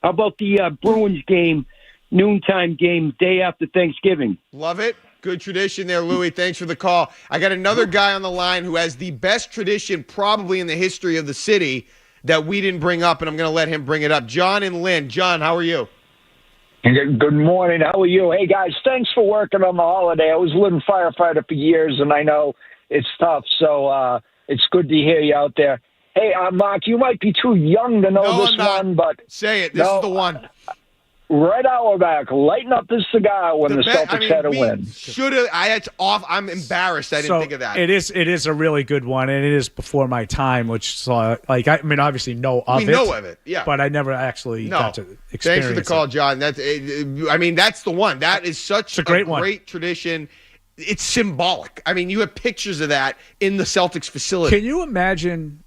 How about the Bruins game, noontime game, day after Thanksgiving? Love it. Good tradition there, Louis. Thanks for the call. I got another guy on the line who has the best tradition probably in the history of the city that we didn't bring up, and I'm going to let him bring it up. John and Lynn. John, how are you? Good morning. How are you? Hey, guys, thanks for working on the holiday. I was a little firefighter for years, and I know it's tough, so it's good to hear you out there. Hey, Mark, you might be too young to know this one, but... Say it. This is the one. Red Auerbach, lighten up the cigar when the Celtics had a win. Should have. It's off. I'm embarrassed. I didn't think of that. It is a really good one, and it is before my time. Which, obviously know of it. We know of it, yeah, but I never actually got to experience. Thanks for the call, John. That's the one. That is such a great tradition. It's symbolic. I mean, you have pictures of that in the Celtics facility. Can you imagine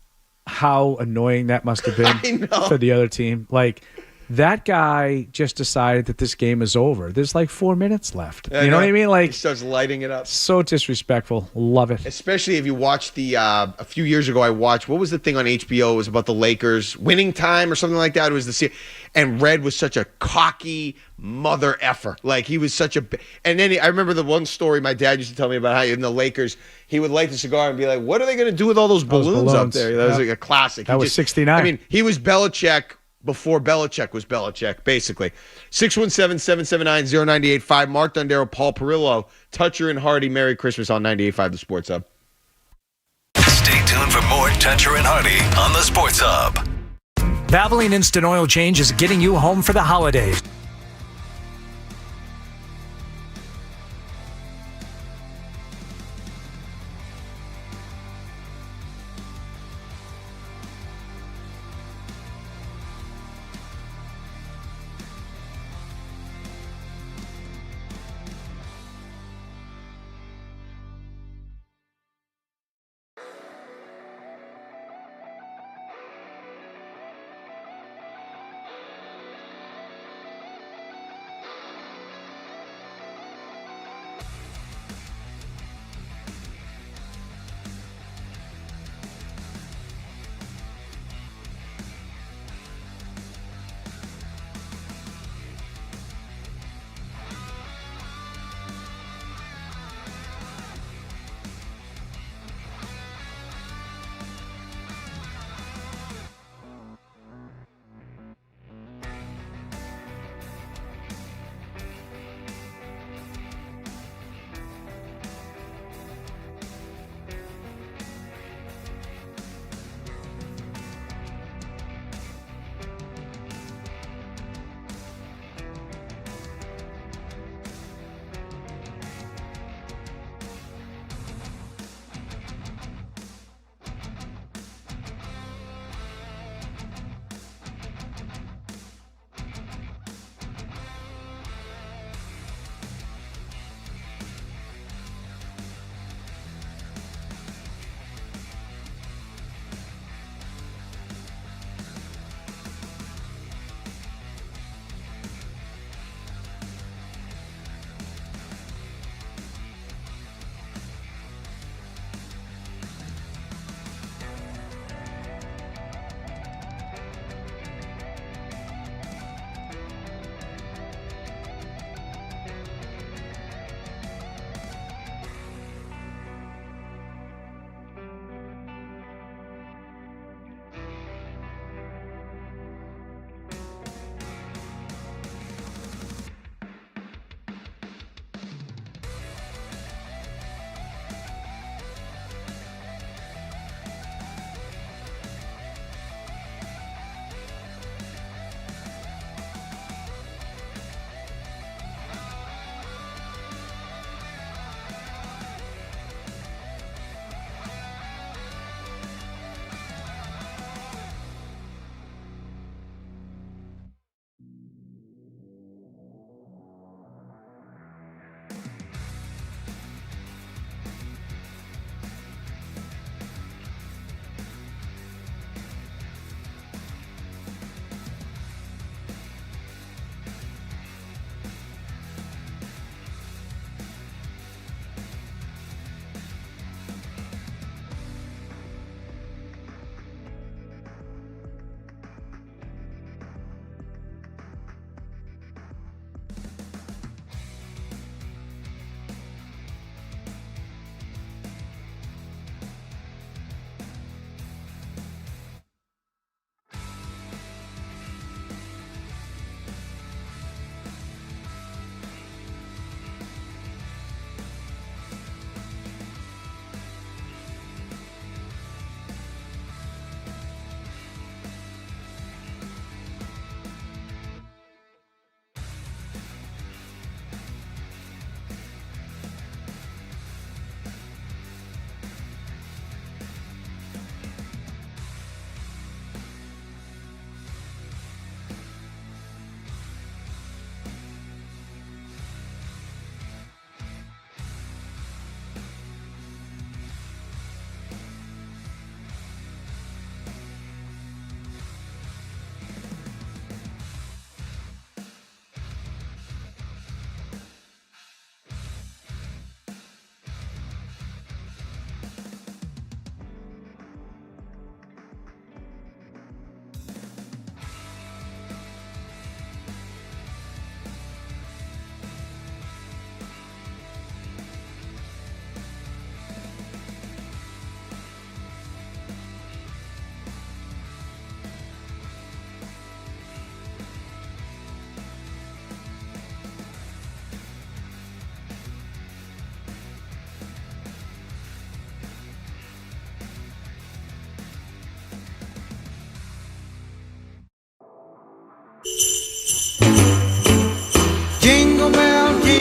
how annoying that must have been for the other team? Like, That guy just decided that this game is over. There's like 4 minutes left. You know what I mean? Like, he starts lighting it up. So disrespectful. Love it. Especially if you watch the a few years ago, I watched, what was the thing on HBO? It was about the Lakers winning time or something like that. It was and Red was such a cocky mother effer. Like, he was such a, and then I remember the one story my dad used to tell me about how in the Lakers, he would light the cigar and be like, what are they going to do with all those balloons up there? That was like a classic. That was 69. I mean, he was Belichick before Belichick was Belichick, basically. 617-779-0985. Mark Dondero, Paul Perillo, Toucher and Hardy. Merry Christmas on 98.5 The Sports Hub. Stay tuned for more Toucher and Hardy on The Sports Hub. Valvoline Instant Oil Change is getting you home for the holidays.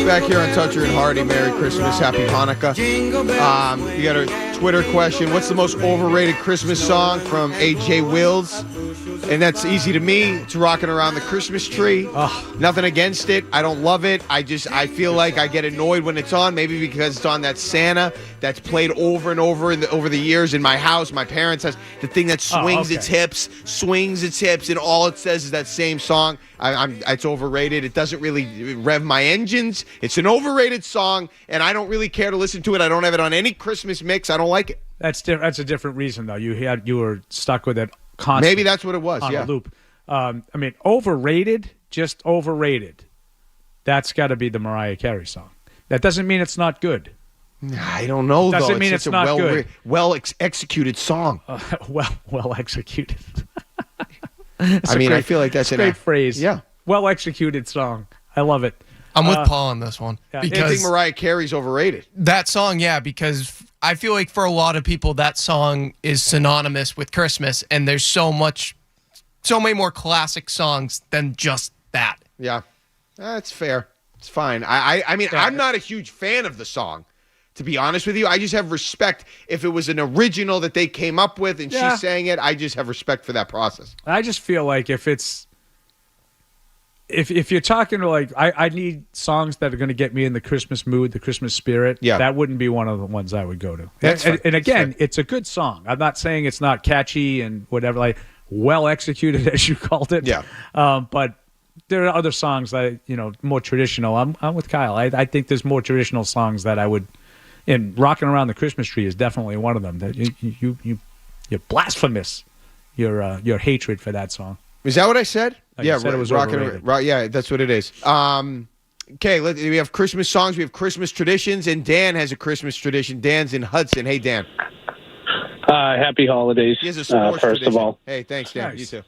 Back here on Toucher and Hardy, Merry Christmas, Happy Hanukkah. You got a Twitter question. What's the most overrated Christmas song from A.J. Wills? And that's easy to me. It's Rocking Around the Christmas Tree. Nothing against it. I don't love it. I feel like I get annoyed when it's on, maybe because it's on that Santa that's played over and over over the years in my house, my parents' house. The thing that swings its hips, and all it says is that same song. It's overrated. It doesn't really rev my engines. It's an overrated song, and I don't really care to listen to it. I don't have it on any Christmas mix. I don't like it. That's a different reason, though. You were stuck with it constantly. Maybe that's what it was, on a loop. Overrated, just overrated. That's got to be the Mariah Carey song. That doesn't mean it's not good. I don't know, doesn't mean it's not good. Executed song. Well executed. I feel like that's a great phrase. Yeah. Well executed song. I love it. I'm with Paul on this one. Yeah. Because I think Mariah Carey's overrated. That song, because I feel like for a lot of people, that song is synonymous with Christmas, and there's so many more classic songs than just that. Yeah. That's fair. It's fine. I'm not a huge fan of the song, to be honest with you. I just have respect. If it was an original that they came up with and she sang it, I just have respect for that process. I just feel like if you're talking to I need songs that are going to get me in the Christmas mood, the Christmas spirit, that wouldn't be one of the ones I would go to. And again, it's a good song. I'm not saying it's not catchy and whatever, well executed, as you called it. Yeah. But there are other songs that, more traditional. I'm with Kyle. I think there's more traditional songs that I would, and Rocking Around the Christmas Tree is definitely one of them. That you're blasphemous, your hatred for that song. Is that what I said? Yeah, said it was overrated. Yeah, that's what it is. Okay, we have Christmas songs. We have Christmas traditions, and Dan has a Christmas tradition. Dan's in Hudson. Hey, Dan. Happy holidays. He has a sports first tradition. of all. Hey, thanks, Dan. Nice. You too.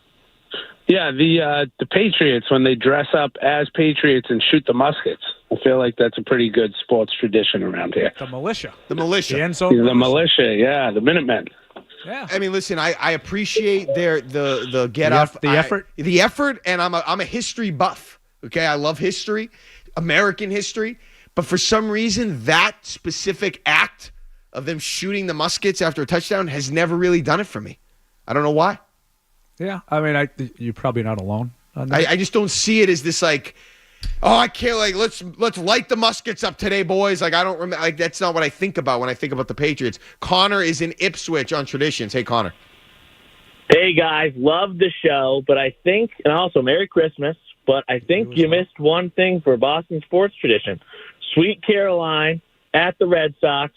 Yeah, the Patriots, when they dress up as Patriots and shoot the muskets, I feel like that's a pretty good sports tradition around here. The militia. The militia. The end zone The militia, yeah, the Minutemen. Yeah. I mean, listen, I appreciate the get up, the effort, and I'm a history buff. Okay, I love history, American history, but for some reason, that specific act of them shooting the muskets after a touchdown has never really done it for me. I don't know why. Yeah, I mean, you're probably not alone on that. I just don't see it as this I can't let's light the muskets up today, boys. I don't remember. That's not what I think about when I think about the Patriots. Connor is in Ipswich on traditions. Hey, Connor. Hey guys, love the show, but I think, and also Merry Christmas. But I think you missed one thing for Boston sports tradition: Sweet Caroline at the Red Sox.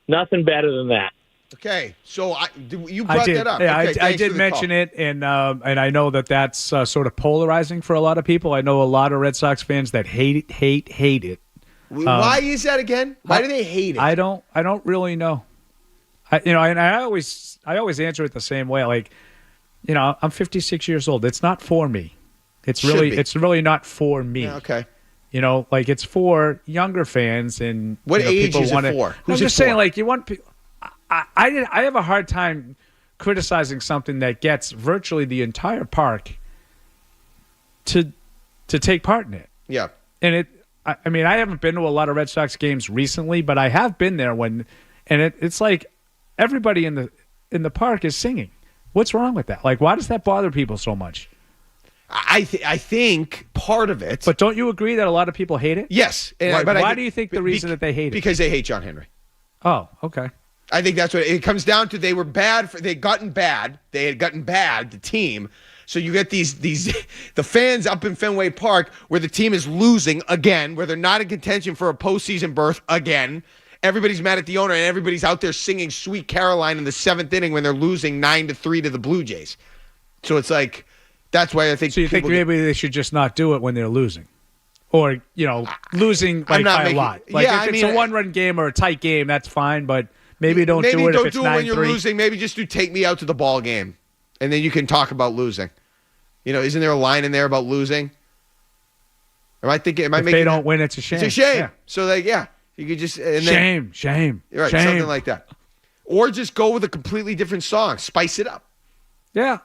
Nothing better than that. Okay, so you brought that up. Yeah, okay, I did mention it, and I know that's sort of polarizing for a lot of people. I know a lot of Red Sox fans that hate it. Why is that again? Why do they hate it? I don't really know. I always answer it the same way. I'm 56 years old. It's not for me. It's really not for me. Yeah, okay. It's for younger fans and what age people is it for? I'm just saying, you want people. I have a hard time criticizing something that gets virtually the entire park to take part in it. Yeah. And I haven't been to a lot of Red Sox games recently, but I have been there it's like everybody in the park is singing. What's wrong with that? Why does that bother people so much? I think part of it. But don't you agree that a lot of people hate it? Yes. Why do you think the reason that they hate it? Because they hate John Henry. Oh, okay. I think that's what it comes down to. They were bad. They had gotten bad, the team. So you get the fans up in Fenway Park where the team is losing again, where they're not in contention for a postseason berth again. Everybody's mad at the owner, and everybody's out there singing Sweet Caroline in the 7th inning when they're losing 9-3 to the Blue Jays. So it's that's why I think. So you think maybe they should just not do it when they're losing? Or, losing by a lot. If it's a one-run game or a tight game, that's fine, but maybe don't do it if it's 9-3. When you're losing. Maybe just take me out to the ball game, and then you can talk about losing. Isn't there a line in there about losing? Am I thinking? If they don't win, it's a shame. It's a shame. Yeah. So you could just shame. Right, shame. something like that, or just go with a completely different song, spice it up. Yeah,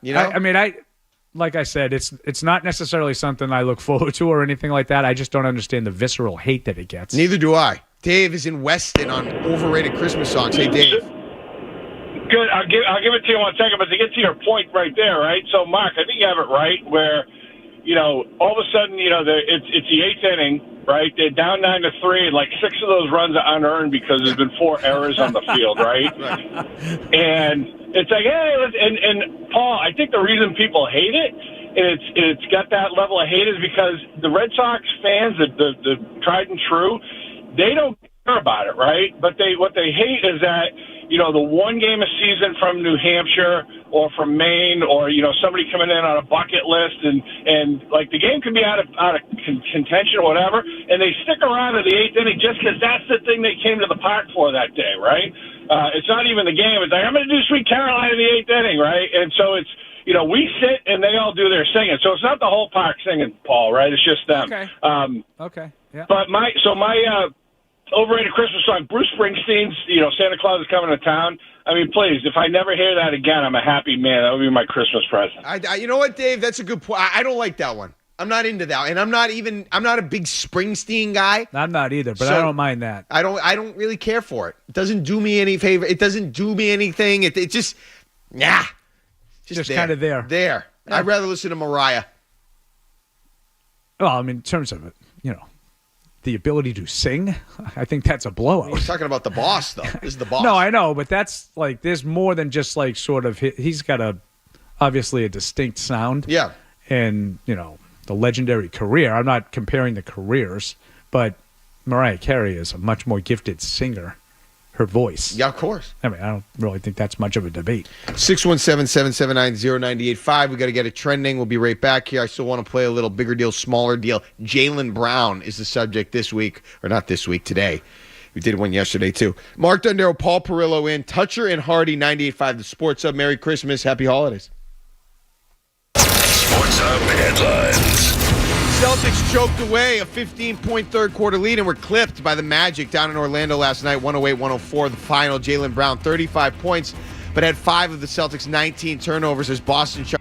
like I said, it's not necessarily something I look forward to or anything like that. I just don't understand the visceral hate that it gets. Neither do I. Dave is in Weston on overrated Christmas songs. Hey, Dave. Good. I'll give it to you in 1 second, but to get to your point right there, right? So, Mark, I think you have it right where, all of a sudden, it's the 8th inning, right? They're down 9-3, and like 6 of those runs are unearned because there's been 4 errors on the field, right? And it's like, hey, and Paul, I think the reason people hate it, and it's got that level of hate, is because the Red Sox fans, the tried and true, they don't care about it, right? But what they hate is that, the one game a season from New Hampshire or from Maine or, somebody coming in on a bucket list and like the game can be out of contention or whatever, and they stick around in the 8th inning just because that's the thing they came to the park for that day, right? It's not even the game. It's like, I'm going to do Sweet Caroline in the 8th inning, right? And so it's, we sit and they all do their singing. So it's not the whole park singing, Paul, right? It's just them. Okay. Okay. Yeah. But my overrated Christmas song, Bruce Springsteen's, Santa Claus is coming to town. I mean, please, if I never hear that again, I'm a happy man. That would be my Christmas present. You know what, Dave? That's a good point. I don't like that one. I'm not into that. And I'm not a big Springsteen guy. I'm not either, but I don't mind that. I don't really care for it. It doesn't do me any favor. It doesn't do me anything. It just, just kind of there. There. Yeah. I'd rather listen to Mariah. Well, I mean, in terms of it, the ability to sing, I think that's a blowout. We're talking about the boss, though. This is the boss. No, I know, but that's like, there's more than just like sort of, he's got obviously a distinct sound. Yeah. And, the legendary career. I'm not comparing the careers, but Mariah Carey is a much more gifted singer. Her voice. Yeah, of course. I mean, I don't really think that's much of a debate. 617-779-0985. We got to get it trending. We'll be right back here. I still want to play a little bigger deal, smaller deal. Jaylen Brown is the subject this week, or not this week, today. We did one yesterday, too. Mark Dondero, Paul Perillo in. Toucher and Hardy, 98.5 The Sports Hub. Merry Christmas. Happy holidays. Sports Hub headlines. Celtics choked away a 15-point third-quarter lead and were clipped by the Magic down in Orlando last night, 108-104. The final, Jaylen Brown, 35 points, but had 5 of the Celtics' 19 turnovers as Boston shot.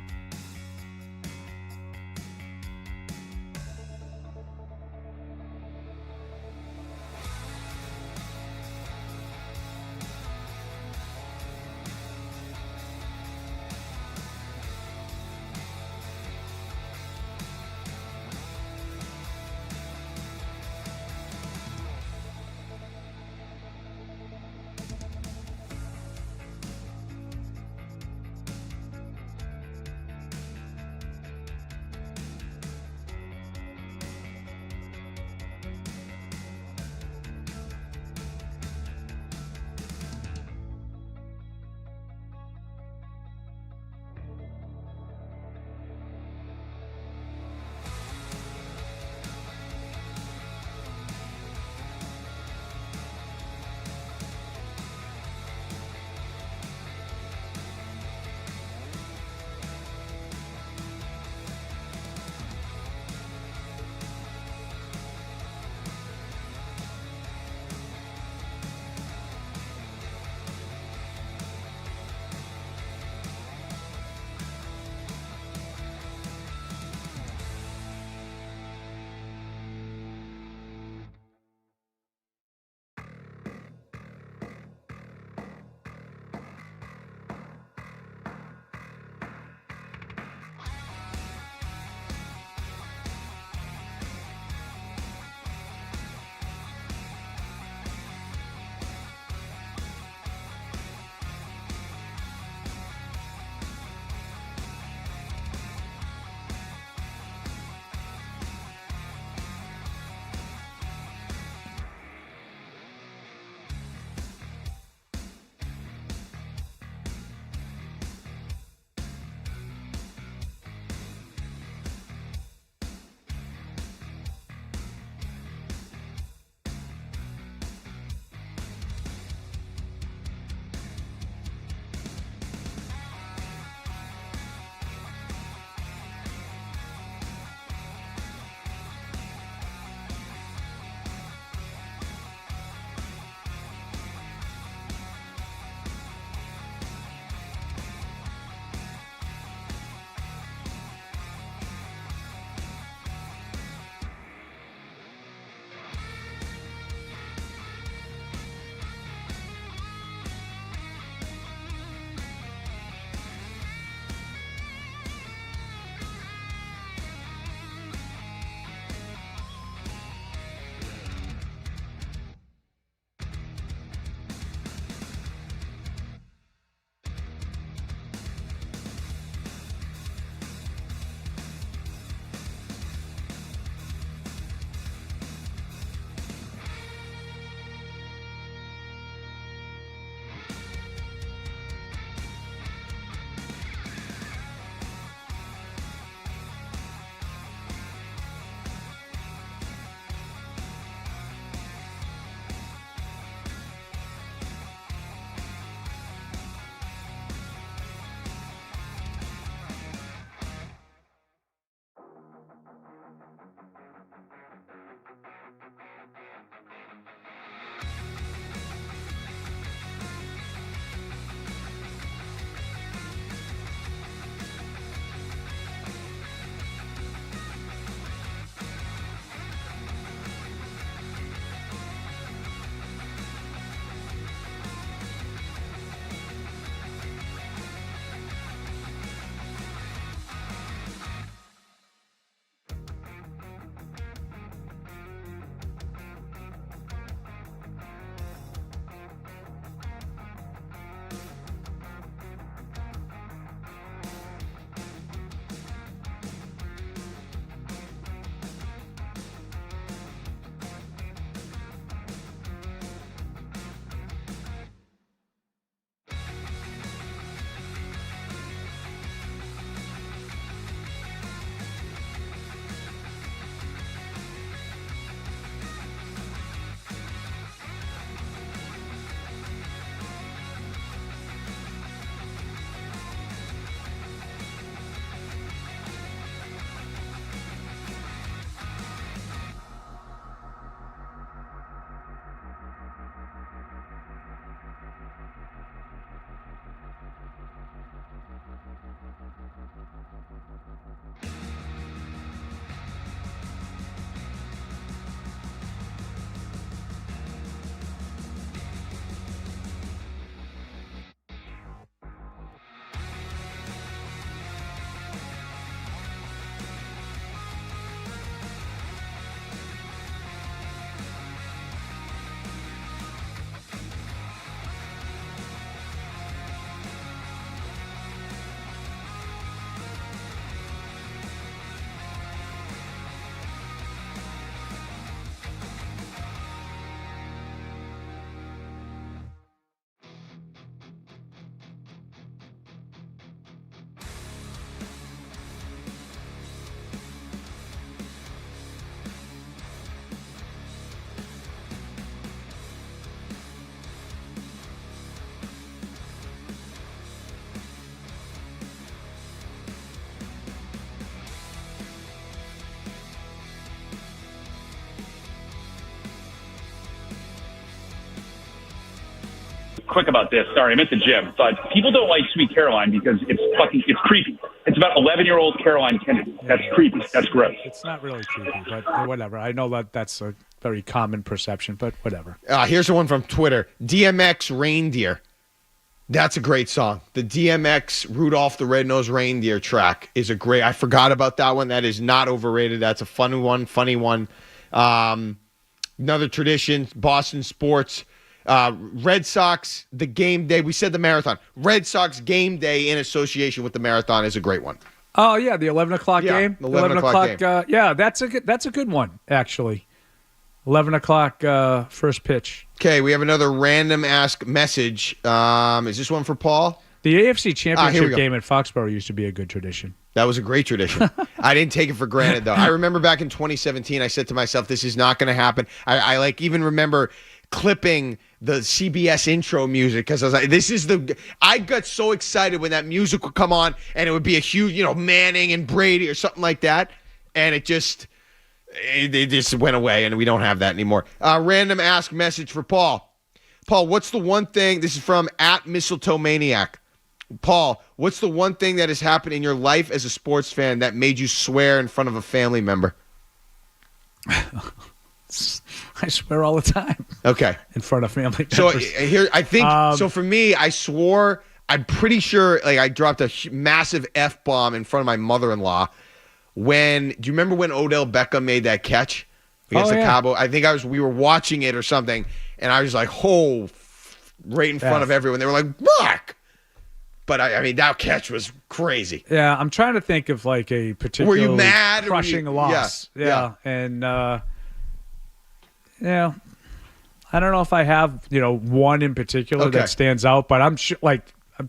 quick about this. Sorry, I'm at the gym. But people don't like Sweet Caroline because it's creepy. It's about 11-year-old Caroline Kennedy. That's creepy. That's gross. It's not really creepy, but whatever. I know that's a very common perception, but whatever. Here's the one from Twitter. DMX Reindeer. That's a great song. The DMX Rudolph the Red-Nosed Reindeer track is a great. I forgot about that one. That is not overrated. That's a funny one. Another tradition, Boston sports. Red Sox, the game day. We said the marathon. Red Sox game day in association with the marathon is a great one. Oh, yeah, the 11 o'clock game. The 11 o'clock game. Yeah, that's a good one, actually. 11 o'clock first pitch. Okay, we have another random ask message. Is this one for Paul? The AFC Championship game at Foxborough used to be a good tradition. That was a great tradition. I didn't take it for granted, though. I remember back in 2017, I said to myself, this is not going to happen. I even remember clipping the CBS intro music because I was like, I got so excited when that music would come on and it would be a huge, Manning and Brady or something like that. And it just went away and we don't have that anymore. Random ask message for Paul. Paul, what's the one thing, this is from @MistletoeManiac. Paul, what's the one thing that has happened in your life as a sports fan that made you swear in front of a family member? I swear all the time. Okay. In front of family members. So here, I think, so for me, I swore, I'm pretty sure, I dropped a massive F-bomb in front of my mother-in-law do you remember when Odell Beckham made that catch against the Cowboys? I think we were watching it or something, and I was like, right in front of everyone. They were like, Mark! But I mean, that catch was crazy. Yeah, I'm trying to think of a particular were you mad crushing loss. Yeah. And I don't know if I have one in particular that stands out, but I'm sure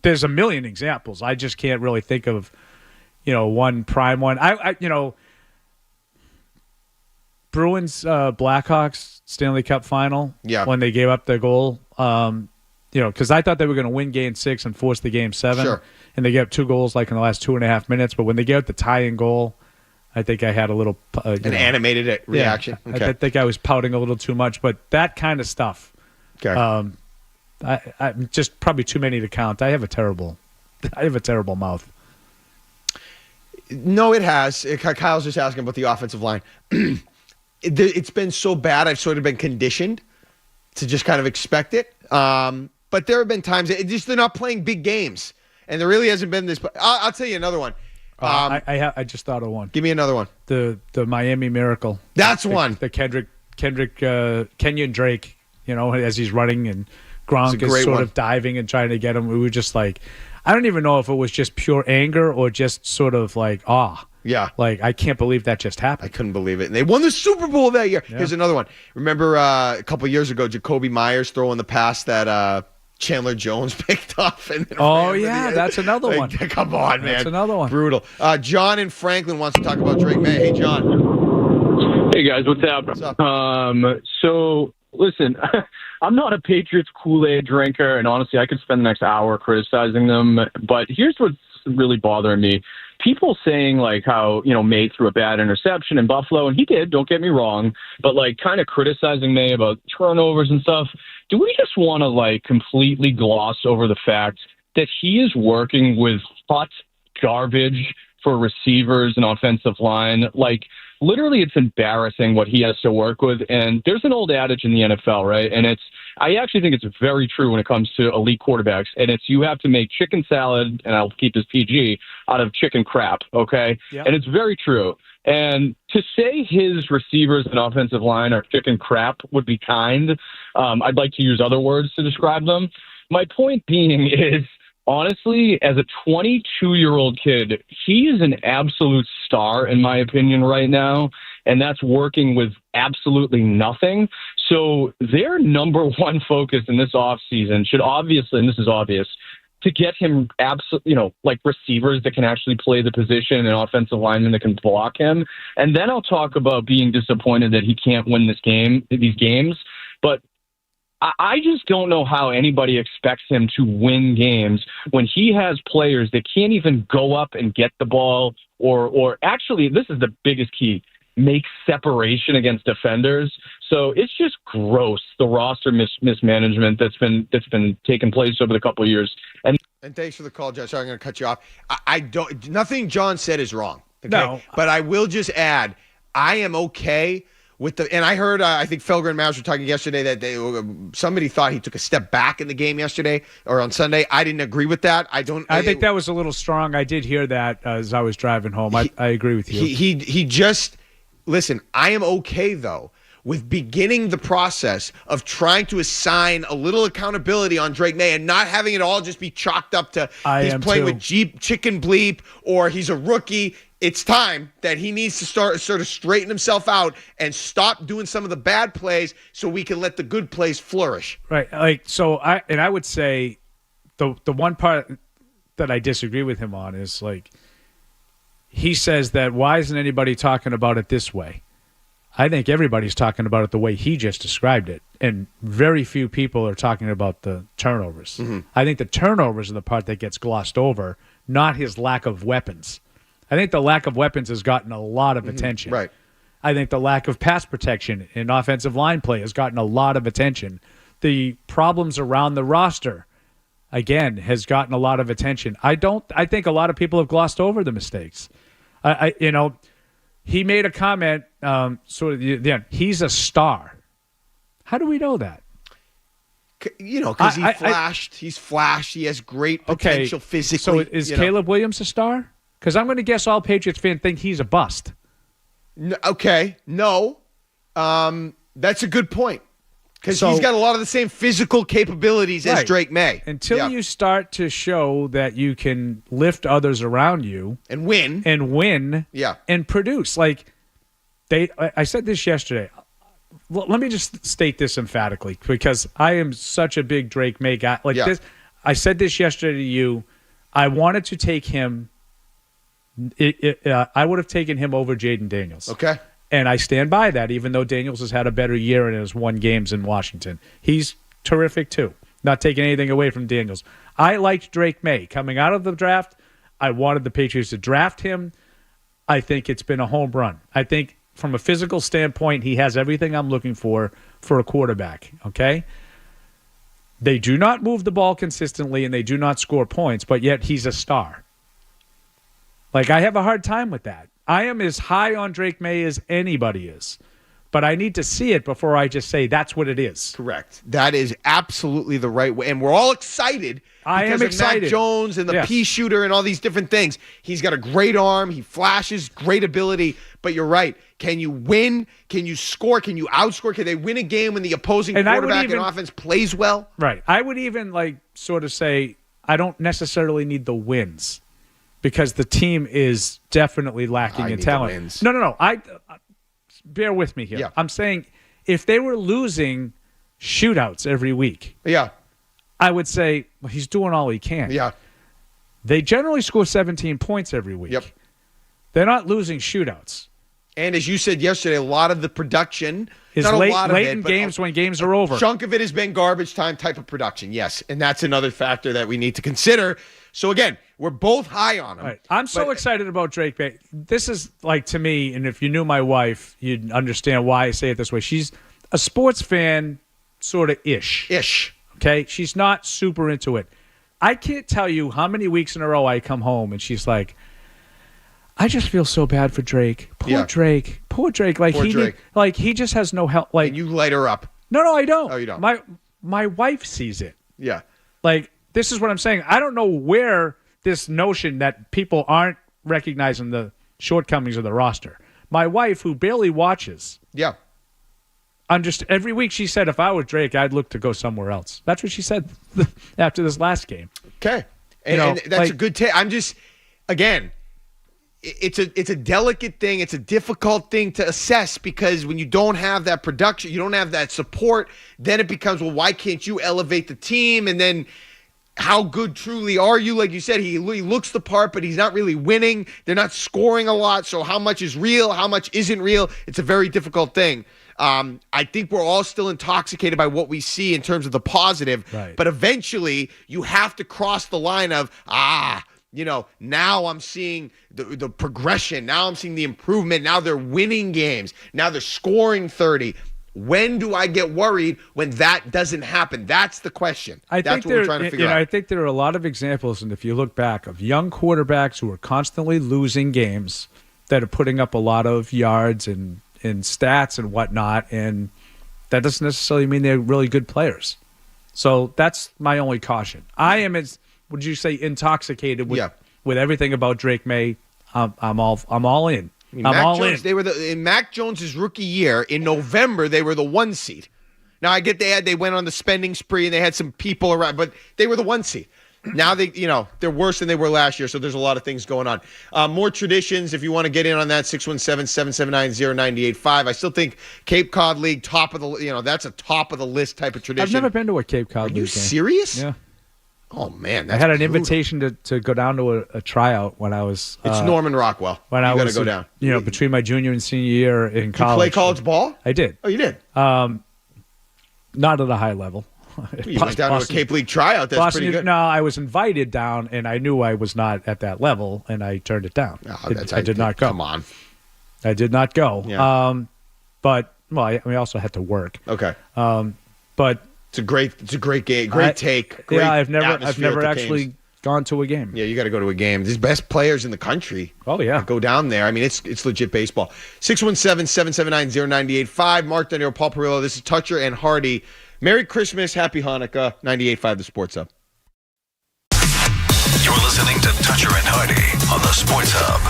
there's a million examples. I just can't really think of one prime one. I Bruins Blackhawks Stanley Cup final. Yeah, when they gave up their goal. Because I thought they were going to win Game 6 and force the Game 7. Sure. And they gave up 2 goals in the last 2.5 minutes. But when they gave up the tie-in goal, I think I had a little an animated reaction. Yeah, okay. I think I was pouting a little too much. But that kind of stuff. Okay. I just probably too many to count. I have a terrible mouth. No, it has. Kyle's just asking about the offensive line. It's been so bad. I've sort of been conditioned to just kind of expect it. But there have been times they're not playing big games, and there really hasn't been this. I'll tell you another one. I just thought of one. Give me another one. The Miami Miracle. That's one. The Kenyon Drake. As he's running and Gronk is sort of diving and trying to get him. We were just like, I don't even know if it was just pure anger or just sort of awe. Yeah. I can't believe that just happened. I couldn't believe it. And they won the Super Bowl that year. Yeah. Here's another one. Remember a couple of years ago, Jacoby Myers throwing the pass that Chandler Jones picked off? And that's another one. Come on, man. That's another one. Brutal. John in Franklin wants to talk about Drake Maye. Hey, John. Hey, guys. What's up? What's up? So, listen, I'm not a Patriots Kool-Aid drinker, and honestly, I could spend the next hour criticizing them. But here's what's really bothering me. People saying how, Maye threw a bad interception in Buffalo, and he did, don't get me wrong, but kind of criticizing Maye about turnovers and stuff. Do we just want to completely gloss over the fact that he is working with hot garbage for receivers and offensive line? Literally, it's embarrassing what he has to work with. And there's an old adage in the NFL, right? And I actually think it's very true when it comes to elite quarterbacks. And you have to make chicken salad, and I'll keep this PG, out of chicken crap, okay? Yep. And it's very true. And to say his receivers and offensive line are chicken crap would be kind. I'd like to use other words to describe them. My point being is, honestly, as a 22-year-old kid, he is an absolute star, in my opinion, right now, and that's working with absolutely nothing. So their number one focus in this offseason should obviously, and this is obvious, to get him receivers that can actually play the position and offensive linemen that can block him. And then I'll talk about being disappointed that he can't win these games. But I just don't know how anybody expects him to win games when he has players that can't even go up and get the ball or actually, this is the biggest key. make separation against defenders. So it's just gross, the roster mismanagement that's been taking place over the couple of years. And thanks for the call, Josh. Sorry, I'm going to cut you off. I don't. Nothing John said is wrong. Okay? No, but I will just add, I am okay with the. And I heard, I think Felger and Mouse were talking yesterday that somebody thought he took a step back in the game yesterday or on Sunday. I didn't agree with that. I think that was a little strong. I did hear that as I was driving home. I agree with you. He just listen. I am okay though with beginning the process of trying to assign a little accountability on Drake Maye and not having it all just be chalked up to he's playing with chicken bleep or he's a rookie. It's time that he needs to sort of straighten himself out and stop doing some of the bad plays so we can let the good plays flourish. Right. I would say the one part that I disagree with him on is he says that why isn't anybody talking about it this way? I think everybody's talking about it the way he just described it, and very few people are talking about the turnovers. Mm-hmm. I think the turnovers are the part that gets glossed over, not his lack of weapons. I think the lack of weapons has gotten a lot of attention. Right. I think the lack of pass protection in offensive line play has gotten a lot of attention. The problems around the roster, again, has gotten a lot of attention. I think a lot of people have glossed over the mistakes. He made a comment, he's a star. How do we know that? Because he's flashed. He has great potential physically. So is Caleb Williams a star? Because I'm going to guess all Patriots fans think he's a bust. No. That's a good point. Because he's got a lot of the same physical capabilities as Drake Maye. Until you start to show that you can lift others around you. And win. And produce. I said this yesterday. Let me just state this emphatically because I am such a big Drake Maye guy. This, I said this yesterday to you. I wanted to take him. I would have taken him over Jaden Daniels. Okay. And I stand by that, even though Daniels has had a better year and has won games in Washington. He's terrific, too. Not taking anything away from Daniels. I liked Drake Maye. Coming out of the draft, I wanted the Patriots to draft him. I think it's been a home run. I think from a physical standpoint, he has everything I'm looking for a quarterback, okay? They do not move the ball consistently, and they do not score points, but yet he's a star. I have a hard time with that. I am as high on Drake Maye as anybody is. But I need to see it before I just say that's what it is. Correct. That is absolutely the right way. And we're all excited because of Mac Jones and the pea shooter and all these different things. He's got a great arm. He flashes, great ability. But you're right. Can you win? Can you score? Can you outscore? Can they win a game when the opposing quarterback and offense plays well? Right. I would even sort of say I don't necessarily need the wins. Because the team is definitely lacking in talent. No. Bear with me here. Yeah. I'm saying if they were losing shootouts every week, I would say he's doing all he can. Yeah. They generally score 17 points every week. Yep. They're not losing shootouts. And as you said yesterday, a lot of the production is late in games when games are over. A chunk of it has been garbage time type of production, yes. And that's another factor that we need to consider. So, again, we're both high on him. Right. I'm so excited about Drake Maye. This is to me, and if you knew my wife, you'd understand why I say it this way. She's a sports fan, sort of ish. Okay? She's not super into it. I can't tell you how many weeks in a row I come home and she's like, I just feel so bad for Drake. Poor Drake. He just has no help. And you light her up. No, I don't. Oh, you don't. My wife sees it. Yeah. This is what I'm saying. I don't know where this notion that people aren't recognizing the shortcomings of the roster. My wife, who barely watches, every week she said, if I were Drake, I'd look to go somewhere else. That's what she said after this last game. Okay. And that's a good take. I'm just, again, it's a delicate thing. It's a difficult thing to assess because when you don't have that production, you don't have that support, then it becomes, well, why can't you elevate the team? And then how good truly are you? Like you said, he looks the part, but he's not really winning. They're not scoring a lot. So how much is real? How much isn't real? It's a very difficult thing. I think we're all still intoxicated by what we see in terms of the positive. Right. But eventually, you have to cross the line of, Now I'm seeing the progression. Now I'm seeing the improvement. Now they're winning games. Now they're scoring 30. When do I get worried when that doesn't happen? That's the question. That's what we're trying to figure out. I think there are a lot of examples, and if you look back, of young quarterbacks who are constantly losing games that are putting up a lot of yards and stats and whatnot, and that doesn't necessarily mean they're really good players. So that's my only caution. I am, would you say, intoxicated with everything about Drake Maye. I'm all in. In Mac Jones's rookie year in November, they were the 1 seed. Now I get they went on the spending spree and they had some people around, but they were the 1 seed. Now they're worse than they were last year, so there's a lot of things going on. More traditions, if you want to get in on that, 617-779-0985. I still think Cape Cod League, that's a top of the list type of tradition. I've never been to a Cape Cod League game. Are you serious? Yeah. Oh man, I had an invitation to go down to a tryout when I was. It's Norman Rockwell. When I was, go down. Between my junior and senior year in college. Did you play college ball? I did. Oh, you did. Not at a high level. You went down to a Cape League tryout. That's pretty good. No, I was invited down, and I knew I was not at that level, and I turned it down. I did not go. Come on. I did not go. Yeah. I also had to work. Okay. But it's a great game. Great take. Great I've never actually gone to a game. Yeah, you got to go to a game. These best players in the country. Oh yeah, go down there. I mean, it's legit baseball. 617-779-0985. Mark Dondero, Paul Perillo. This is Toucher and Hardy. Merry Christmas, Happy Hanukkah. 98.5 The Sports Hub. You're listening to Toucher and Hardy on the Sports Hub.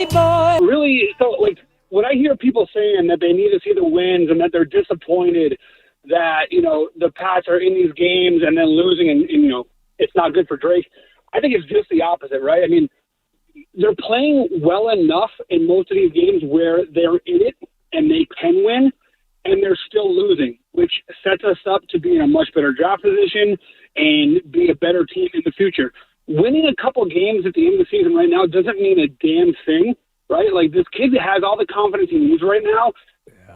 Really, so like when I hear people saying that they need to see the wins and that they're disappointed that, the Pats are in these games and then losing and it's not good for Drake, I think it's just the opposite, right? I mean, they're playing well enough in most of these games where they're in it and they can win, and they're still losing, which sets us up to be in a much better draft position and be a better team in the future. Winning a couple games at the end of the season right now doesn't mean a damn thing, right? Like, this kid has all the confidence he needs right now.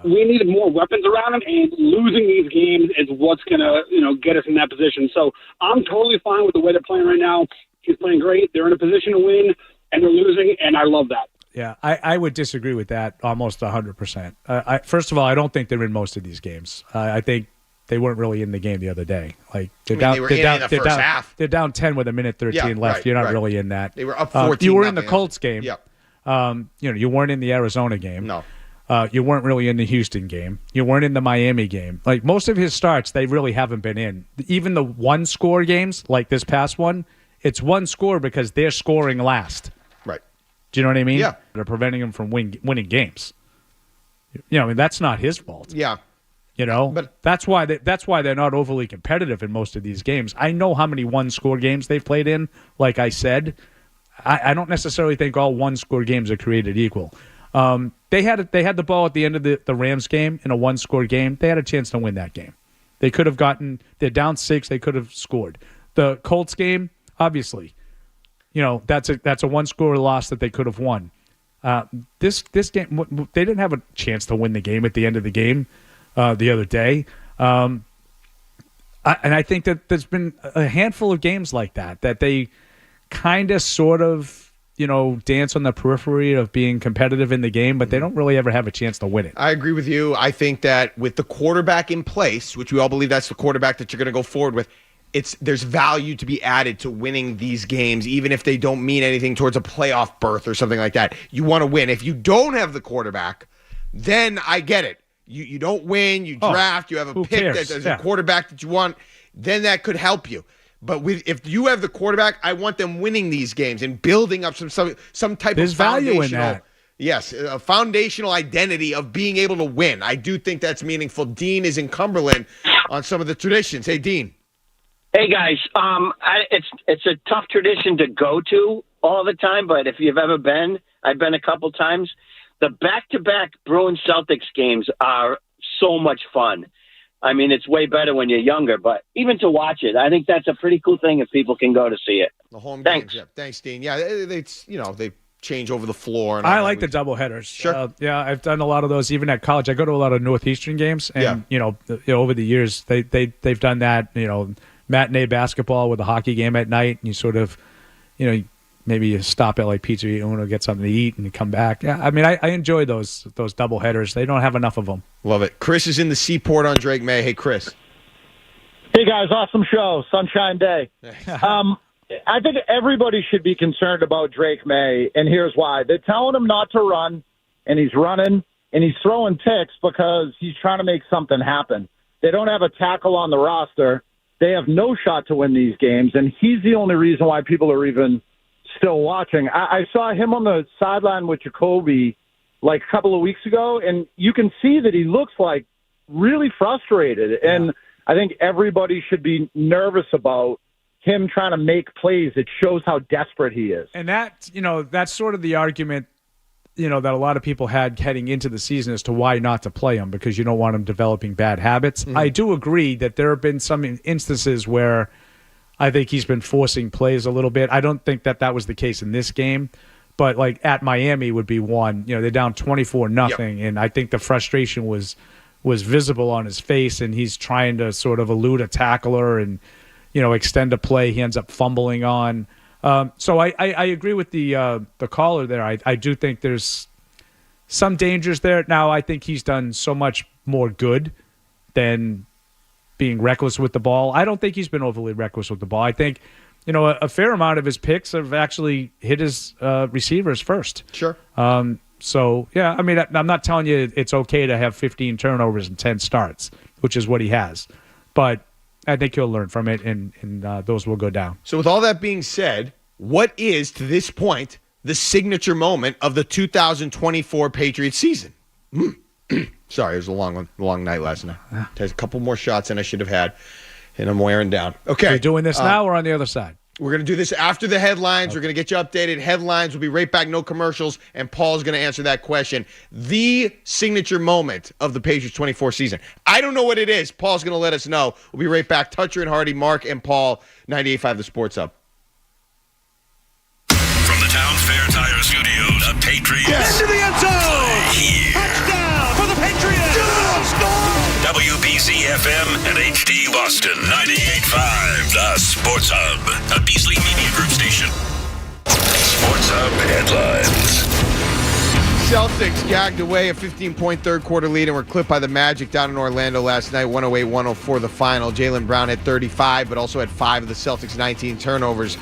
We need more weapons around him, and losing these games is what's going to, get us in that position. So I'm totally fine with the way they're playing right now. He's playing great. They're in a position to win, and they're losing, and I love that. Yeah, I would disagree with that almost 100%. First of all, I don't think they're in most of these games. I think they weren't really in the game the other day. Like they're down 10 with a minute 13 left. Right, You're not really in that. They were up 14. You were in the Colts game. Yep. You weren't in the Arizona game. No. You weren't really in the Houston game. You weren't in the Miami game. Like most of his starts, they really haven't been in. Even the one-score games, like this past one, it's one score because they're scoring last. Right. Do you know what I mean? Yeah. They're preventing him from winning games. That's not his fault. Yeah. But that's why they're not overly competitive in most of these games. I know how many one-score games they've played in. Like I said, I don't necessarily think all one-score games are created equal. They had the ball at the end of the Rams game in a one-score game. They had a chance to win that game. They could have they're down 6. They could have scored. The Colts game, obviously, that's a one-score loss that they could have won. This game, they didn't have a chance to win the game at the end of the game the other day. And I think that there's been a handful of games like that they kind of sort of dance on the periphery of being competitive in the game, but they don't really ever have a chance to win it. I agree with you. I think that with the quarterback in place, which we all believe that's the quarterback that you're going to go forward with, there's value to be added to winning these games, even if they don't mean anything towards a playoff berth or something like that. You want to win. If you don't have the quarterback, then I get it. You don't win, you draft, you have a pick that's a quarterback that you want, then that could help you. But if you have the quarterback, I want them winning these games and building up some type There's of value in that. Yes, a foundational identity of being able to win. I do think that's meaningful. Dean is in Cumberland on some of the traditions. Hey, Dean. Hey, guys. It's a tough tradition to go to all the time, but if you've ever been, I've been a couple times. The back-to-back Bruins Celtics games are so much fun. I mean, it's way better when you're younger, but even to watch it, I think that's a pretty cool thing if people can go to see it. The home games, yeah. Thanks, Dean. Yeah, they change over the floor. And I like the doubleheaders. Sure. I've done a lot of those even at college. I go to a lot of Northeastern games, and over the years they've done that. Matinee basketball with a hockey game at night, and you sort of, maybe you stop at like Pizzeria Uno, get something to eat, and you come back. Yeah, I mean, I enjoy those double headers. They don't have enough of them. Love it. Chris is in the Seaport on Drake Maye. Hey, Chris. Hey, guys. Awesome show. Sunshine day. I think everybody should be concerned about Drake Maye, and here's why. They're telling him not to run, and he's running, and he's throwing picks because he's trying to make something happen. They don't have a tackle on the roster. They have no shot to win these games, and he's the only reason why people are even still watching. I saw him on the sideline with Jacoby like a couple of weeks ago, and you can see that he looks like really frustrated. And I think everybody should be nervous about him trying to make plays. It shows how desperate he is. And that, that's sort of the argument, that a lot of people had heading into the season as to why not to play him, because you don't want him developing bad habits. I do agree that there have been some instances where I think he's been forcing plays a little bit. I don't think that was the case in this game, but like at Miami would be one. They're down 24-0, and I think the frustration was visible on his face, and he's trying to sort of elude a tackler and extend a play. He ends up fumbling on. So I agree with the caller there. I do think there's some dangers there. Now I think he's done so much more good than being reckless with the ball. I don't think he's been overly reckless with the ball. I think, a fair amount of his picks have actually hit his receivers first. Sure. So, yeah, I mean, I'm not telling you it's okay to have 15 turnovers and 10 starts, which is what he has. But I think he'll learn from it, and those will go down. So with all that being said, what is, to this point, the signature moment of the 2024 Patriots season. Sorry, it was a long night last night. There's a couple more shots than I should have had, and I'm wearing down. Okay. Are you doing this now or on the other side? We're going to do this after the headlines. Okay. We're going to get you updated. Headlines. We'll be right back. No commercials. And Paul's going to answer that question. The signature moment of the Patriots 24 season. I don't know what it is. Paul's going to let us know. We'll be right back. Toucher and Hardy, Mark and Paul, 98.5 The Sports Hub. From the Town Fair Tire Studios, the Patriots. Into the end zone. Here. Touchdown for the Patriots. WBZ FM and HD Boston 98.5 The Sports Hub, a Beasley Media Group station. Sports Hub headlines. Celtics gagged away a 15-point third-quarter lead and were clipped by the Magic down in Orlando last night, 108-104 the final. Jaylen Brown had 35, but also had 5 of the Celtics' 19 turnovers.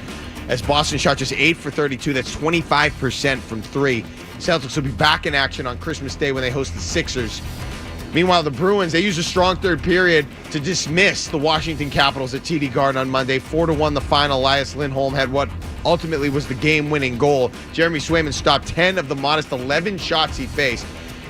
As Boston shot just 8 for 32, that's 25% from 3. Celtics will be back in action on Christmas Day when they host the Sixers. Meanwhile, the Bruins, they used a strong third period to dismiss the Washington Capitals at TD Garden on Monday. 4-1 the final. Elias Lindholm had what ultimately was the game-winning goal. Jeremy Swayman stopped 10 of the modest 11 shots he faced.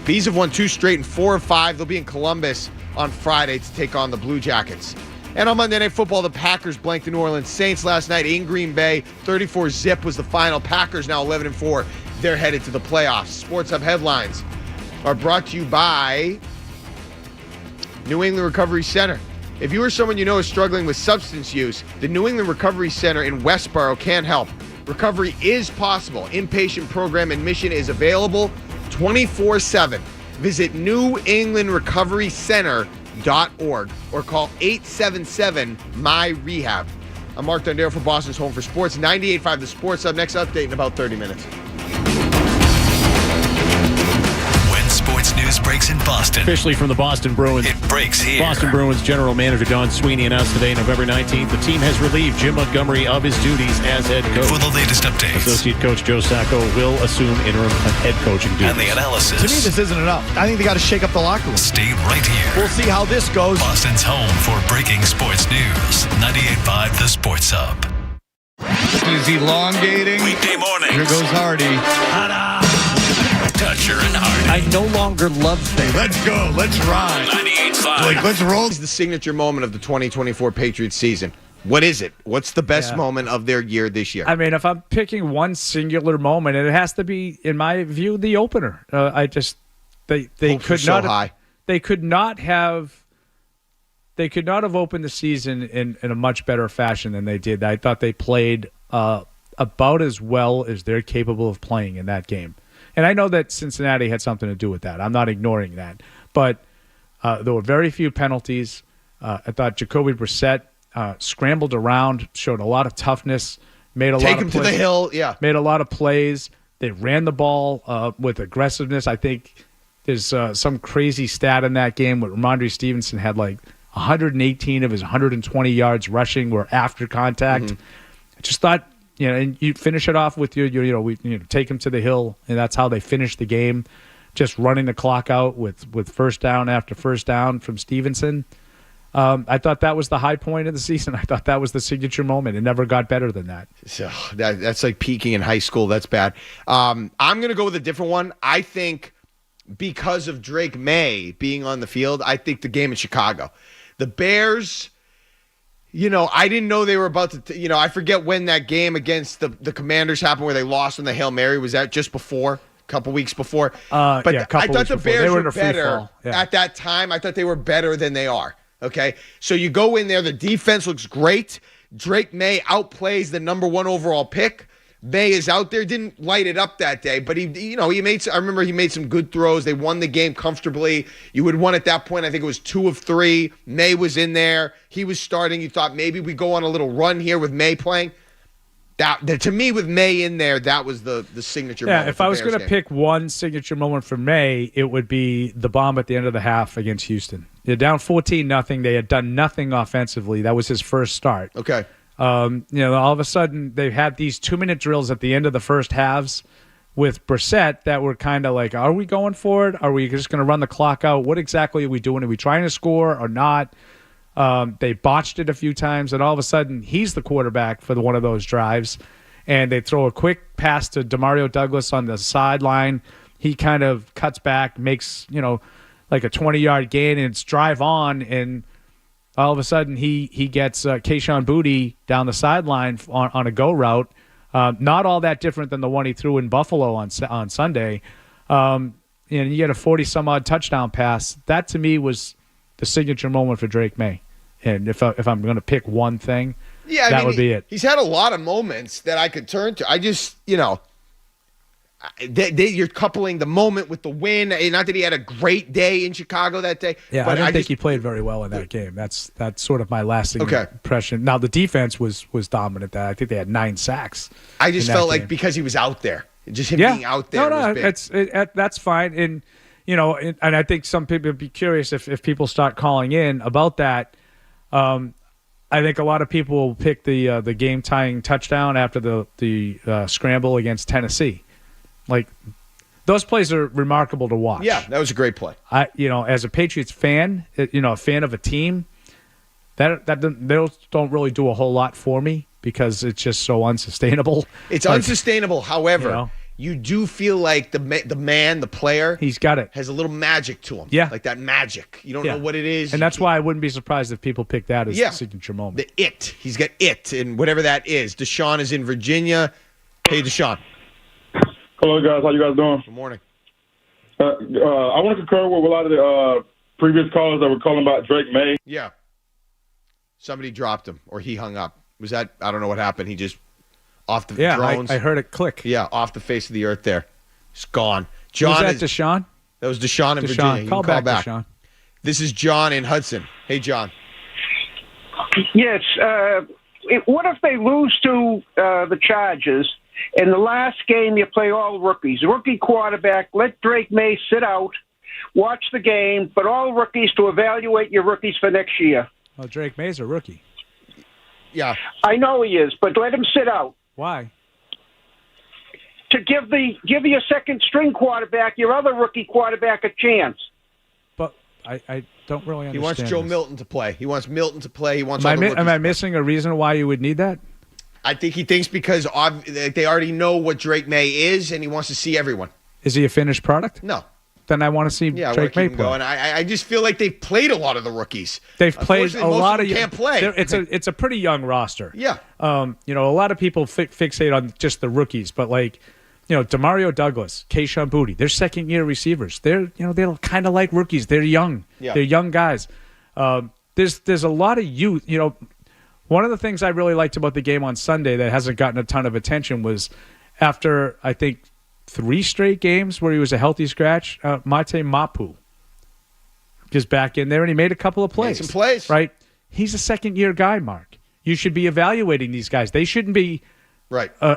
Bees have won 2 straight and 4 of 5. They'll be in Columbus on Friday to take on the Blue Jackets. And on Monday Night Football, the Packers blanked the New Orleans Saints last night in Green Bay. 34-zip was the final. Packers now 11-4. They're headed to the playoffs. Sports Hub headlines are brought to you by New England Recovery Center. If you or someone you know is struggling with substance use, the New England Recovery Center in Westboro can help. Recovery is possible. Inpatient program admission is available 24/7. Visit newenglandrecoverycenter.org or call 877-MY-REHAB. I'm Mark Dondero for Boston's Home for Sports, 98.5 The Sports Hub. Next update in about 30 minutes. Sports news breaks in Boston. Officially from the Boston Bruins. It breaks here. Boston Bruins general manager Don Sweeney announced today, November 19th, the team has relieved Jim Montgomery of his duties as head coach. For the latest updates, Associate coach Joe Sacco will assume interim head coaching duties. And the analysis. To me, this isn't enough. I think they got to shake up the locker room. Stay right here. We'll see how this goes. Boston's home for breaking sports news. 98.5 The Sports Hub. He's elongating. Weekday morning. Here goes Hardy. Toucher and Hardy. I no longer love them. Let's go. Let's ride. 98.5. Let's roll. It's the signature moment of the 2024 Patriots season. What is it? What's the best moment of their year this year? I mean, if I'm picking one singular moment, it has to be, in my view, the opener. They could not have opened the season in a much better fashion than they did. I thought they played about as well as they're capable of playing in that game. And I know that Cincinnati had something to do with that. I'm not ignoring that. But there were very few penalties. I thought Jacoby Brissett scrambled around, showed a lot of toughness, made a lot of plays. Take him to the hill, yeah. Made a lot of plays. They ran the ball with aggressiveness. I think there's some crazy stat in that game where Ramondre Stevenson had like 118 of his 120 yards rushing were after contact. Mm-hmm. I just thought, and you finish it off with take him to the hill, and that's how they finished the game, just running the clock out with first down after first down from Stevenson. I thought that was the high point of the season. I thought that was the signature moment. It never got better than that. So that's like peaking in high school. That's bad. I'm going to go with a different one. I think because of Drake Maye being on the field, I think the game in Chicago. The Bears, I didn't know they were about to, I forget when that game against the Commanders happened where they lost on the Hail Mary. Was that just before? A couple weeks before? But I thought the Bears were better at that time. I thought they were better than they are. Okay? So you go in there, the defense looks great. Drake Maye outplays the number 1 overall pick. Maye is out there, didn't light it up that day, but I remember he made some good throws. They won the game comfortably. You would won at that point. I think it was 2 of 3. Maye was in there. He was starting. You thought maybe we go on a little run here with Maye playing. That to me, with Maye in there, that was the signature moment. Yeah, if I was going to pick one signature moment for Maye, it would be the bomb at the end of the half against Houston. They're down 14-0. They had done nothing offensively. That was his first start. Okay. All of a sudden, they've had these 2-minute drills at the end of the first halves with Brissett that were kind of like, are we going for it? Are we just going to run the clock out? What exactly are we doing? Are we trying to score or not? They botched it a few times, and all of a sudden, he's the quarterback for one of those drives. and they throw a quick pass to Demario Douglas on the sideline. He kind of cuts back, makes, like a 20-yard gain, and it's drive on, and all of a sudden he gets Kayshon Boutte down the sideline on a go route. Not all that different than the one he threw in Buffalo on Sunday. And you get a 40-some-odd touchdown pass. That, to me, was the signature moment for Drake Maye. And if I'm going to pick one thing, that would be it. He's had a lot of moments that I could turn to. I just, you're coupling the moment with the win. Not that he had a great day in Chicago that day. Yeah, but I didn't think he played very well in that game. That's sort of my lasting impression. Now, the defense was dominant. I think they had 9 sacks. I just felt like because he was out there, just him being out there was big. That's fine. And, and I think some people would be curious if people start calling in about that. I think a lot of people will pick the game-tying touchdown after the scramble against Tennessee. Like, those plays are remarkable to watch. Yeah, that was a great play. As a Patriots fan, a fan of a team, those don't really do a whole lot for me because it's just so unsustainable. It's unsustainable. However, you do feel like the player, he's got it, has a little magic to him. Yeah, like that magic. You don't know what it is, and that's why I wouldn't be surprised if people pick that as the signature moment. He's got it, and whatever that is. Deshaun is in Virginia. Hey, Deshaun. Hello, guys. How you guys doing? Good morning. I want to concur with a lot of the previous callers that were calling about Drake Maye. Yeah. Somebody dropped him, or he hung up. Was that? I don't know what happened. He just off the drones. I heard it click. Yeah, off the face of the earth there. It's gone. Was that Deshaun? That was Deshaun in Virginia. Call back, Deshaun. This is John in Hudson. Hey, John. Yes. What if they lose to the Chargers? In the last game, you play all rookies. Rookie quarterback, let Drake Maye sit out, watch the game, but all rookies to evaluate your rookies for next year. Well, Drake Maye's a rookie. Yeah. I know he is, but let him sit out. Why? To give your second string quarterback, your other rookie quarterback, a chance. But I don't really understand. He wants Joe Milton to play. He wants Milton to play. He wants. Am I missing a reason why you would need that? I think he thinks because they already know what Drake Maye is, and he wants to see everyone. Is he a finished product? No. Then I want to see Drake Maye play. And I just feel like they've played a lot of the rookies. They've played a lot of. Can't play. It's a pretty young roster. Yeah. A lot of people fixate on just the rookies, but Demario Douglas, Kayshon Boutte, they're second-year receivers. They're kind of like rookies. They're young. Yeah. They're young guys. There's a lot of youth. One of the things I really liked about the game on Sunday that hasn't gotten a ton of attention was after, I think, 3 straight games where he was a healthy scratch, Mate Mapu is back in there, and he made a couple of plays. Made some plays. Right? He's a second-year guy, Mark. You should be evaluating these guys. They shouldn't be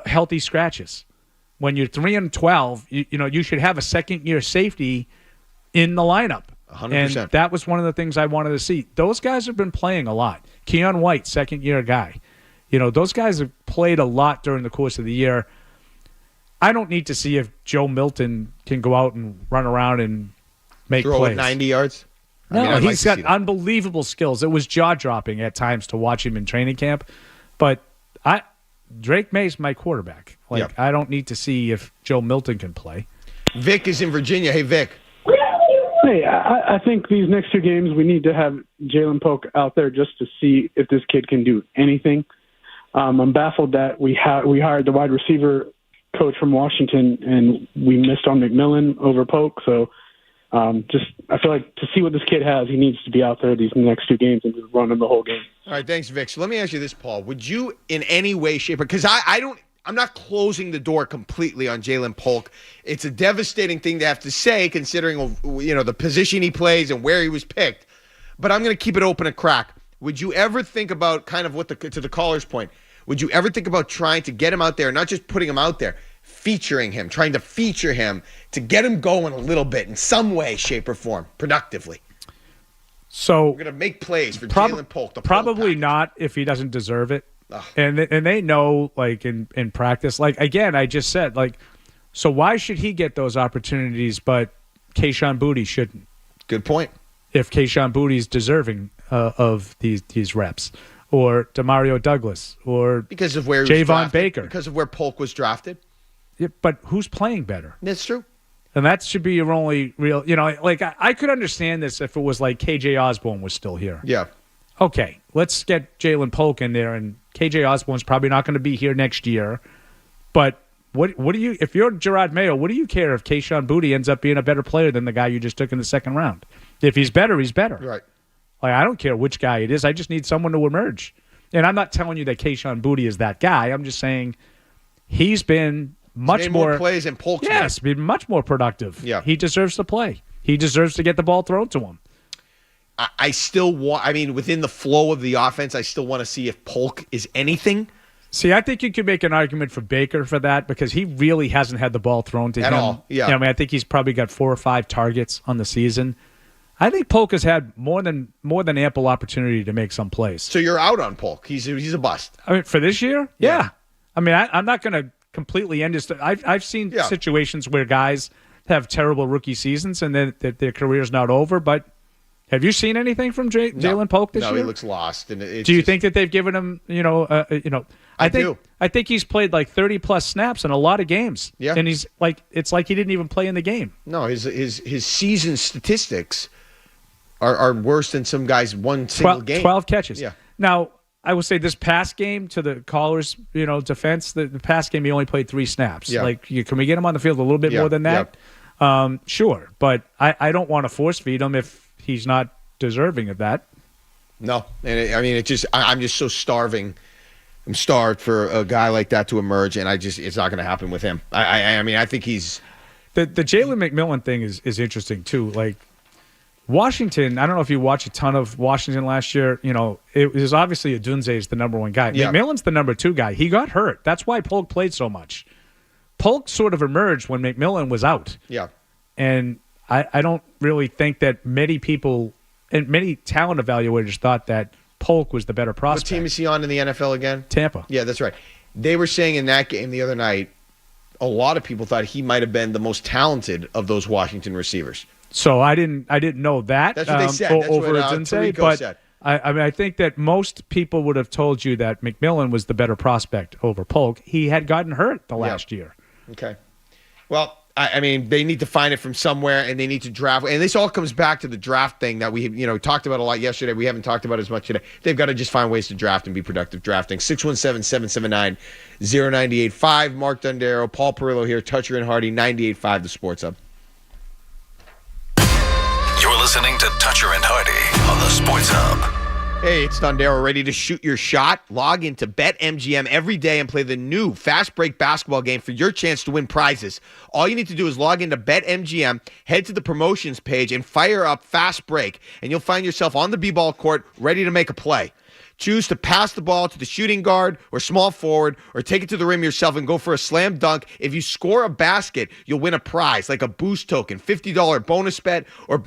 healthy scratches. When you're 3-12, you should have a second-year safety in the lineup. 100%. And that was one of the things I wanted to see. Those guys have been playing a lot. Keon White, second-year guy. Those guys have played a lot during the course of the year. I don't need to see if Joe Milton can go out and run around and make throw plays. It 90 yards? No, he's got unbelievable skills. It was jaw-dropping at times to watch him in training camp. But Drake Maye's my quarterback. I don't need to see if Joe Milton can play. Vic is in Virginia. Hey, Vic. Hey, I think these next 2 games we need to have Jalen Polk out there just to see if this kid can do anything. I'm baffled that we hired the wide receiver coach from Washington and we missed on McMillan over Polk. So I feel like to see what this kid has, he needs to be out there these next 2 games and just run him the whole game. All right, thanks, Vic. So let me ask you this, Paul. Would you in any way, shape, because I'm not closing the door completely on Jalen Polk. It's a devastating thing to have to say considering, the position he plays and where he was picked. But I'm going to keep it open a crack. Would you ever think about kind of to the caller's point, would you ever think about trying to get him out there, not just putting him out there, featuring him, trying to feature him to get him going a little bit in some way, shape, or form, productively? So we're going to make plays for Jalen Polk. Probably not if he doesn't deserve it. And they know, in practice, again, I just said, so why should he get those opportunities, but Kayshon Boutte shouldn't? Good point. If Kayshon Boutte's deserving of these reps. or Demario Douglas or because of where he was Javon drafted, Baker. because of where Polk was drafted. Yeah, but who's playing better? That's true. And that should be your only real, like I could understand this if it was like KJ Osborne was still here. Yeah. Okay, let's get Jalen Polk in there, and KJ Osborne's probably not going to be here next year. But what do you, if you're Jerod Mayo, what do you care if Kayshon Boutte ends up being a better player than the guy you just took in the second round? If he's better, he's better. Right. Like, I don't care which guy it is. I just need someone to emerge. And I'm not telling you that Kayshon Boutte is that guy. I'm just saying he's been much more plays than Polk's Yes, been much more productive. Yeah. He deserves to play. He deserves to get the ball thrown to him. I still want, within the flow of the offense, I still want to see if Polk is anything. See, I think you could make an argument for Baker for that because he really hasn't had the ball thrown to him. At all, yeah. I think he's probably got 4 or 5 targets on the season. I think Polk has had more than ample opportunity to make some plays. So you're out on Polk. He's a bust. For this year? Yeah. I'm not going to completely end his. I've seen situations where guys have terrible rookie seasons and then their career's not over, but have you seen anything from Jalen Polk this year? No, he looks lost. And do you think that they've given him, I think he's played like 30+ snaps in a lot of games. Yeah. And he's like, it's like he didn't even play in the game. No, his season statistics are worse than some guys one single game. 12 catches. Yeah. Now, I would say this past game, to the caller's defense, the past game he only played 3 snaps. Yeah. Can we get him on the field a little bit more than that? Sure, but I don't want to force feed him if he's not deserving of that. No, and I'm just so starving. I'm starved for a guy like that to emerge, and it's not going to happen with him. I think he's the Jalen McMillan thing is interesting too. Like Washington, I don't know if you watched a ton of Washington last year. It was obviously Odunze is the number 1 guy. Yeah. McMillan's the number 2 guy. He got hurt. That's why Polk played so much. Polk sort of emerged when McMillan was out. Yeah. And I don't really think that many people and many talent evaluators thought that Polk was the better prospect. What team is he on in the NFL again? Tampa. Yeah, that's right. They were saying in that game the other night, a lot of people thought he might have been the most talented of those Washington receivers. So I didn't know that. That's what they said. That's over what Odunze, Tirico but said. I think that most people would have told you that McMillan was the better prospect over Polk. He had gotten hurt the last year. Okay. Well, they need to find it from somewhere, and they need to draft. And this all comes back to the draft thing that we talked about a lot yesterday. We haven't talked about as much today. They've got to just find ways to draft and be productive drafting. 617-779-0985. Mark Dondero, Paul Perillo here, Toucher and Hardy, 98.5 The Sports Hub. You're listening to Toucher and Hardy on the Sports Hub. Hey, it's Dondero, ready to shoot your shot? Log into BetMGM every day and play the new Fast Break basketball game for your chance to win prizes. All you need to do is log into BetMGM, head to the promotions page, and fire up Fast Break, and you'll find yourself on the b-ball court ready to make a play. Choose to pass the ball to the shooting guard or small forward, or take it to the rim yourself and go for a slam dunk. If you score a basket, you'll win a prize like a boost token, $50 bonus bet, or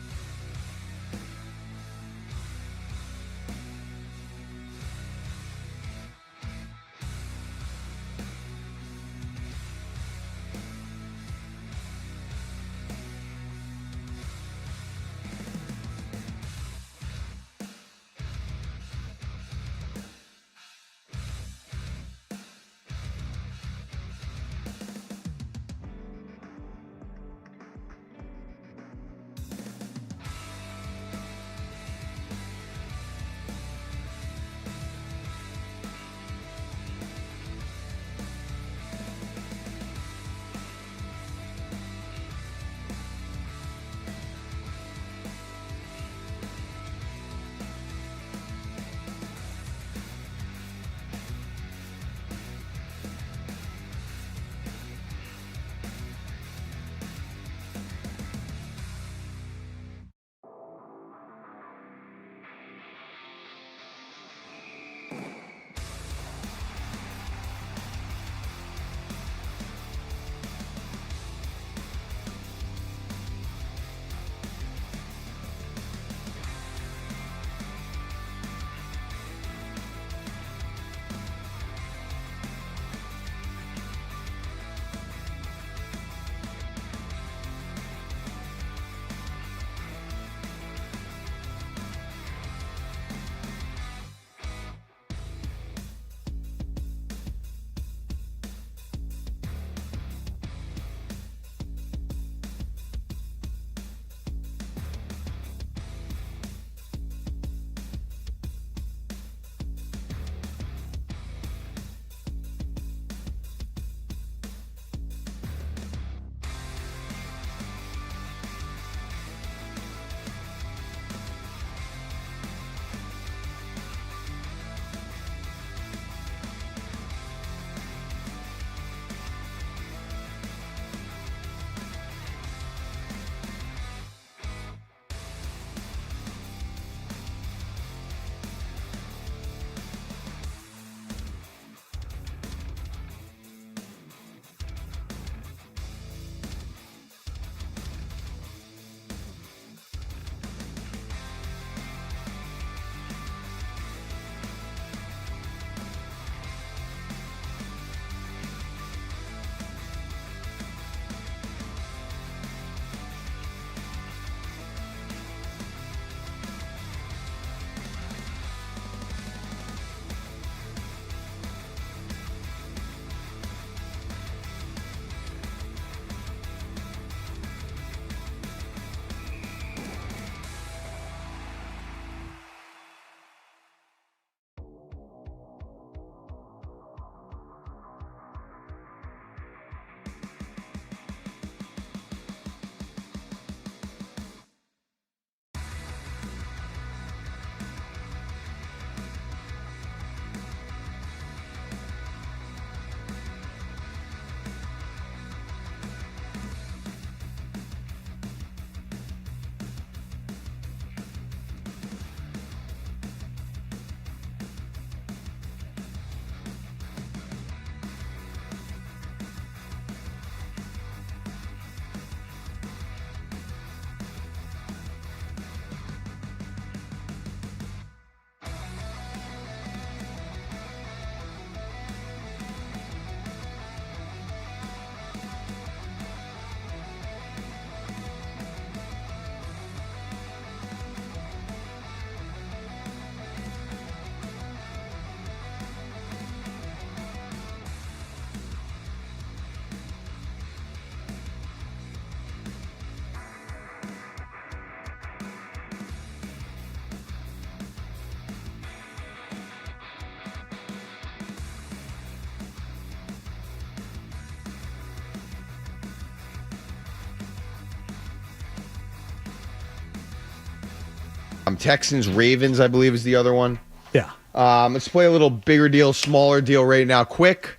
Texans, Ravens, I believe, is the other one. Yeah. Let's play a little bigger deal, smaller deal right now, quick,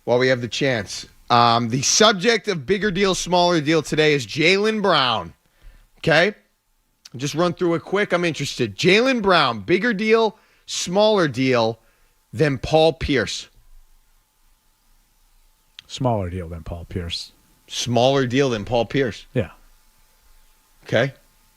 while we have the chance. The subject of bigger deal, smaller deal today is Jaylen Brown. Okay? Just run through it quick. I'm interested. Jaylen Brown, bigger deal, smaller deal than Paul Pierce. Smaller deal than Paul Pierce. Smaller deal than Paul Pierce. Yeah. Okay.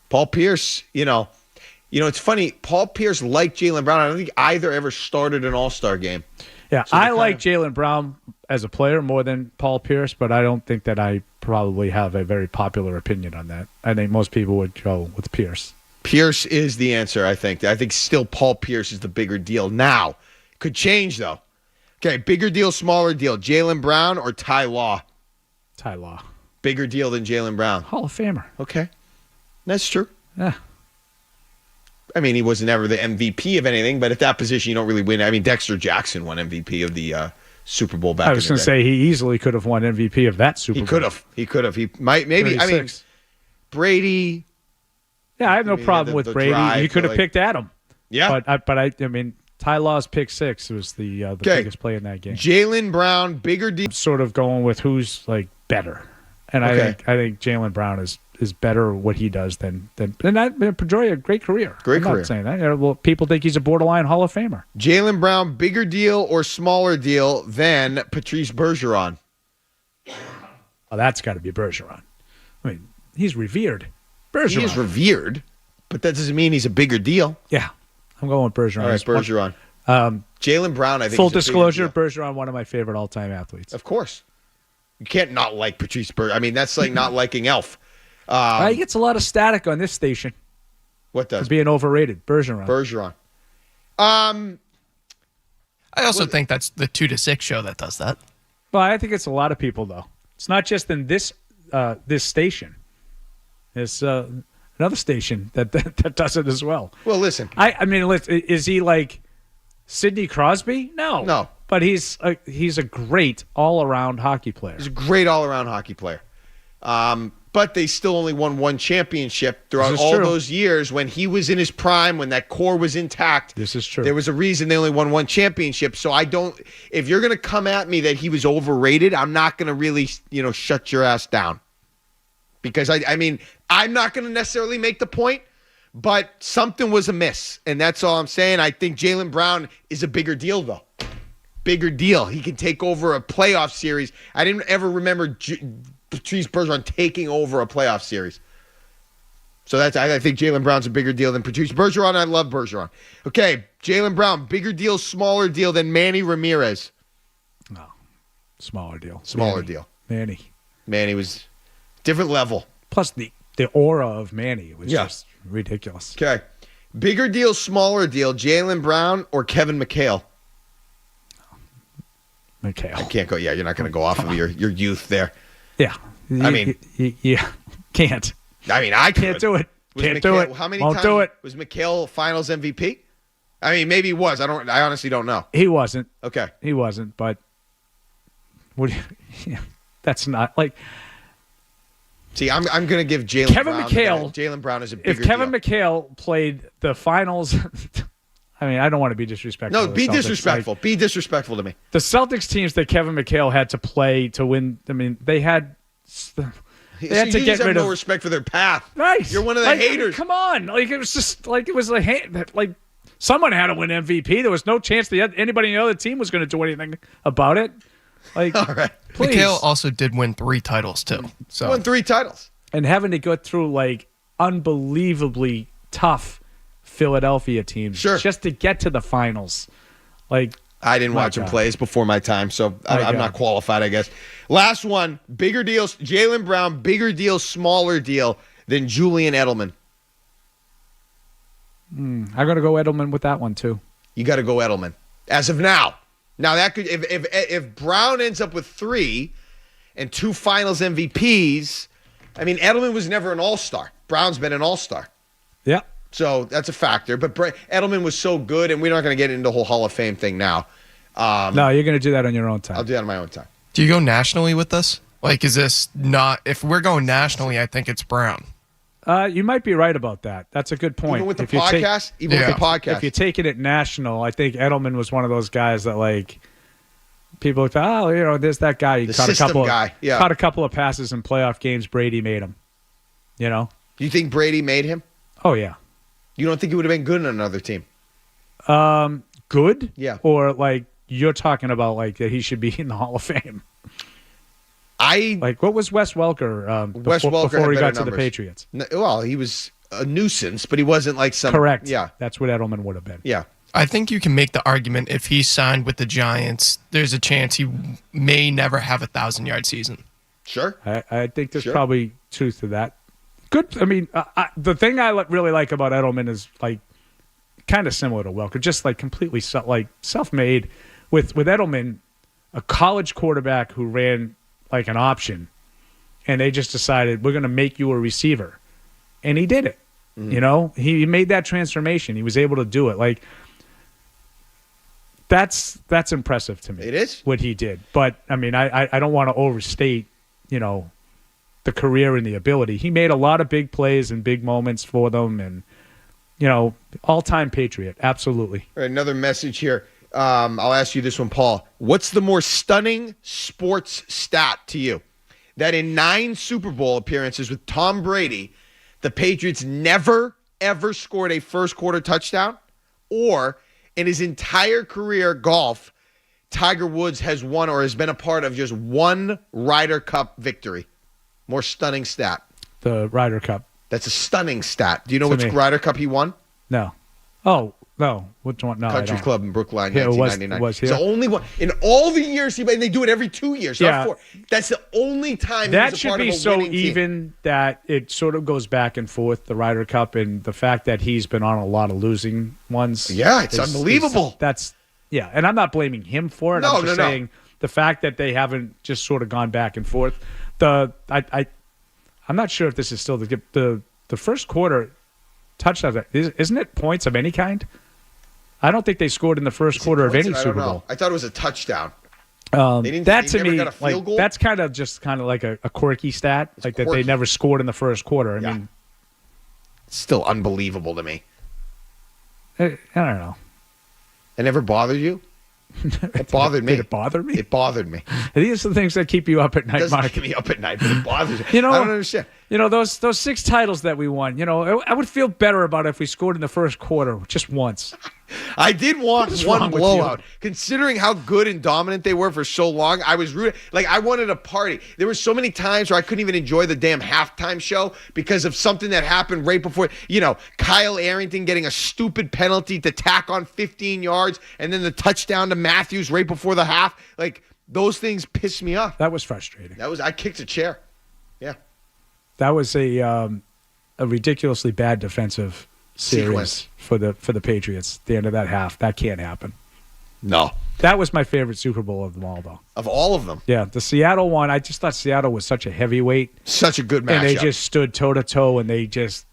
Paul Pierce, it's funny. Paul Pierce, like Jaylen Brown, I don't think either ever started an All-Star game. Yeah, so I like Jaylen Brown as a player more than Paul Pierce, but I don't think that I probably have a very popular opinion on that. I think most people would go with Pierce. Pierce is the answer, I think. I think still Paul Pierce is the bigger deal. Now, could change, though. Okay, bigger deal, smaller deal. Jaylen Brown or Ty Law? Ty Law. Bigger deal than Jaylen Brown. Hall of Famer. Okay. That's true. Yeah. I mean, he wasn't ever the MVP of anything, but at that position, you don't really win. I mean, Dexter Jackson won MVP of the Super Bowl back in the day. I was going to say he easily could have won MVP of that Super Bowl. He could have. He might, maybe. 36. I mean, Brady. Yeah, I have no problem with Brady. drive, He could have picked Adam. Yeah. But I mean, Ty Law's pick 6 was the biggest play in that game. Jaylen Brown, bigger deal. Sort of going with who's like better, and I think Jaylen Brown is better what he does than Pedroia, a great career. Great career. I'm not saying that. Well, people think he's a borderline Hall of Famer. Jaylen Brown, bigger deal or smaller deal than Patrice Bergeron? Oh, that's got to be Bergeron. I mean, he's revered. Bergeron. He is revered, but that doesn't mean he's a bigger deal. Yeah, I'm going with Bergeron. All right, Bergeron. Jaylen Brown, I think. Full disclosure, Bergeron, one of my favorite all-time athletes. Of course. You can't not like Patrice Bergeron. I mean, that's like not liking Elf. He gets a lot of static on this station. What does? For being overrated. Bergeron. I also think that's the 2 to 6 show that does that. Well, I think it's a lot of people, though. It's not just in this station. It's another station that does it as well. Well, listen. I mean, is he like Sidney Crosby? No. But he's a great all-around hockey player. He's a great all-around hockey player. But they still only won one championship throughout all those years when he was in his prime, when that core was intact. This is true. There was a reason they only won one championship. So if you're going to come at me that he was overrated, I'm not going to really, shut your ass down. Because, I mean, I'm not going to necessarily make the point, but something was amiss. And that's all I'm saying. I think Jaylen Brown is a bigger deal, though. Bigger deal. He can take over a playoff series. I didn't ever remember Patrice Bergeron taking over a playoff series. So I think Jaylen Brown's a bigger deal than Patrice Bergeron. I love Bergeron. Okay, Jaylen Brown, bigger deal, smaller deal than Manny Ramirez. No, smaller deal. Smaller deal. Manny was different level. Plus the aura of Manny was just ridiculous. Okay, bigger deal, smaller deal, Jaylen Brown or Kevin McHale? McHale. I can't go. Yeah, you're not going to go off of your youth there. Yeah. I mean, can't. I mean, I can't do it. Can't do it. How many Won't times do it. was McHale Finals MVP? I mean, maybe he was. I honestly don't know. He wasn't. Okay. He wasn't, but that's not like. See, I'm going to give Jaylen Brown is a bigger If Kevin deal. McHale played the finals, I mean, I don't want to be disrespectful. No, be disrespectful. Be disrespectful to me. The Celtics teams that Kevin McHale had to play to win, I mean, they had to get rid of. No respect for their path. Right. You're one of the haters. Come on. Like, it was just like, it was like someone had to win MVP. There was no chance that anybody in the other team was going to do anything about it. Like, all right. Please. McHale also did win 3 titles, too. So. Won 3 titles. And having to go through, like, unbelievably tough Philadelphia teams just to get to the finals. Like, I didn't watch him play. It's before my time, so I'm not qualified, I guess. Last one, bigger deals. Jaylen Brown, bigger deal, smaller deal than Julian Edelman. I'm going to go Edelman with that one, too. You got to go Edelman. As of now. Now, that could if Brown ends up with 3 and 2 finals MVPs, I mean, Edelman was never an all-star. Brown's been an all-star. Yeah. So that's a factor. But Edelman was so good, and we're not going to get into the whole Hall of Fame thing now. No, you're going to do that on your own time. I'll do that on my own time. Do you go nationally with this? Like, is this not – if we're going nationally, I think it's Brown. You might be right about that. That's a good point. Even with the podcast? If you're taking it national, I think Edelman was one of those guys that, like, people thought, there's that guy. He caught a couple of passes in playoff games. Brady made him. You think Brady made him? Oh, yeah. You don't think he would have been good on another team? Good? Yeah. Or, like, you're talking about, like, that he should be in the Hall of Fame? What was Wes Welker before he got to the Patriots? Well, he was a nuisance, but he wasn't like some... Correct. Yeah. That's what Edelman would have been. Yeah. I think you can make the argument if he signed with the Giants, there's a chance he may never have a 1,000-yard season. Sure. I think there's probably truth to that. Good. I mean, the thing I really like about Edelman is, like, kind of similar to Welker, just like completely self-made. With Edelman, a college quarterback who ran like an option, and they just decided, we're going to make you a receiver. And he did it. Mm-hmm. He made that transformation. He was able to do it. Like, that's impressive to me. It is what he did. But I mean, I don't want to overstate, the career and the ability. He made a lot of big plays and big moments for them, and all-time Patriot, absolutely. All right, another message here. I'll ask you this one, Paul. What's the more stunning sports stat to you? That in 9 Super Bowl appearances with Tom Brady, the Patriots never, ever scored a first-quarter touchdown? Or in his entire career golf, Tiger Woods has won or has been a part of just one Ryder Cup victory? More stunning stat. The Ryder Cup. That's a stunning stat. Do you know which Ryder Cup he won? No. Oh, no. Which one? No, Country Club in Brookline, yeah, 1999. Was it's the only one. In all the years and they do it every 2 years, not 4. That's the only time that he was a should part be of a so winning even team. That it sort of goes back and forth, the Ryder Cup, and the fact that he's been on a lot of losing ones. Yeah, it's unbelievable. And I'm not blaming him for it. I'm just saying the fact that they haven't just sort of gone back and forth. I'm not sure if this is still the first quarter touchdown. Isn't it points of any kind? I don't think they scored in the first quarter of any Super Bowl. I thought it was a touchdown. That to me, that's kind of like a quirky stat, that they never scored in the first quarter. I mean, it's still unbelievable to me. I don't know. It never bothered you? It bothered me. Did it bother me? It bothered me. These are the things that keep you up at night, It doesn't Mark. keep me up at night, but it bothers me. I don't understand. Those 6 titles that we won, I would feel better about it if we scored in the first quarter just once. I did want one blowout. Considering how good and dominant they were for so long, I was rooting. I wanted a party. There were so many times where I couldn't even enjoy the damn halftime show because of something that happened right before. Kyle Arrington getting a stupid penalty to tack on 15 yards and then the touchdown to Matthews right before the half. Those things pissed me off. That was frustrating. I kicked a chair. Yeah. That was a ridiculously bad defensive series for the Patriots. The end of that half, that can't happen. No, that was my favorite Super Bowl of them all, though. Of all of them, yeah, the Seattle one. I just thought Seattle was such a heavyweight, such a good matchup, and they just stood toe to toe, and they just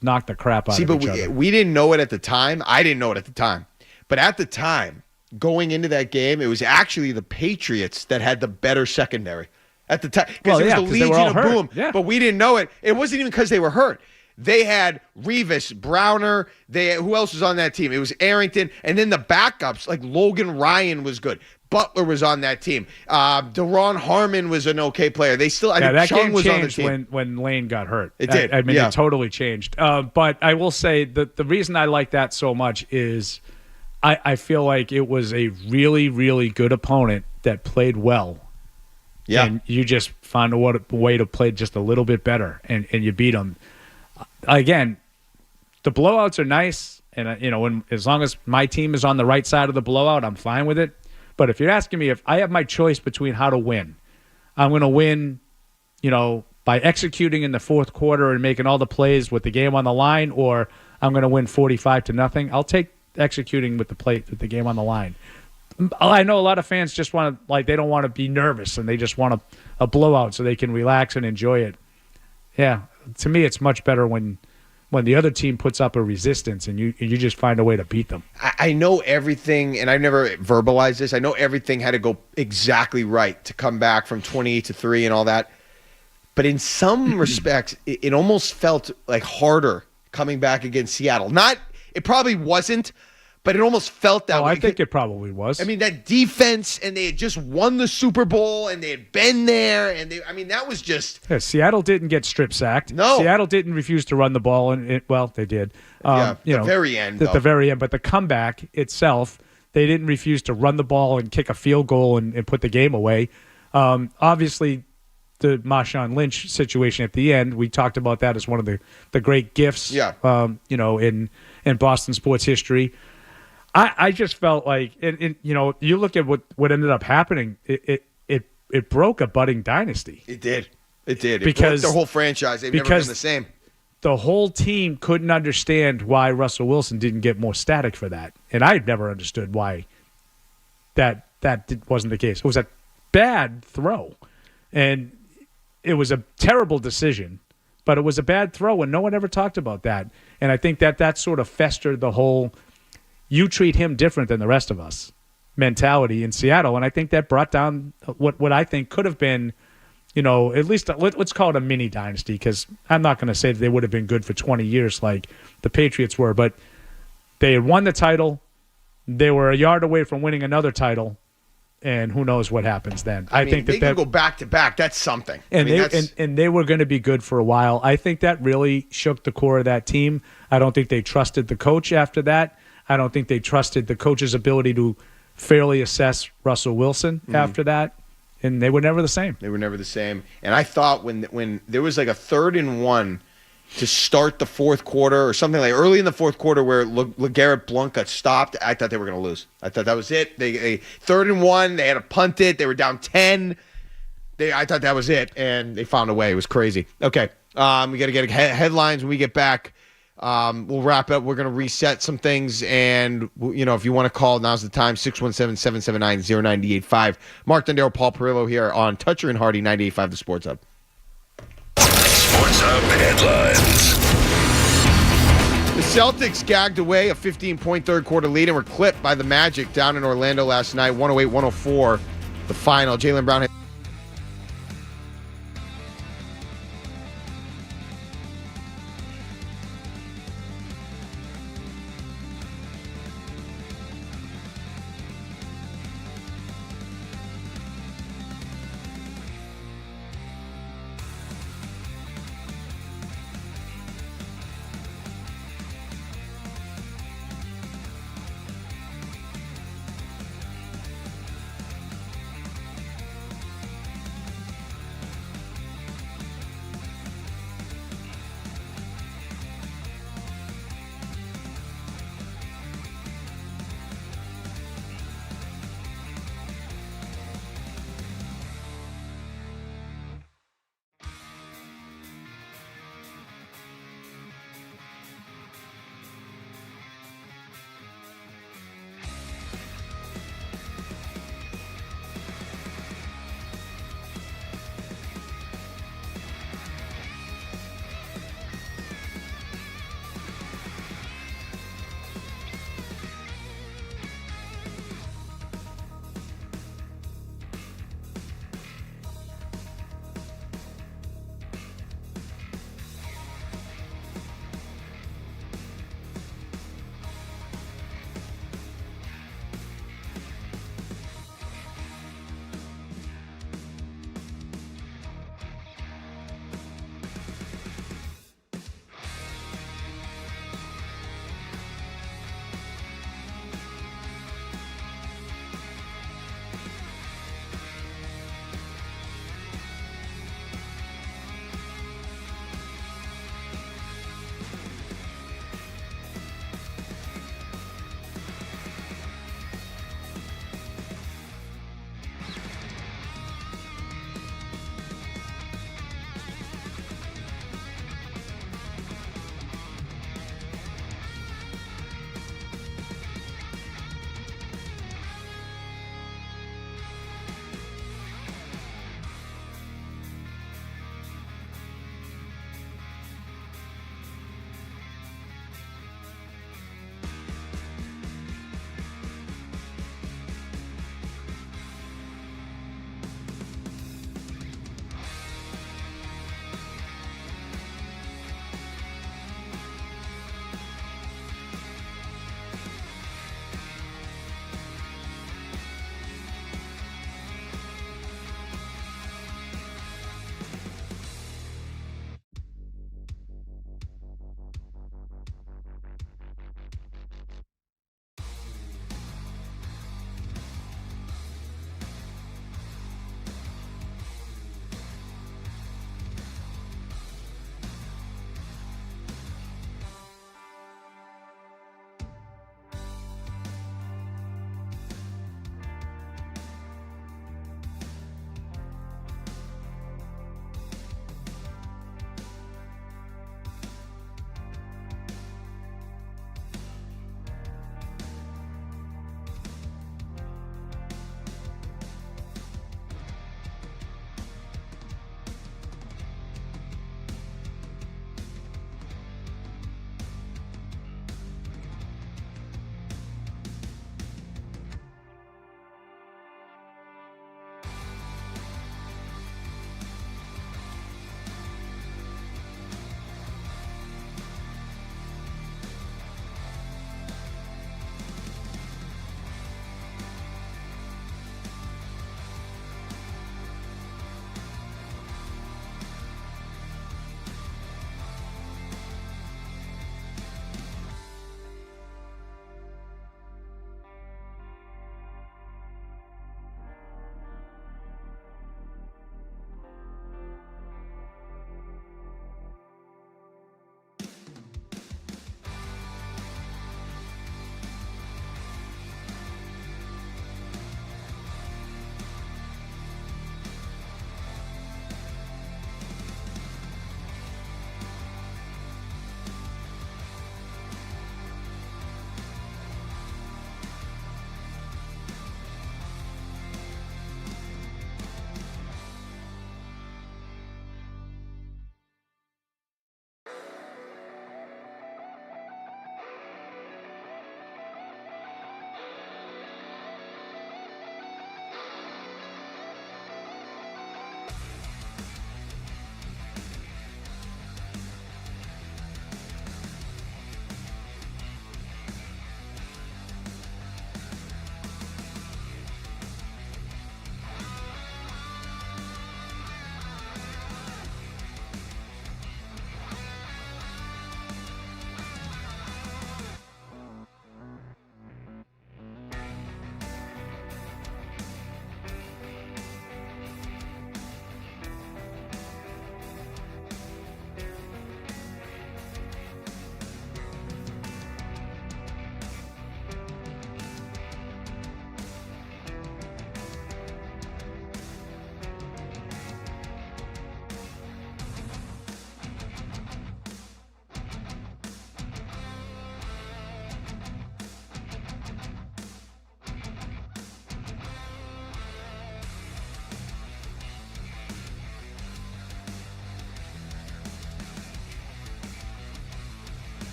knocked the crap out of each other. We didn't know it at the time. I didn't know it at the time, but at the time, going into that game, it was actually the Patriots that had the better secondary. At the time, because it was the Legion of Boom, but we didn't know it. It wasn't even because they were hurt. They had Revis, Browner. Who else was on that team? It was Arrington, and then the backups like Logan Ryan was good. Butler was on that team. Deron Harmon was an okay player. They still, I think that Chung game was changed on the team when Lane got hurt. It did. I mean, it totally changed. But I will say that the reason I like that so much is I feel like it was a really, really good opponent that played well. Yeah. And you just found a way to play just a little bit better, and you beat them. Again, the blowouts are nice, and as long as my team is on the right side of the blowout, I'm fine with it. But if you're asking me if I have my choice between how to win, I'm going to win, by executing in the fourth quarter and making all the plays with the game on the line, or I'm going to win 45-0. I'll take executing with the game on the line. I know a lot of fans just want to, they don't want to be nervous, and they just want a blowout so they can relax and enjoy it. Yeah, to me, it's much better when the other team puts up a resistance and you just find a way to beat them. I know everything, and I've never verbalized this. I know everything had to go exactly right to come back from 28-3 and all that. But in some respects, it almost felt like harder coming back against Seattle. It probably wasn't, but it almost felt that way. I think it probably was. I mean, that defense, and they had just won the Super Bowl, and they had been there, and that was just... Yeah, Seattle didn't get strip sacked. No. Seattle didn't refuse to run the ball, and they did. Very end, At the very end, but the comeback itself, they didn't refuse to run the ball and kick a field goal and put the game away. Obviously, the Marshawn Lynch situation at the end, we talked about that as one of the great gifts, in Boston sports history. I just felt like, you look at what ended up happening, it broke a budding dynasty. It did. It because broke the whole franchise. They've never been the same. The whole team couldn't understand why Russell Wilson didn't get more static for that. And I've never understood why that wasn't the case. It was a bad throw. And it was a terrible decision, but it was a bad throw, and no one ever talked about that. And I think that sort of festered the whole you treat him different than the rest of us mentality in Seattle. And I think that brought down what I think could have been, at least let's call it a mini dynasty, because I'm not going to say that they would have been good for 20 years like the Patriots were, but they had won the title. They were a yard away from winning another title, and who knows what happens then. I think they can go back to back. That's something. And they were going to be good for a while. I think that really shook the core of that team. I don't think they trusted the coach after that. I don't think they trusted the coach's ability to fairly assess Russell Wilson after that. And they were never the same. They were never the same. And I thought when there was like a 3rd and 1 to start the fourth quarter or something like early in the fourth quarter where LeGarrette Blount got stopped, I thought they were going to lose. I thought that was it. They 3rd and 1, they had to punt it. They were down 10. I thought that was it, and they found a way. It was crazy. Okay, we got to get headlines when we get back. We'll wrap up. We're going to reset some things, and if you want to call, now's the time. 617-779-0985. Mark Dondero, Paul Perillo here on Toucher and Hardy 98.5 The Sports Hub. Sports Hub headlines. The Celtics gagged away a 15-point third-quarter lead and were clipped by the Magic down in Orlando last night, 108-104, the final. Jaylen Brown had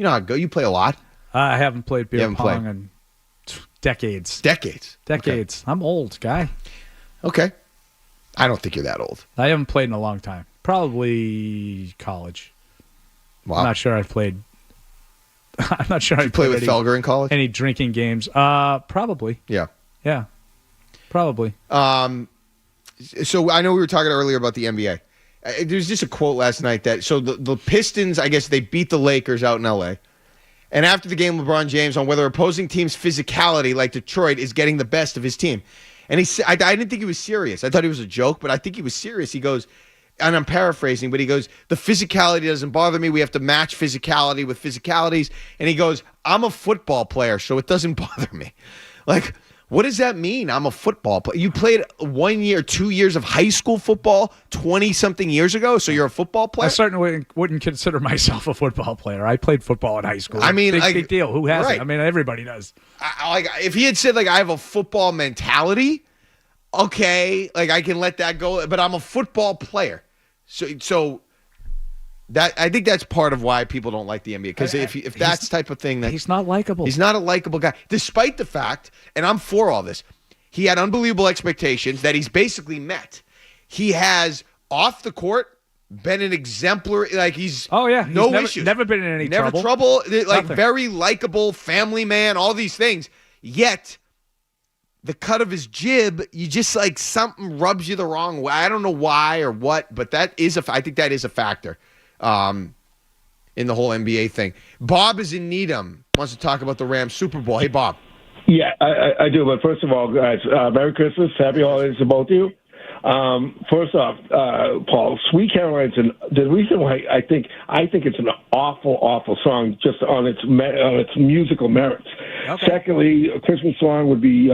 You know how it go. You play a lot. I haven't played beer haven't pong played. in decades. Decades. Decades. I'm old, guy. Okay. I don't think you're that old. I haven't played in a long time. Probably college. Wow. I'm not sure I've played. I'm not sure. Did you play with Felger in college? Any drinking games? Probably. Yeah. Yeah. Probably. So I know we were talking earlier about the NBA. There's just a quote last night that the Pistons, I guess they beat the Lakers out in LA. And after the game, LeBron James on whether opposing teams' physicality, like Detroit, is getting the best of his team. And he said, I didn't think he was serious. I thought he was a joke, but I think he was serious. He goes, and I'm paraphrasing, but he goes, the physicality doesn't bother me. We have to match physicality with physicalities. And he goes, I'm a football player, so it doesn't bother me. Like, what does that mean? I'm a football player. You played 1 year, 2 years of high school football 20-something years ago, so you're a football player? I certainly wouldn't consider myself a football player. I played football in high school. I mean, big deal. Who hasn't? right. I mean, everybody does. Like, if he had said, like, I have a football mentality, okay, like, I can let that go, but I'm a football player. So that I think that's part of why people don't like the NBA, because if that's the type of thing that he's not likable. He's not a likable guy, despite the fact, and I'm for all this, he had unbelievable expectations that he's basically met. He has off the court been an exemplary, like he's no issues, never been in any trouble, like Nothing. very likable family man, all these things. Yet the cut of his jib, you just like something rubs you the wrong way. I don't know why or what, but I think that is a factor in the whole NBA thing. Bob is in Needham, wants to talk about the Rams Super Bowl. Hey, Bob. Yeah, I do. But first of all, guys, Merry Christmas, Happy Holidays to both of you. First off, Paul, Sweet Caroline's the reason why I think it's an awful song just on its musical merits. Okay. Secondly, a Christmas song would be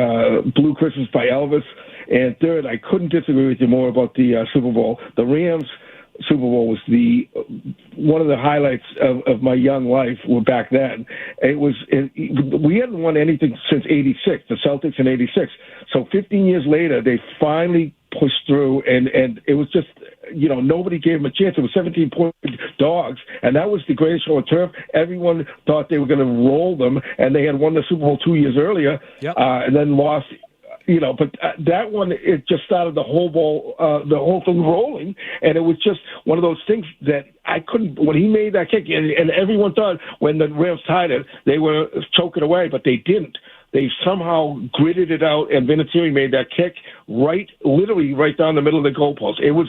Blue Christmas by Elvis. And third, I couldn't disagree with you more about the Super Bowl. The Rams Super Bowl was one of the highlights of my young life back then. We hadn't won anything since '86, the Celtics in '86. So 15 years later, they finally pushed through, and it was just, nobody gave them a chance. It was 17-point dogs, and that was the greatest show on turf. Everyone thought they were going to roll them, and they had won the Super Bowl 2 years earlier, and then lost. But that one, it just started the whole thing rolling, and it was just one of those things that I couldn't. When he made that kick, and everyone thought when the Rams tied it, they were choking away, but they didn't. They somehow gritted it out, and Vinatieri made that kick literally right down the middle of the goalpost. It was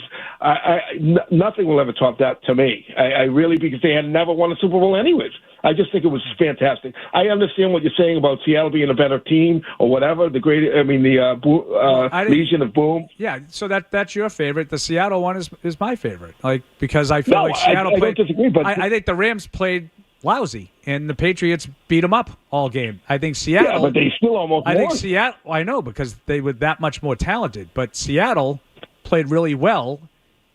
nothing will ever top that to me. I really, because they had never won a Super Bowl anyways. I just think it was fantastic. I understand what you're saying about Seattle being a better team or whatever. The Legion of Boom. Yeah, so that's your favorite. The Seattle one is my favorite. Because I feel like Seattle played. I don't disagree, but I think the Rams played lousy, and the Patriots beat them up all game. I think Seattle. Yeah, but they still almost won. I think Seattle. I know, because they were that much more talented. But Seattle played really well,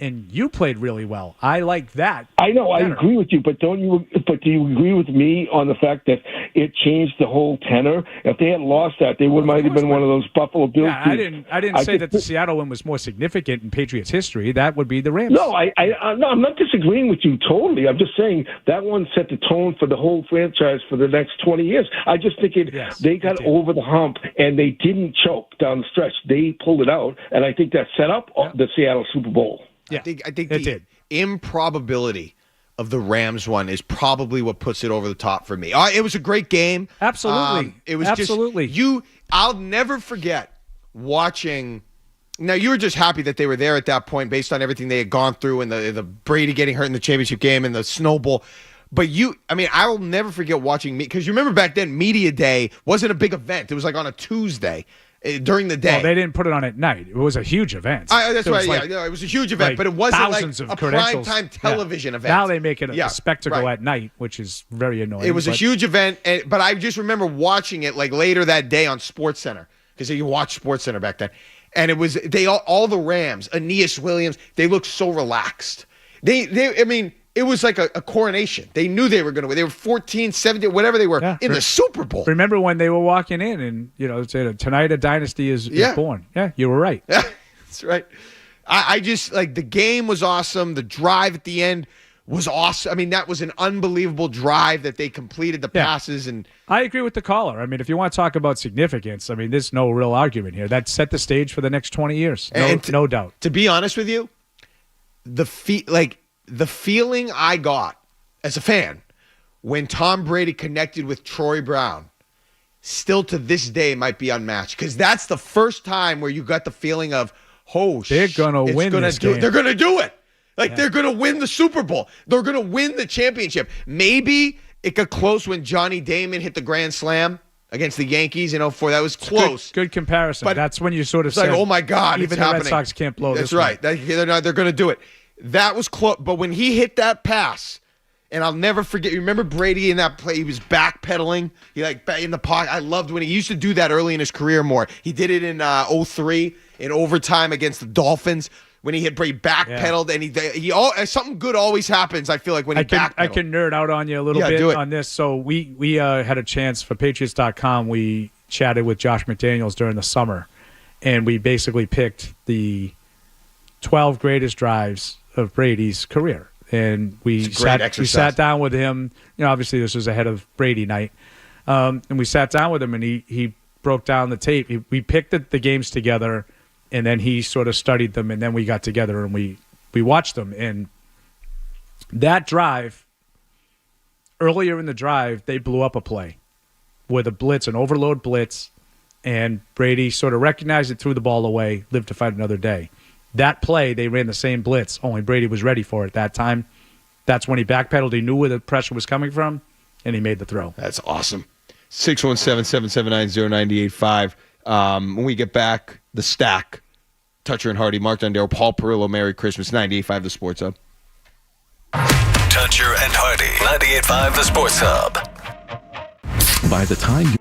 and you played really well. I like that. I know. better. I agree with you, but do you agree with me on the fact that it changed the whole tenor? If they had lost that, they might have been one of those Buffalo Bills teams. I didn't say that the Seattle one was more significant in Patriots history. That would be the Rams. No, I'm not disagreeing with you totally. I'm just saying that one set the tone for the whole franchise for the next 20 years. I just think they got over the hump, and they didn't choke down the stretch. They pulled it out, and I think that set up the Seattle Super Bowl. Yeah, I think the improbability of the Rams one is probably what puts it over the top for me. It was a great game. Absolutely. It was absolutely. I'll never forget watching. Now, you were just happy that they were there at that point based on everything they had gone through and the Brady getting hurt in the championship game and the snowball. But I'll never forget watching because you remember back then, Media Day wasn't a big event. It was like on a Tuesday. During the day. Well, they didn't put it on at night. It was a huge event. That's right. It was a huge event, but it wasn't like a primetime television event. Now they make it a spectacle at night, which is very annoying. It was a huge event, but I just remember watching it like later that day on SportsCenter because you watched SportsCenter back then, and it was all the Rams, Aeneas Williams. They looked so relaxed. It was like a coronation. They knew they were going to win. They were 14, 17, whatever they were in the Super Bowl. Remember when they were walking in and, said, tonight a dynasty is born. Yeah, you were right. Yeah, that's right. I just, the game was awesome. The drive at the end was awesome. I mean, that was an unbelievable drive that they completed the passes. And I agree with the caller. I mean, if you want to talk about significance, I mean, there's no real argument here. That set the stage for the next 20 years. No doubt. To be honest with you, the feeling I got as a fan when Tom Brady connected with Troy Brown still to this day might be unmatched, because that's the first time where you got the feeling of, they're going to win this game. They're going to do it. They're going to win the Super Bowl. They're going to win the championship. Maybe it got close when Johnny Damon hit the grand slam against the Yankees in 2004. That was close. Good comparison. But that's when you sort of said, oh my God, even it's the happening. Red Sox can't blow That's this right. one. They're going to do it. That was close. But when he hit that pass, and I'll never forget, you remember Brady in that play? He was backpedaling. He in the pocket. I loved when he used to do that early in his career more. He did it in 2003 in overtime against the Dolphins when he backpedaled, and he something good always happens. I feel like when he backpedaled. I can nerd out on you a little bit on this. So we had a chance for Patriots.com. We chatted with Josh McDaniels during the summer, and we basically picked the 12 greatest drives of Brady's career. And we sat down with him. You know, obviously this was ahead of Brady night. And we sat down with him, and he broke down the tape. We picked the games together, and then he sort of studied them, and then we got together and we watched them. And that drive, earlier in the drive, they blew up a play with an overload blitz, and Brady sort of recognized it, threw the ball away, lived to fight another day. That play, they ran the same blitz, only Brady was ready for it that time. That's when he backpedaled. He knew where the pressure was coming from, and he made the throw. That's awesome. 617-779-0985. When we get back, the stack, Toucher and Hardy, Mark Dondero, Paul Perillo, Merry Christmas, 98.5 The Sports Hub. Toucher and Hardy, 98.5 The Sports Hub. By the time you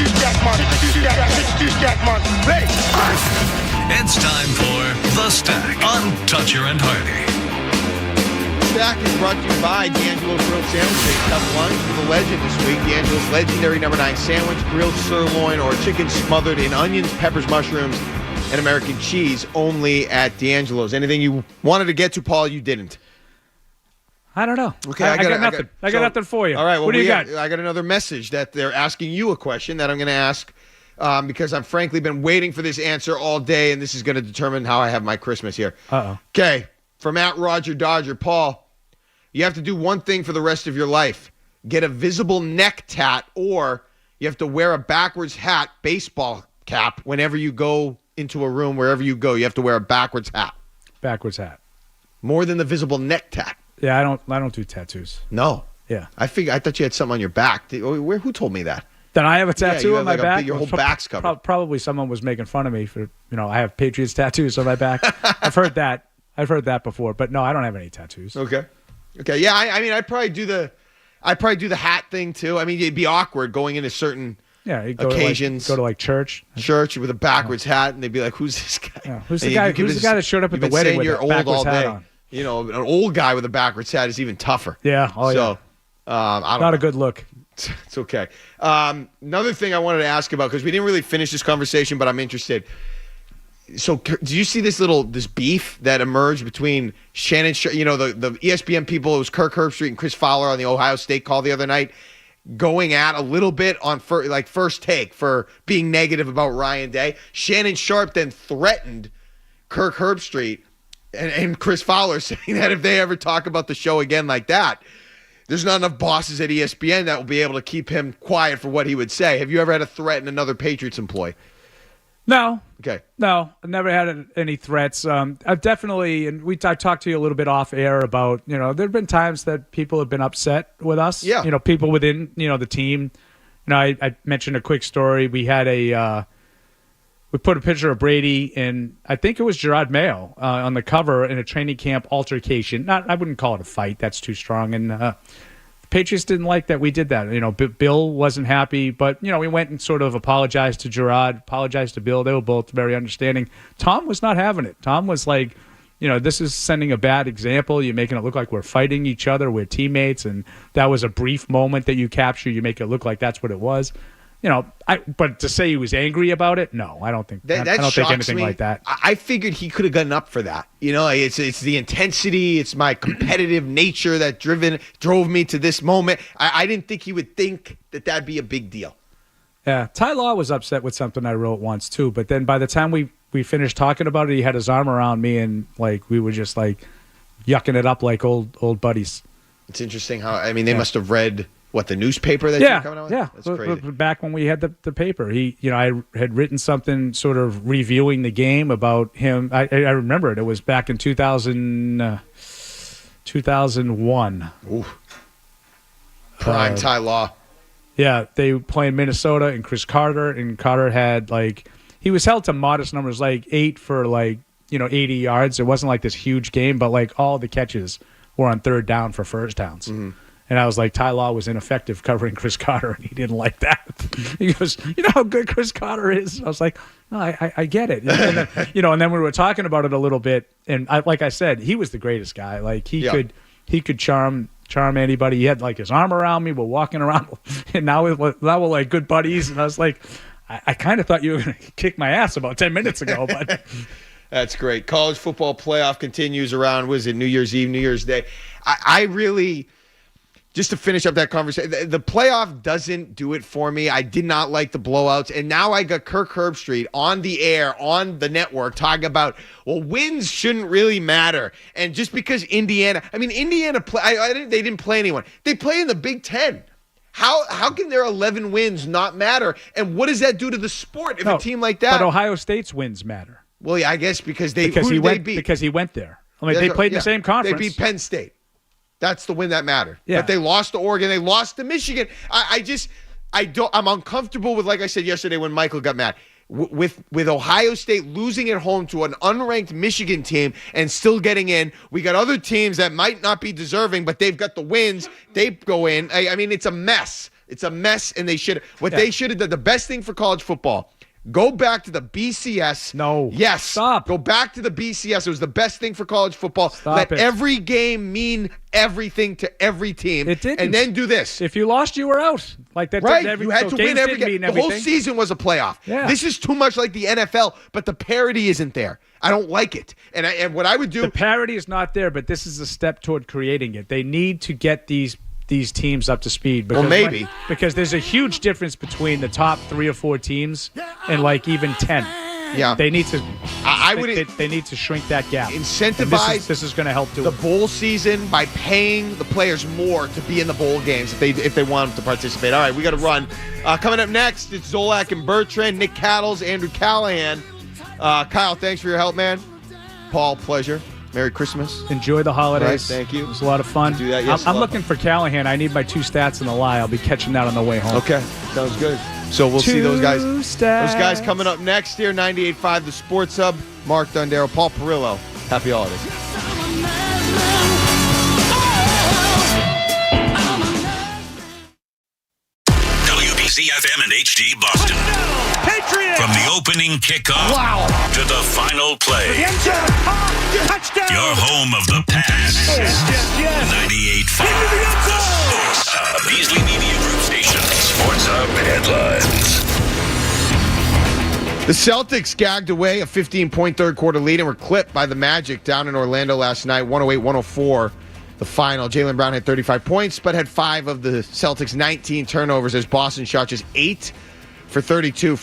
It's time for The Stack on Toucher and Hardy. Stack is brought to you by D'Angelo's Grilled Sandwich. Tough lunch for the legend this week. D'Angelo's legendary number 9 sandwich, grilled sirloin, or chicken smothered in onions, peppers, mushrooms, and American cheese, only at D'Angelo's. Anything you wanted to get to, Paul, you didn't? I don't know. Okay, I got nothing. I got nothing for you. All right, well, what do you got? I got another message that they're asking you a question that I'm going to ask because I've frankly been waiting for this answer all day, and this is going to determine how I have my Christmas here. Uh-oh. Okay, from @RogerDodger, Paul, you have to do one thing for the rest of your life. Get a visible neck tat, or you have to wear a backwards hat, baseball cap, whenever you go into a room, wherever you go. You have to wear a backwards hat. Backwards hat. More than the visible neck tat. Yeah, I don't do tattoos. No. Yeah. I thought you had something on your back. Who told me that? That I have a tattoo you on have my back? Your whole back's covered. Probably someone was making fun of me for, I have Patriots tattoos on my back. I've heard that before, but no, I don't have any tattoos. Okay. Yeah, I mean, I'd probably do the hat thing too. I mean, it'd be awkward going into certain occasions. Go to church. Church with a backwards hat, and they'd be like, "Who's this guy? Yeah. Who's the guy that showed up at the wedding with a backwards hat on?" You know, an old guy with a backwards hat is even tougher. Yeah. Oh, so, yeah. I don't Not know. a good look. It's okay. Another thing I wanted to ask about, because we didn't really finish this conversation, but I'm interested. So, do you see this beef that emerged between Shannon, the ESPN people? It was Kirk Herbstreit and Chris Fowler on the Ohio State call the other night, going at a little bit on first take for being negative about Ryan Day. Shannon Sharp then threatened Kirk Herbstreit and Chris Fowler, saying that if they ever talk about the show again like that, there's not enough bosses at ESPN that will be able to keep him quiet for what he would say. Have you ever had to threaten another Patriots employee? No. Okay. No, I've never had any threats. I've definitely, and I talked to you a little bit off air about, there have been times that people have been upset with us. Yeah. People within, the team. I mentioned a quick story. We had we put a picture of Brady and I think it was Jerod Mayo on the cover in a training camp altercation. I wouldn't call it a fight. That's too strong. And the Patriots didn't like that we did that. Bill wasn't happy, but we went and sort of apologized to Jerod, apologized to Bill. They were both very understanding. Tom was not having it. Tom was like, this is sending a bad example. You're making it look like we're fighting each other. We're teammates, and that was a brief moment that you capture. You make it look like that's what it was. But to say he was angry about it, no, I don't think. I don't think anything like that. I figured he could have gotten up for that. It's the intensity, it's my competitive nature that drove me to this moment. I didn't think he would think that that'd be a big deal. Yeah, Ty Law was upset with something I wrote once too, but then by the time we finished talking about it, he had his arm around me and we were just yucking it up like old buddies. It's interesting how they must have read. What, the newspaper that you're coming out with? Yeah, That's crazy. Back when we had the paper, I had written something sort of reviewing the game about him. I remember it. It was back in 2001. Ooh. Prime Ty Law. Yeah, they were playing Minnesota and Chris Carter, and Carter had he was held to modest numbers, 8 for 80 yards. It wasn't this huge game, but all the catches were on third down for first downs. Mm-hmm. And I was like, Ty Law was ineffective covering Chris Carter, and he didn't like that. He goes, you know how good Chris Carter is? I was like, no, I get it. And then, and then we were talking about it a little bit, and like I said, he was the greatest guy. He could charm anybody. He had his arm around me. We're walking around, and now we're good buddies. And I was like, I kind of thought you were going to kick my ass about 10 minutes ago, but. That's great. College football playoff continues around, was it New Year's Eve, New Year's Day? I really... Just to finish up that conversation, the playoff doesn't do it for me. I did not like the blowouts. And now I got Kirk Herbstreit on the air, on the network, talking about, wins shouldn't really matter. And just because Indiana they didn't play anyone. They play in the Big Ten. How can their 11 wins not matter? And what does that do to the sport if a team like that? But Ohio State's wins matter. Well, yeah, I guess because he went there. They played in the same conference. They beat Penn State. That's the win that mattered. Yeah. But they lost to Oregon. They lost to Michigan. I'm uncomfortable with, like I said yesterday when Michael got mad, with Ohio State losing at home to an unranked Michigan team and still getting in. We got other teams that might not be deserving, but they've got the wins. They go in. It's a mess. It's a mess, and they should. They should have done, the best thing for college football. Go back to the BCS. No. Yes. Stop. Go back to the BCS. It was the best thing for college football. Stop Let every game mean everything to every team. It didn't. And then do this. If you lost, you were out. Like that. Right. You had to win every game. game. The whole season was a playoff. Yeah. This is too much like the NFL, but the parity isn't there. I don't like it. And what I would do. The parity is not there, but this is a step toward creating it. They need to get these teams up to speed. Because maybe. Because there's a huge difference between the top 3 or 4 teams and like even 10. Yeah. They need to they need to shrink that gap. Incentivize this is going to help do the it. bowl season by paying the players more to be in the bowl games if they want to participate. All right, we got to run. Coming up next, it's Zolak and Bertrand, Nick Cattles, Andrew Callahan. Kyle, thanks for your help, man. Paul, pleasure. Merry Christmas. Enjoy the holidays. Right, thank you. It was a lot of fun. Do that, yes, I'm looking for Callahan. I need my 2 stats in the lie. I'll be catching that on the way home. Okay, sounds good. So we'll see those guys. 2 stats. Those guys coming up next here, 98.5 The Sports Hub. Mark Dondero, Paul Perillo. Happy holidays. WBZ-FM and HD Boston. Patriots! From the opening kickoff to the final play. Touchdown! Your home of the pass. Yes. 98.5 The Sports Hub. Beasley Media Group Station. Sports Hub headlines. The Celtics gagged away a 15-point third-quarter lead and were clipped by the Magic down in Orlando last night, 108-104. The final. Jaylen Brown had 35 points, but had 5 of the Celtics' 19 turnovers as Boston shot just 8 for 32 from